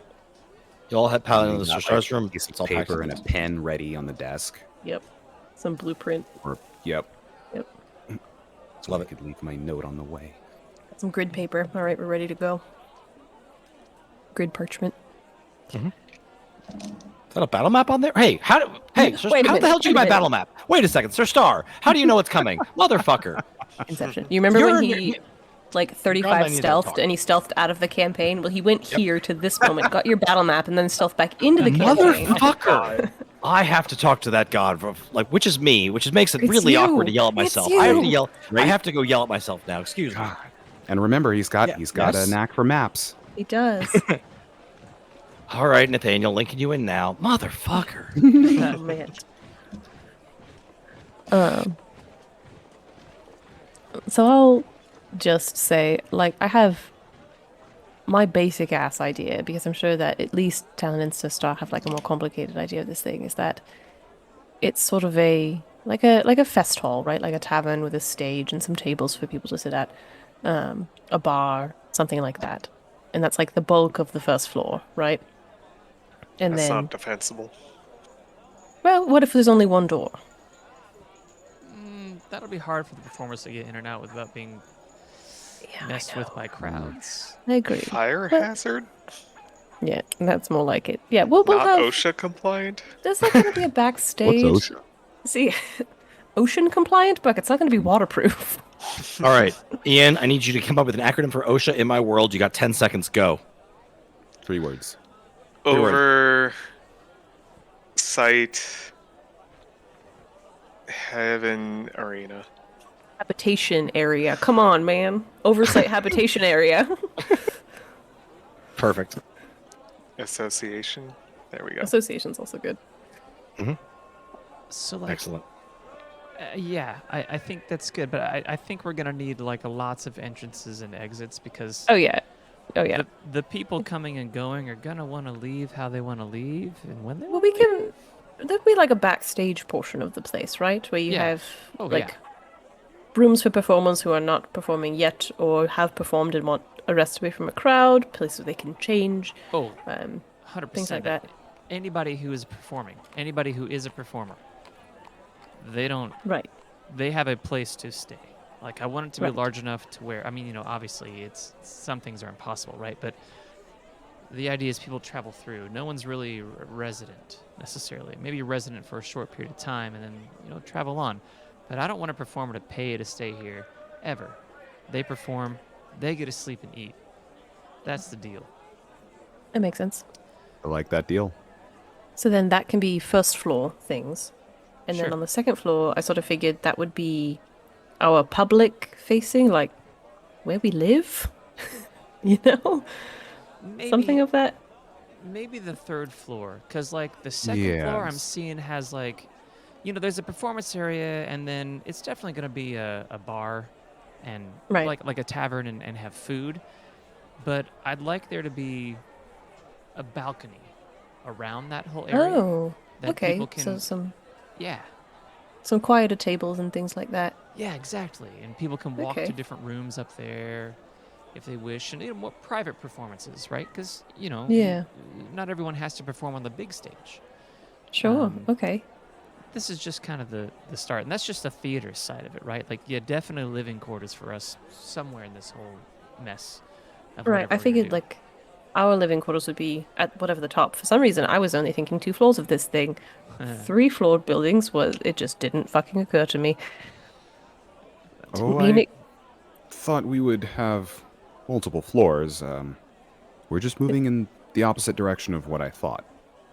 You all head piling into He's the got, Star's like, room. a piece It's of all packed paper in. and a pen ready on the desk. Yep. Some blueprint. Yep. Love I it. could leave my note on the way. Some grid paper. All right, we're ready to go. Grid parchment. Is that a battle map on there? Hey, Sir, Wait a how the minute, hell did you wait a get my minute. battle map? Wait a second, Sir Star. How do you know it's coming? Motherfucker. Inception. You remember You're- when he, like, God, I 35 need to stealthed talk. and he stealthed out of the campaign? Well, he went here to this moment, got your battle map, and then stealthed back into the campaign. Motherfucker. I have to talk to that god, which is me, which makes it It's really you. awkward to yell at It's myself. I have to you. yell. I Right? have to go yell at myself now. Excuse me. And remember, he's got Yeah, a yes. knack for maps. He does. All right, Nathaniel, linking you in now. Motherfucker. Oh, man. Um, so I'll just say, like, I have my basic ass idea, because I'm sure that at least Talon and Star have like a more complicated idea of this thing, is that it's sort of like a fest hall, right? Like a tavern with a stage and some tables for people to sit at, a bar, something like that. And that's like the bulk of the first floor, right? And That's then, not defensible. well, what if there's only one door? That'll be hard for the performers to get in and out without being Yeah, messed I with know. by crowds. I agree. Fire But- hazard? Yeah, that's more like it. Yeah, we'll Not have. OSHA compliant? There's not going to be a What's backstage. OSHA? See, ocean compliant, but it's not going to be waterproof. All right, Ian, I need you to come up with an acronym for OSHA in my world. You got 10 seconds. Go. 3 words. Over site heaven arena. Habitation area. Come on, man. Oversight habitation area. Perfect. Association. There we go. Association's also good. So like, Excellent. yeah, I think that's good, but I think we're gonna need like lots of entrances and exits because Oh yeah. Oh yeah. the people coming and going are gonna want to leave how they want to leave and when they. Well, we can. There'll be like a backstage portion of the place, right? Where you Yeah. have Oh, like yeah. rooms for performers who are not performing yet or have performed and want a rest away from a crowd, places they can change, Oh, um, 100%. things like that. Anybody who is performing, anybody who is a performer, Right. they have a place to stay. Like I want it to be Right. large enough to where, I mean, obviously it's some things are impossible, right? But the idea is people travel through. No one's really resident necessarily. Maybe you're resident for a short period of time and then, travel on. But I don't want a performer to pay to stay here ever. They perform, they get to sleep and eat. That's the deal. That makes sense. I like that deal. So then that can be first floor things. And then Sure. on the second floor, I sort of figured that would be our public facing, like where we live. Maybe, Something of that. maybe the third floor, because like the second floor I'm Yes. seeing has like, there's a performance area, and then it's definitely going to be a bar and Right. like a tavern and have food. But I'd like there to be a balcony around that whole area. Oh, that okay. people can, So yeah, some quieter tables and things like that. yeah, exactly. And people can walk Okay. to different rooms up there if they wish, and more private performances, right? Because Yeah. not everyone has to perform on the big stage. Sure. Okay. This is just kind of the start, and that's just the theater side of it, right? Like, yeah, definitely living quarters for us somewhere in this whole mess. Of Right. whatever I we're gonna figured do. like our living quarters would be at whatever the top. For some reason, I was only thinking 2 floors of this thing. 3-floored buildings it just didn't fucking occur to me. Oh, mean I it- thought we would have multiple floors. We're just moving in the opposite direction of what I thought.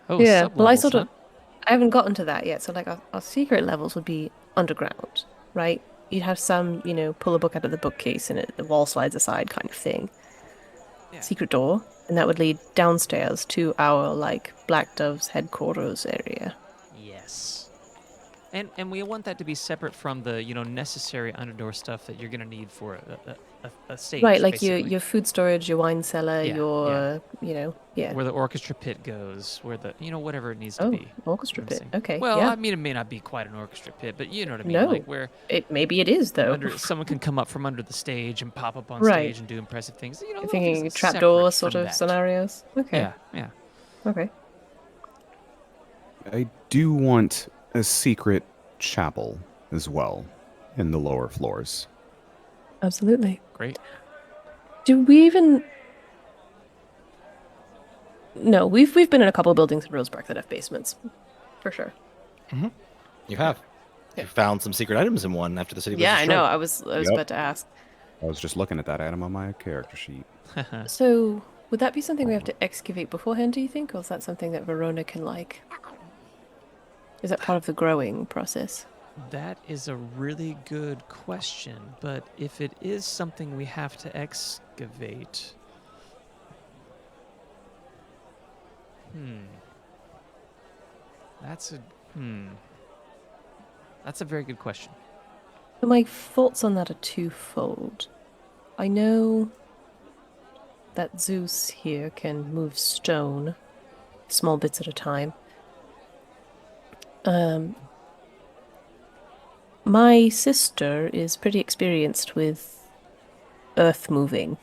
Oh, Yeah. Well, I sublevels, sort of. huh? I haven't gotten to that yet. So like our secret levels would be underground, right? You'd have some, pull a book out of the bookcase and the wall slides aside kind of thing. Yeah. Secret door, and that would lead downstairs to our like Black Dove's headquarters area. Yes. And we want that to be separate from the necessary underdoor stuff that you're gonna need for a stage. Right, like basically. your food storage, your wine cellar, Yeah, your yeah. where the orchestra pit goes, where the whatever it needs to Oh, be. orchestra I'm pit. saying. Okay, Well, yeah. I mean, it may not be quite an orchestra pit, but you know what I mean. No. Like where Maybe it is though. someone can come up from under the stage and pop up on Right. stage and do impressive things. You're little thinking things trapdoor separate sort from of that. scenarios. Okay. Yeah, yeah. Okay. I do want a secret chapel as well in the lower floors. Absolutely. Great. Do we even? No, we've been in a couple of buildings in Rosebark that have basements, for sure. You have. You found some secret items in one after the city was Yeah, I destroyed. know. I was Yep. about to ask. I was just looking at that item on my character sheet. So, would that be something we have to excavate beforehand? Do you think, or is that something that Verona can like? Is that part of the growing process? That is a really good question, but if it is something we have to excavate, that's a That's a very good question. My thoughts on that are twofold. I know that Zeus here can move stone small bits at a time. My sister is pretty experienced with earth moving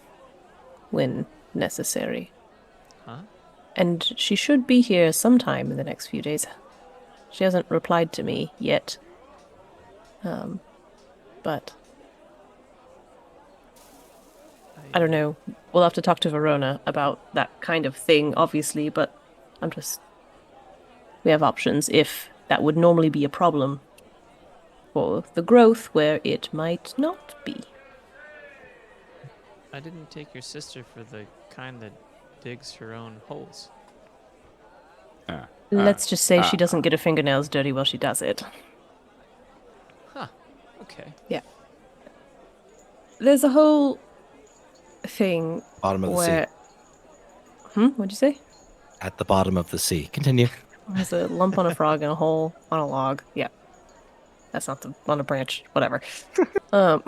when necessary. Huh? And she should be here sometime in the next few days. She hasn't replied to me yet. But I don't know. We'll have to talk to Verona about that kind of thing, obviously, but we have options if that would normally be a problem for the growth where it might not be. I didn't take your sister for the kind that digs her own holes. Let's just say she doesn't get her fingernails dirty while she does it. Huh. Okay. Yeah. There's a whole thing Bottom of the where... sea. What'd you say? At the bottom of the sea. Continue. There's a lump on a frog and a hole on a log. Yeah. That's not on a branch. Whatever. Sorry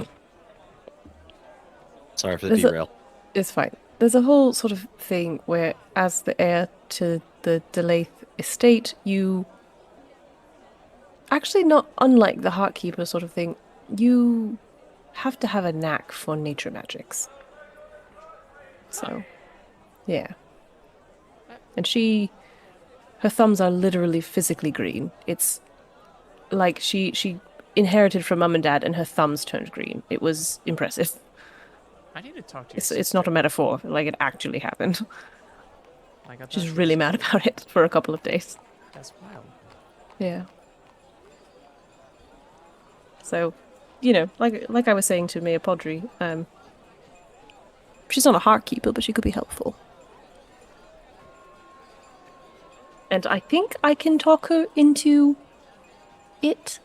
for the There's derail. It's fine. There's a whole sort of thing where, as the heir to the Delaith estate, you... Actually, not unlike the Heartkeeper sort of thing, you have to have a knack for nature magics. So, yeah. And her thumbs are literally physically green. It's like she inherited from mum and dad and her thumbs turned green. It was impressive. I need to talk to your It's not a metaphor. Like, it actually happened. Like, I thought She's she really was mad cool. about it for a couple of days. That's wild. Yeah. So, like I was saying to Mia Podri, she's not a Heartkeeper, but she could be helpful. And I think I can talk her into it.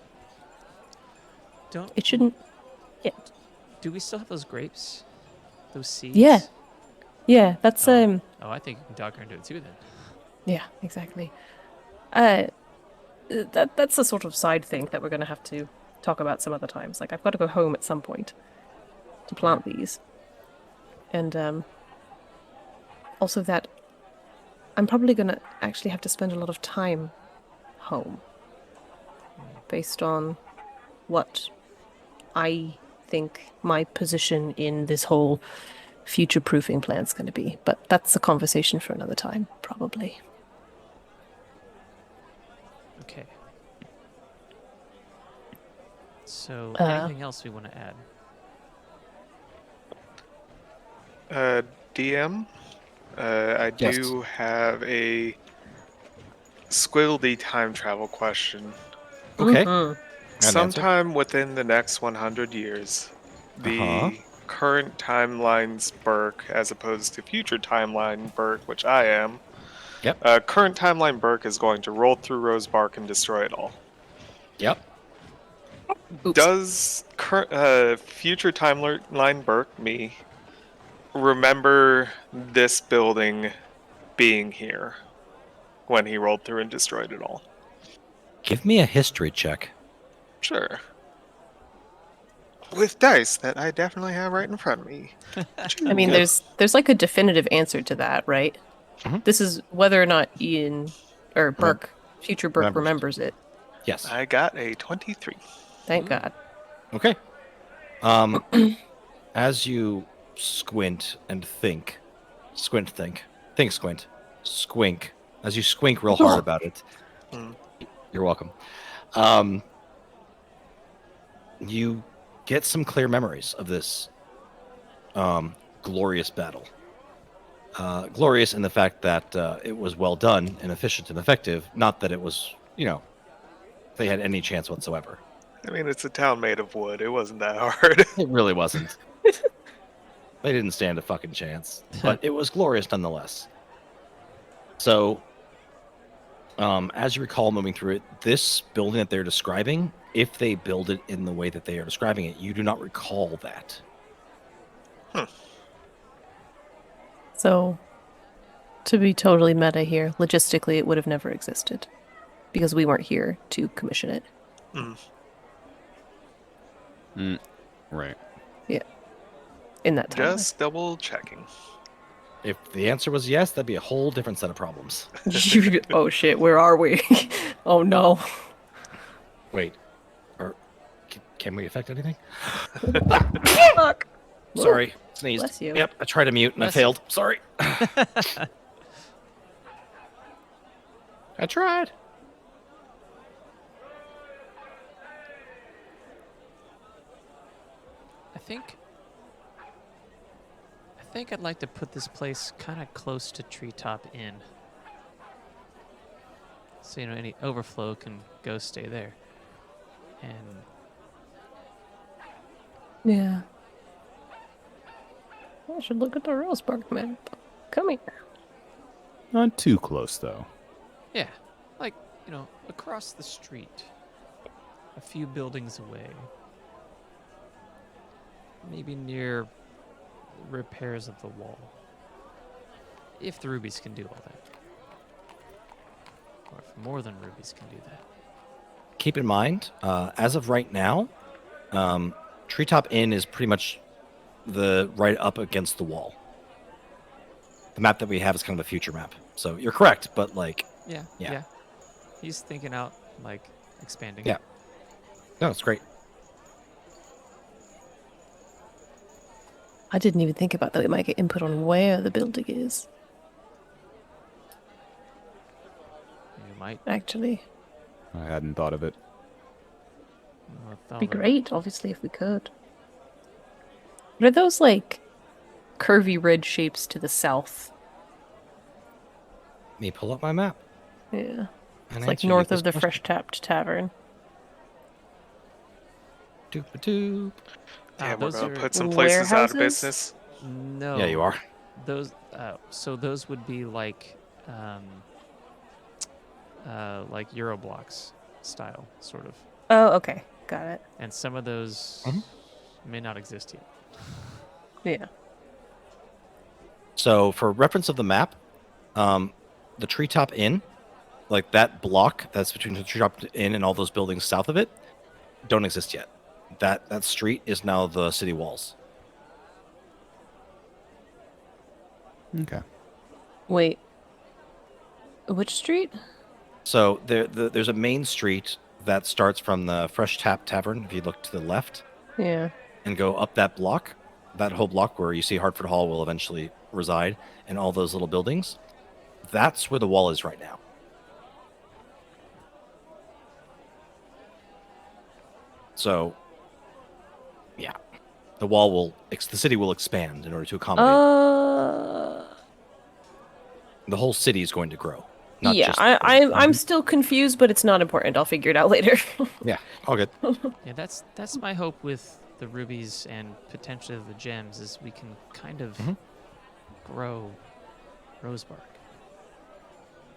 Don't. It shouldn't... Yeah. Do we still have those grapes? Those seeds? Yeah. Yeah, that's, Oh, I think you can talk her into it too then. Yeah, exactly. That's a sort of side thing that we're going to have to talk about some other times. Like, I've got to go home at some point to plant these. And, also that I'm probably going to actually have to spend a lot of time home based on what I think my position in this whole future-proofing plan is going to be. But that's a conversation for another time, probably. Okay. So, anything else we want to add? DM, I Yes. do have a squiggledy time travel question. Okay. Mhm. An answer. Sometime within the next 100 years, the current timeline's Burke, as opposed to future timeline Burke, which I am, Yep. current timeline Burke is going to roll through Rosebark and destroy it all. Yep. Oops. Does future timeline Burke, me, remember this building being here when he rolled through and destroyed it all? Give me a history check. Sure. With dice that I definitely have right in front of me. I mean, Good. there's like a definitive answer to that, right? Mhm. This is whether or not Ian or Burke, future Burke, Remembers. remembers it. Yes. I got a 23. Thank God. Okay. As you squint and think, squint, squink. As you squink real hard about it, Mm. you're welcome. You get some clear memories of this glorious battle. Glorious in the fact that it was well done and efficient and effective, not that it was, they had any chance whatsoever. I mean, it's a town made of wood. It wasn't that hard. It really wasn't. They didn't stand a fucking chance, but it was glorious nonetheless. So, as you recall moving through it, this building that they're describing, if they build it in the way that they are describing it, you do not recall that. So, to be totally meta here, logistically, it would have never existed because we weren't here to commission it. Mm. Right. In that time. Just double checking. If the answer was yes, that'd be a whole different set of problems. Oh shit, where are we? Oh no. Wait, or can we affect anything? Fuck. Sorry, sneezed. Bless you. Yep, I tried to mute and I Bless you. failed. Sorry. I tried. I think I'd like to put this place kind of close to Treetop Inn. So, any overflow can go stay there. And Yeah. I should look at the Rosebark map. Come here. Not too close, though. yeah, like, across the street, a few buildings away. Maybe near repairs of the wall. If the rubies can do all that. Or if more than rubies can do that. Keep in mind, as of right now, Treetop Inn is pretty much right up against the wall. The map that we have is kind of a future map. So you're correct, but Yeah. Yeah. He's thinking out, expanding. Yeah. No, it's great. I didn't even think about that. We might get input on where the building is, You might actually. I hadn't thought of it. Be great, obviously, if we could. What are those, curvy red shapes to the south? Let me pull up my map. Yeah. and It's answer you north this of the question. Fresh Tapped Tavern. Doop-a-doop. Damn, we're those gonna are put some places out of warehouses? business. No. Yeah, you are. Those, so those would be like Euroblocks style, sort of. Oh, okay. Got it. And some of those Mhm. may not exist yet. Yeah. So for reference of the map, the Treetop Inn, that block that's between the Treetop Inn and all those buildings south of it, don't exist yet. That street is now the city walls. Okay. Wait. Which street? So there's a main street that starts from the Fresh Tap Tavern, if you look to the left, Yeah. and go up that block, that whole block where you see Hartford Hall will eventually reside, and all those little buildings. That's where the wall is right now. So, yeah, the city will expand in order to accommodate. The whole city is going to grow. Not Yeah, just I'm still confused, but it's not important. I'll figure it out later. Yeah, all good. Yeah, that's my hope with the rubies and potentially the gems is we can kind of Mhm. grow Rosebark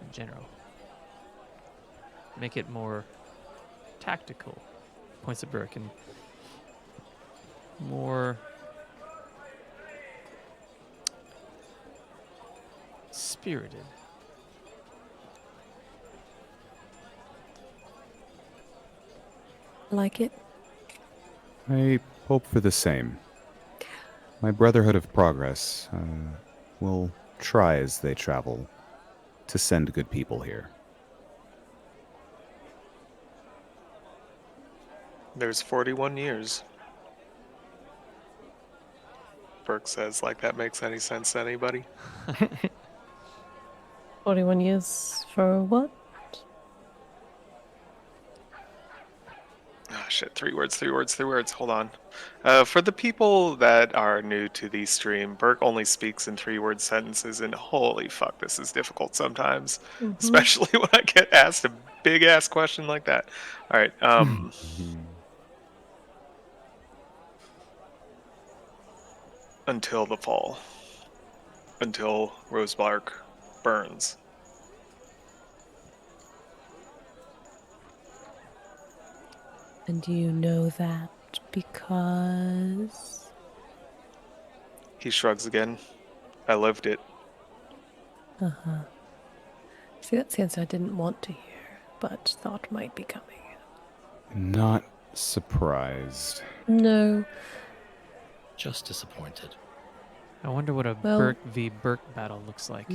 in general. Make it more tactical, points at Burke, and more spirited. Like it? I hope for the same. My Brotherhood of Progress will try as they travel to send good people here. There's 41 years. Burke says, like that makes any sense to anybody. 41 years for what? Oh, shit, 3 words. Hold on. For the people that are new to the stream, Burke only speaks in 3-word sentences, and holy fuck, this is difficult sometimes. Mhm. Especially when I get asked a big-ass question like that. Alright, until the fall. Until Rosebark burns. And you know that because... He shrugs again. I lived it. Uh-huh. See, that's the answer I didn't want to hear, but thought might be coming. Not surprised. No. Just disappointed. I wonder what a Well- Burke v. Burke battle looks like.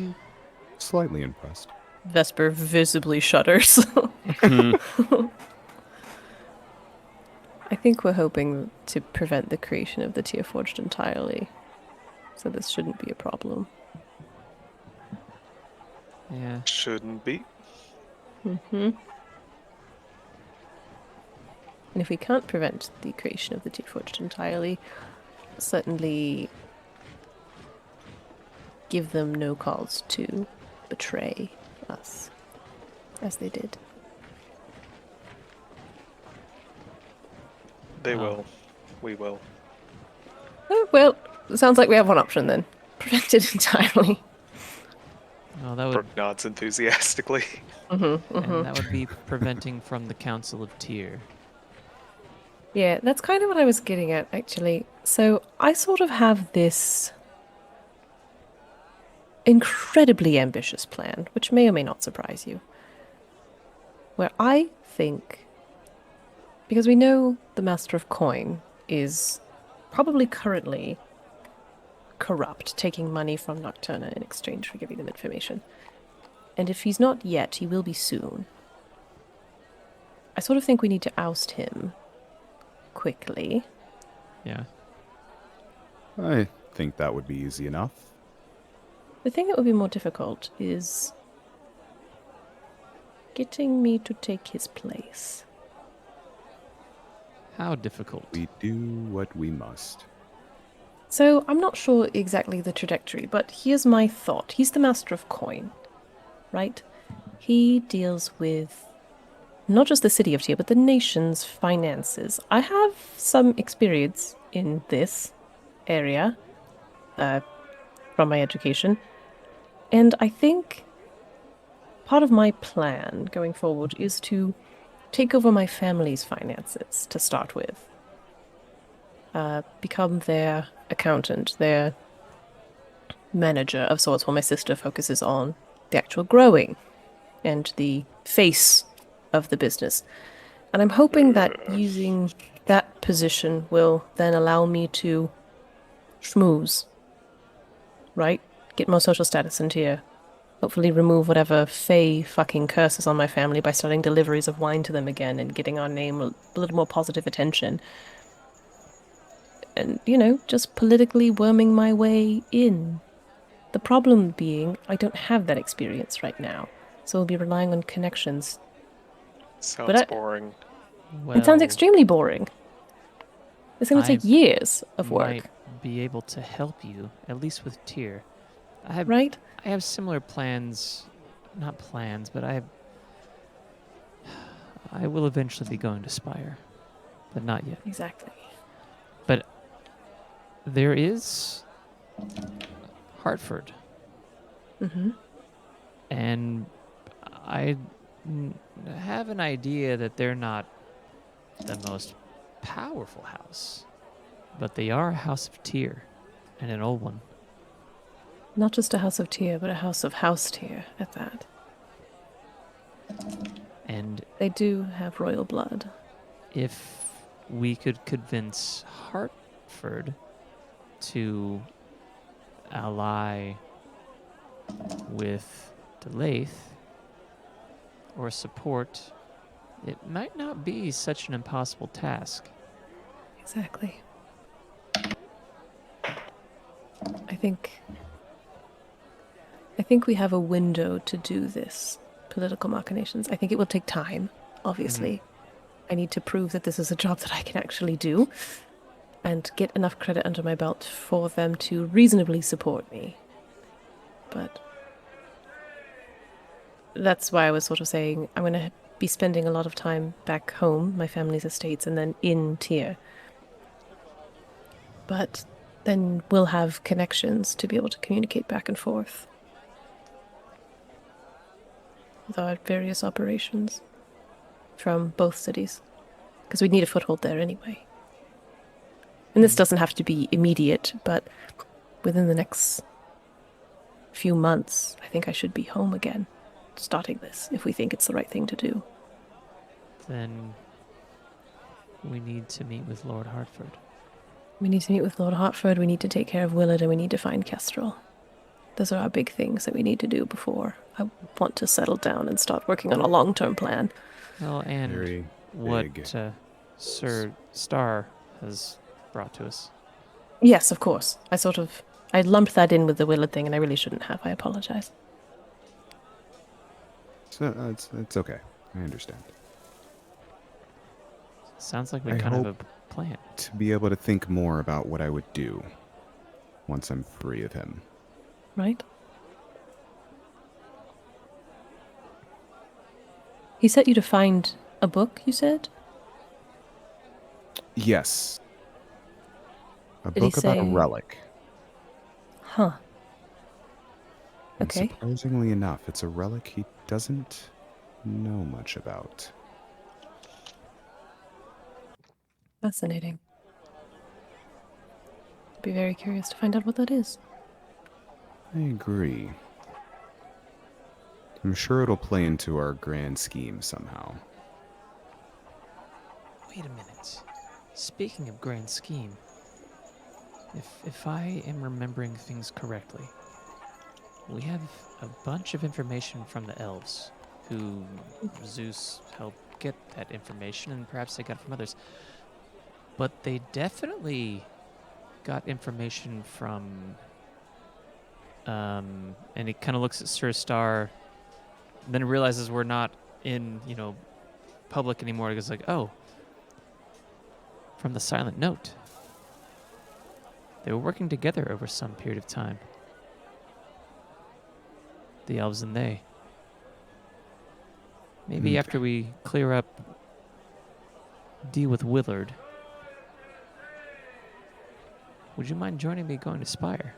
Slightly impressed. Vesper visibly shudders. I think we're hoping to prevent the creation of the Tear Forged entirely. So this shouldn't be a problem. Yeah. Shouldn't be. And if we can't prevent the creation of the Tear Forged entirely, certainly give them no cause to betray us, as they did. They Oh. will. We will. Oh, well, it sounds like we have one option then. Prevent it entirely. Well, that would Brooke nods enthusiastically. and that would be preventing from the Council of Tyr. Yeah, that's kind of what I was getting at, actually. So I sort of have this incredibly ambitious plan, which may or may not surprise you, where I think, because we know the Master of Coin is probably currently corrupt, taking money from Nocturna in exchange for giving them information. And if he's not yet, he will be soon. I sort of think we need to oust him quickly. Yeah. I think that would be easy enough. The thing that would be more difficult is getting me to take his place. How difficult. We do what we must. So I'm not sure exactly the trajectory, but here's my thought. He's the Master of Coin, right? He deals with not just the city of Tyr, but the nation's finances. I have some experience in this area from my education, and I think part of my plan going forward is to take over my family's finances to start with. Become their accountant, their manager of sorts, while my sister focuses on the actual growing and the face of the business. And I'm hoping that using that position will then allow me to schmooze, right? Get more social status into here. Hopefully remove whatever fey fucking curses on my family by starting deliveries of wine to them again and getting our name a little more positive attention. And, you know, just politically worming my way in. The problem being, I don't have that experience right now. So we'll be relying on connections. Sounds I- boring. Well, It sounds extremely boring. It's going to take I years of work, might be able to help you, at least with Tyr. right? I have similar plans, not plans, but I will eventually be going to Spire, but not yet. Exactly. But there is Hartford, Mm-hmm. and I have an idea that they're not the most powerful house, but they are a house of Tyr, and an old one. Not just a house of Tyr, but a house of House Tyr at that. And They do have royal blood. if we could convince Hartford to ally with Delaith or support, it might not be such an impossible task. Exactly. I think we have a window to do this. Political machinations. I think it will take time, obviously. I need to prove that this is a job that I can actually do and get enough credit under my belt for them to reasonably support me. But that's why I was sort of saying I'm going to be spending a lot of time back home, my family's estates, and then in Tyr. But then we'll have connections to be able to communicate back and forth with our various operations from both cities. Because we'd need a foothold there anyway. And this doesn't have to be immediate, but within the next few months, I think I should be home again, starting this, if we think it's the right thing to do. Then we need to meet with Lord Hartford. We need to meet with Lord Hartford, we need to take care of Willard, and we need to find Kestrel. Those are our big things that we need to do before I want to settle down and start working on a long-term plan. Well, and Very what big. Sir Star has brought to us. Yes, of course. I lumped that in with the Willard thing, and I really shouldn't have. I apologize. So, it's okay. I understand. Sounds like we I kind of have hope- a plan. To be able to think more about what I would do once I'm free of him. Right? He sent you to find a book, you said? Yes. A Did he book about a say- relic. Huh. And Okay. surprisingly enough, it's a relic he doesn't know much about. Fascinating. I'd be very curious to find out what that is. I agree. I'm sure it'll play into our grand scheme somehow. Wait a minute. Speaking of grand scheme, if I am remembering things correctly, we have a bunch of information from the elves, who Zeus helped get that information, and perhaps they got it from others. But they definitely got information from, and he kind of looks at Sir Star, then realizes we're not in, public anymore. He goes like, oh, from the Silent Note. They were working together over some period of time. The elves and they. Maybe Okay. after we clear up, deal with Willard, would you mind joining me going to Spire?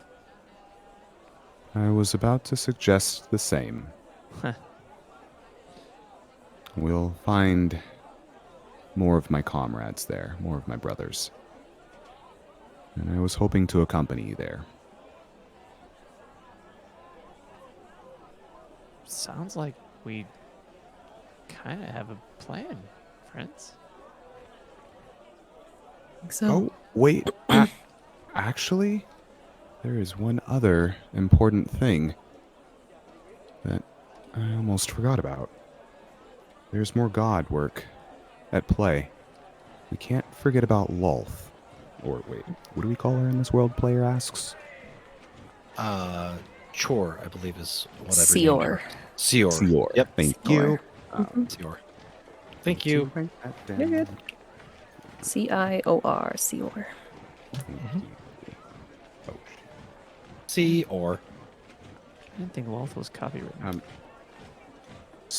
I was about to suggest the same. Huh. We'll find more of my comrades there, more of my brothers. And I was hoping to accompany you there. Sounds like we kind of have a plan, friends. So, Oh, wait. Actually, there is one other important thing that I almost forgot about. There's more god work at play. We can't forget about Lolth. Or wait, what do we call her in this world, player asks? Chore, I believe, is what I've Seor. renamed her. Seor. Seor. Yep. Thank Seor. you. Seor. Thank you. Write that down. You're good. Cior, Seor. Thank you. Oh, Seor. I didn't think Loth was copywritten.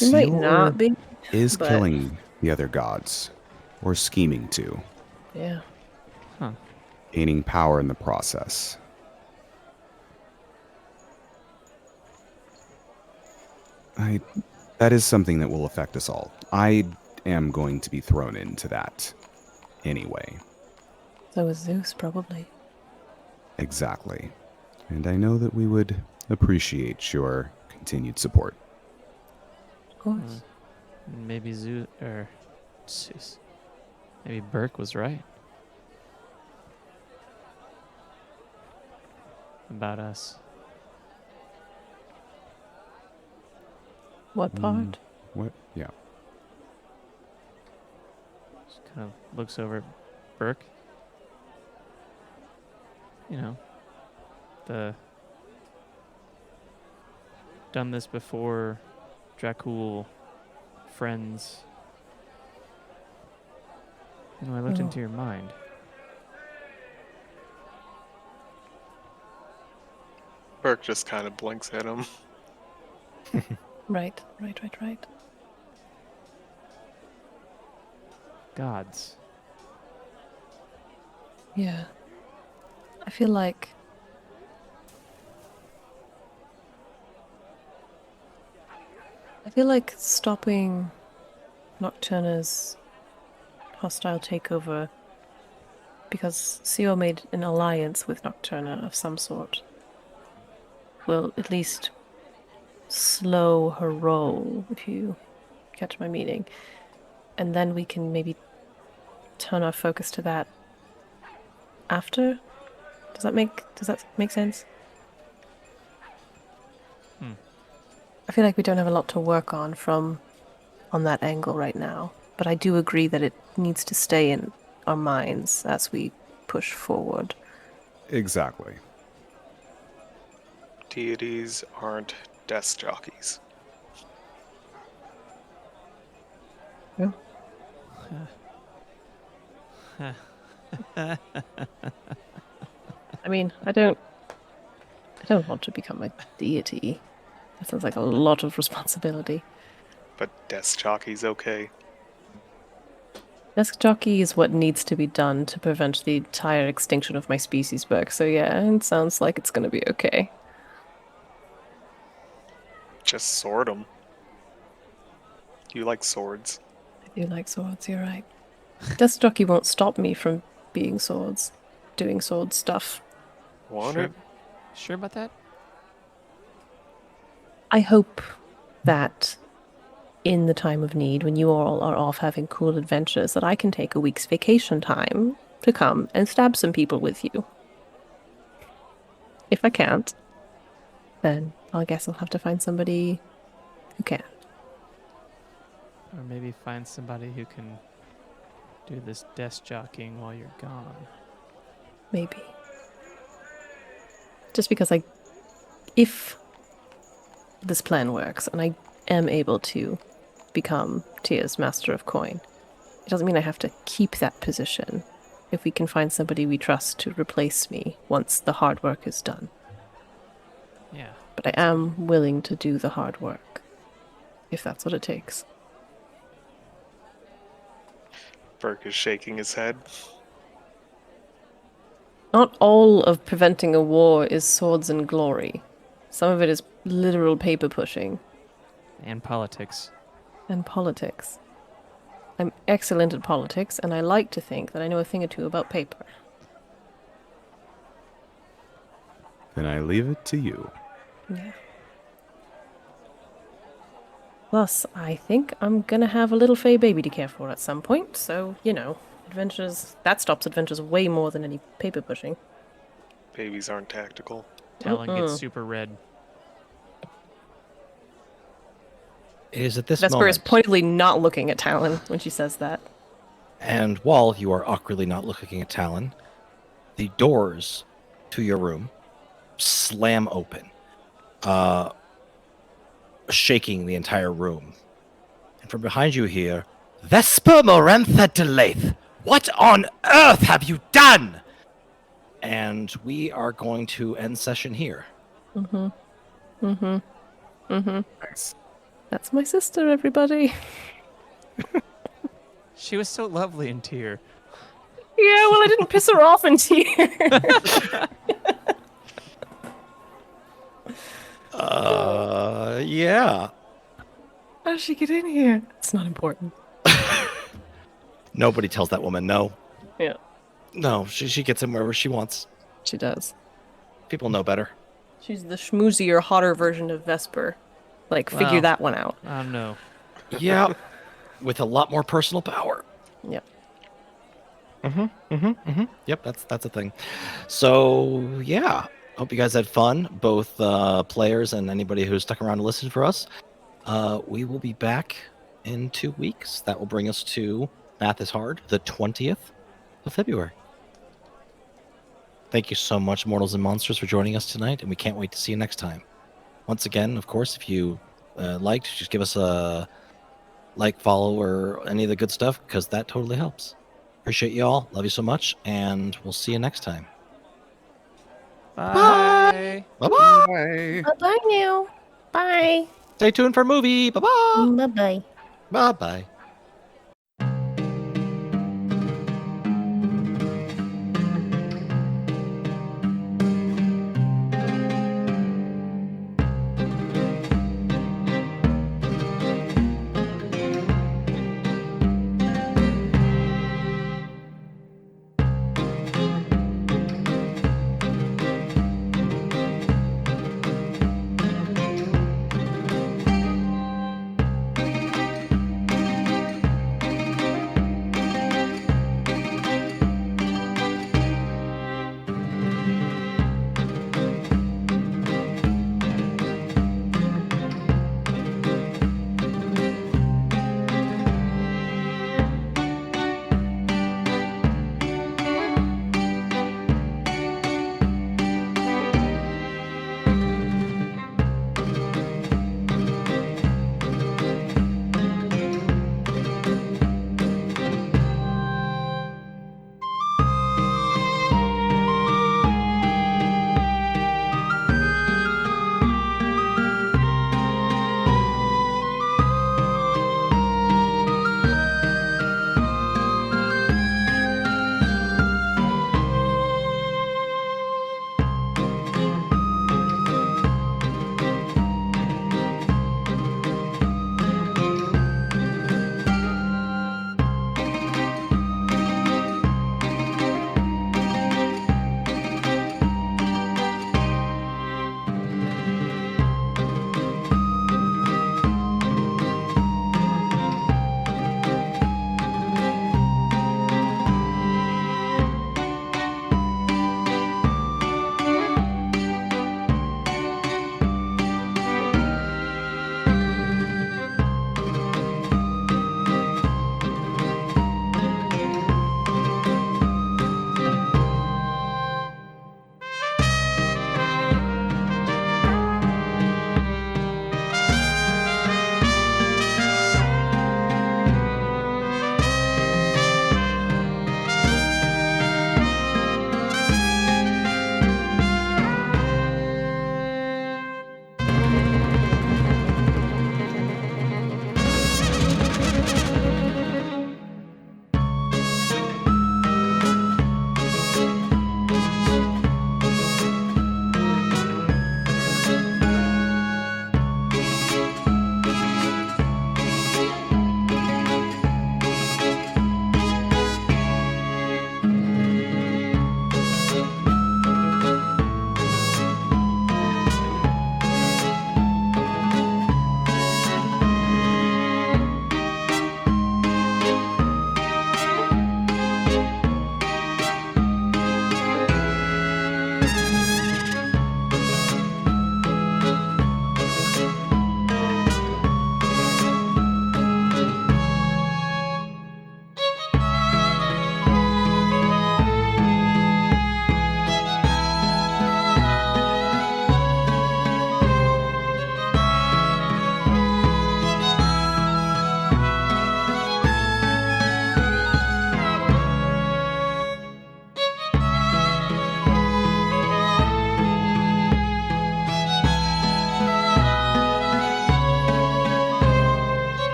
You might Seor not be. is but- killing the other gods, or scheming to, Yeah. Huh. gaining power in the process. That is something that will affect us all. I am going to be thrown into that anyway. So was Zeus, probably. Exactly. And I know that we would appreciate your continued support. Of course. Maybe Zeus. Maybe Burke was right about us. What part? What? Yeah. Just kind of looks over at Burke. Done this before, Dracul, friends. I looked Oh. into your mind. Burke just kind of blinks at him. Right. Gods. Yeah. I feel like stopping Nocturna's hostile takeover, because Seo made an alliance with Nocturna of some sort, will at least slow her roll, if you catch my meaning. And then we can maybe turn our focus to that after. Does that make sense? I feel like we don't have a lot to work on that angle right now, but I do agree that it needs to stay in our minds as we push forward. Exactly. Deities aren't desk jockeys. Yeah. I mean, I don't want to become a deity. That sounds like a lot of responsibility. But desk jockey's okay. Desk jockey is what needs to be done to prevent the entire extinction of my species, Burke. So yeah, it sounds like it's gonna be okay. Just sword them. You like swords. I do like swords, you're right. Desk jockey won't stop me from being swords, doing sword stuff. Want Sure. it? Sure about that? I hope that in the time of need, when you all are off having cool adventures, that I can take a week's vacation time to come and stab some people with you. If I can't, then I guess I'll have to find somebody who can. Or maybe find somebody who can do this desk jockeying while you're gone. Maybe. Just because if this plan works and I am able to become Tia's Master of Coin, it doesn't mean I have to keep that position if we can find somebody we trust to replace me once the hard work is done. Yeah. But I am willing to do the hard work, if that's what it takes. Burke is shaking his head. Not all of preventing a war is swords and glory. Some of it is literal paper pushing And politics. and politics. I'm excellent at politics, and I like to think that I know a thing or two about paper. Then I leave it to you. Yeah. Plus, I think I'm gonna have a little fey baby to care for at some point, so, adventures... That stops adventures way more than any paper pushing. Babies aren't tactical. Talon gets super red. It is at this Vesper is moment, pointedly not looking at Talon when she says that. and while you are awkwardly not looking at Talon, the doors to your room slam open, shaking the entire room. And from behind you here, Vesper Morantha Delaith, what on earth have you done? And we are going to end session here. Nice. That's my sister, everybody. She was so lovely in Tier. Yeah, well, I didn't piss her off in tears. Yeah. How did she get in here? It's not important. Nobody tells that woman no. Yeah, No, she gets in wherever she wants. she does. People know better. She's the schmoozier, hotter version of Vesper. Figure Wow. that one out. No. Yeah. With a lot more personal power. Yep. Yep, that's a thing. So yeah, hope you guys had fun, both players and anybody who stuck around to listen for us. We will be back in 2 weeks. That will bring us to Math is Hard, the 20th of February. Thank you so much, Mortals and Monsters, for joining us tonight, and we can't wait to see you next time. Once again, of course, if you liked, just give us a like, follow, or any of the good stuff, because that totally helps. Appreciate you all. Love you so much, and we'll see you next time. Bye. Bye-bye. Bye. Bye now. Bye. Stay tuned for a movie. Bye-bye. Bye-bye. Bye-bye.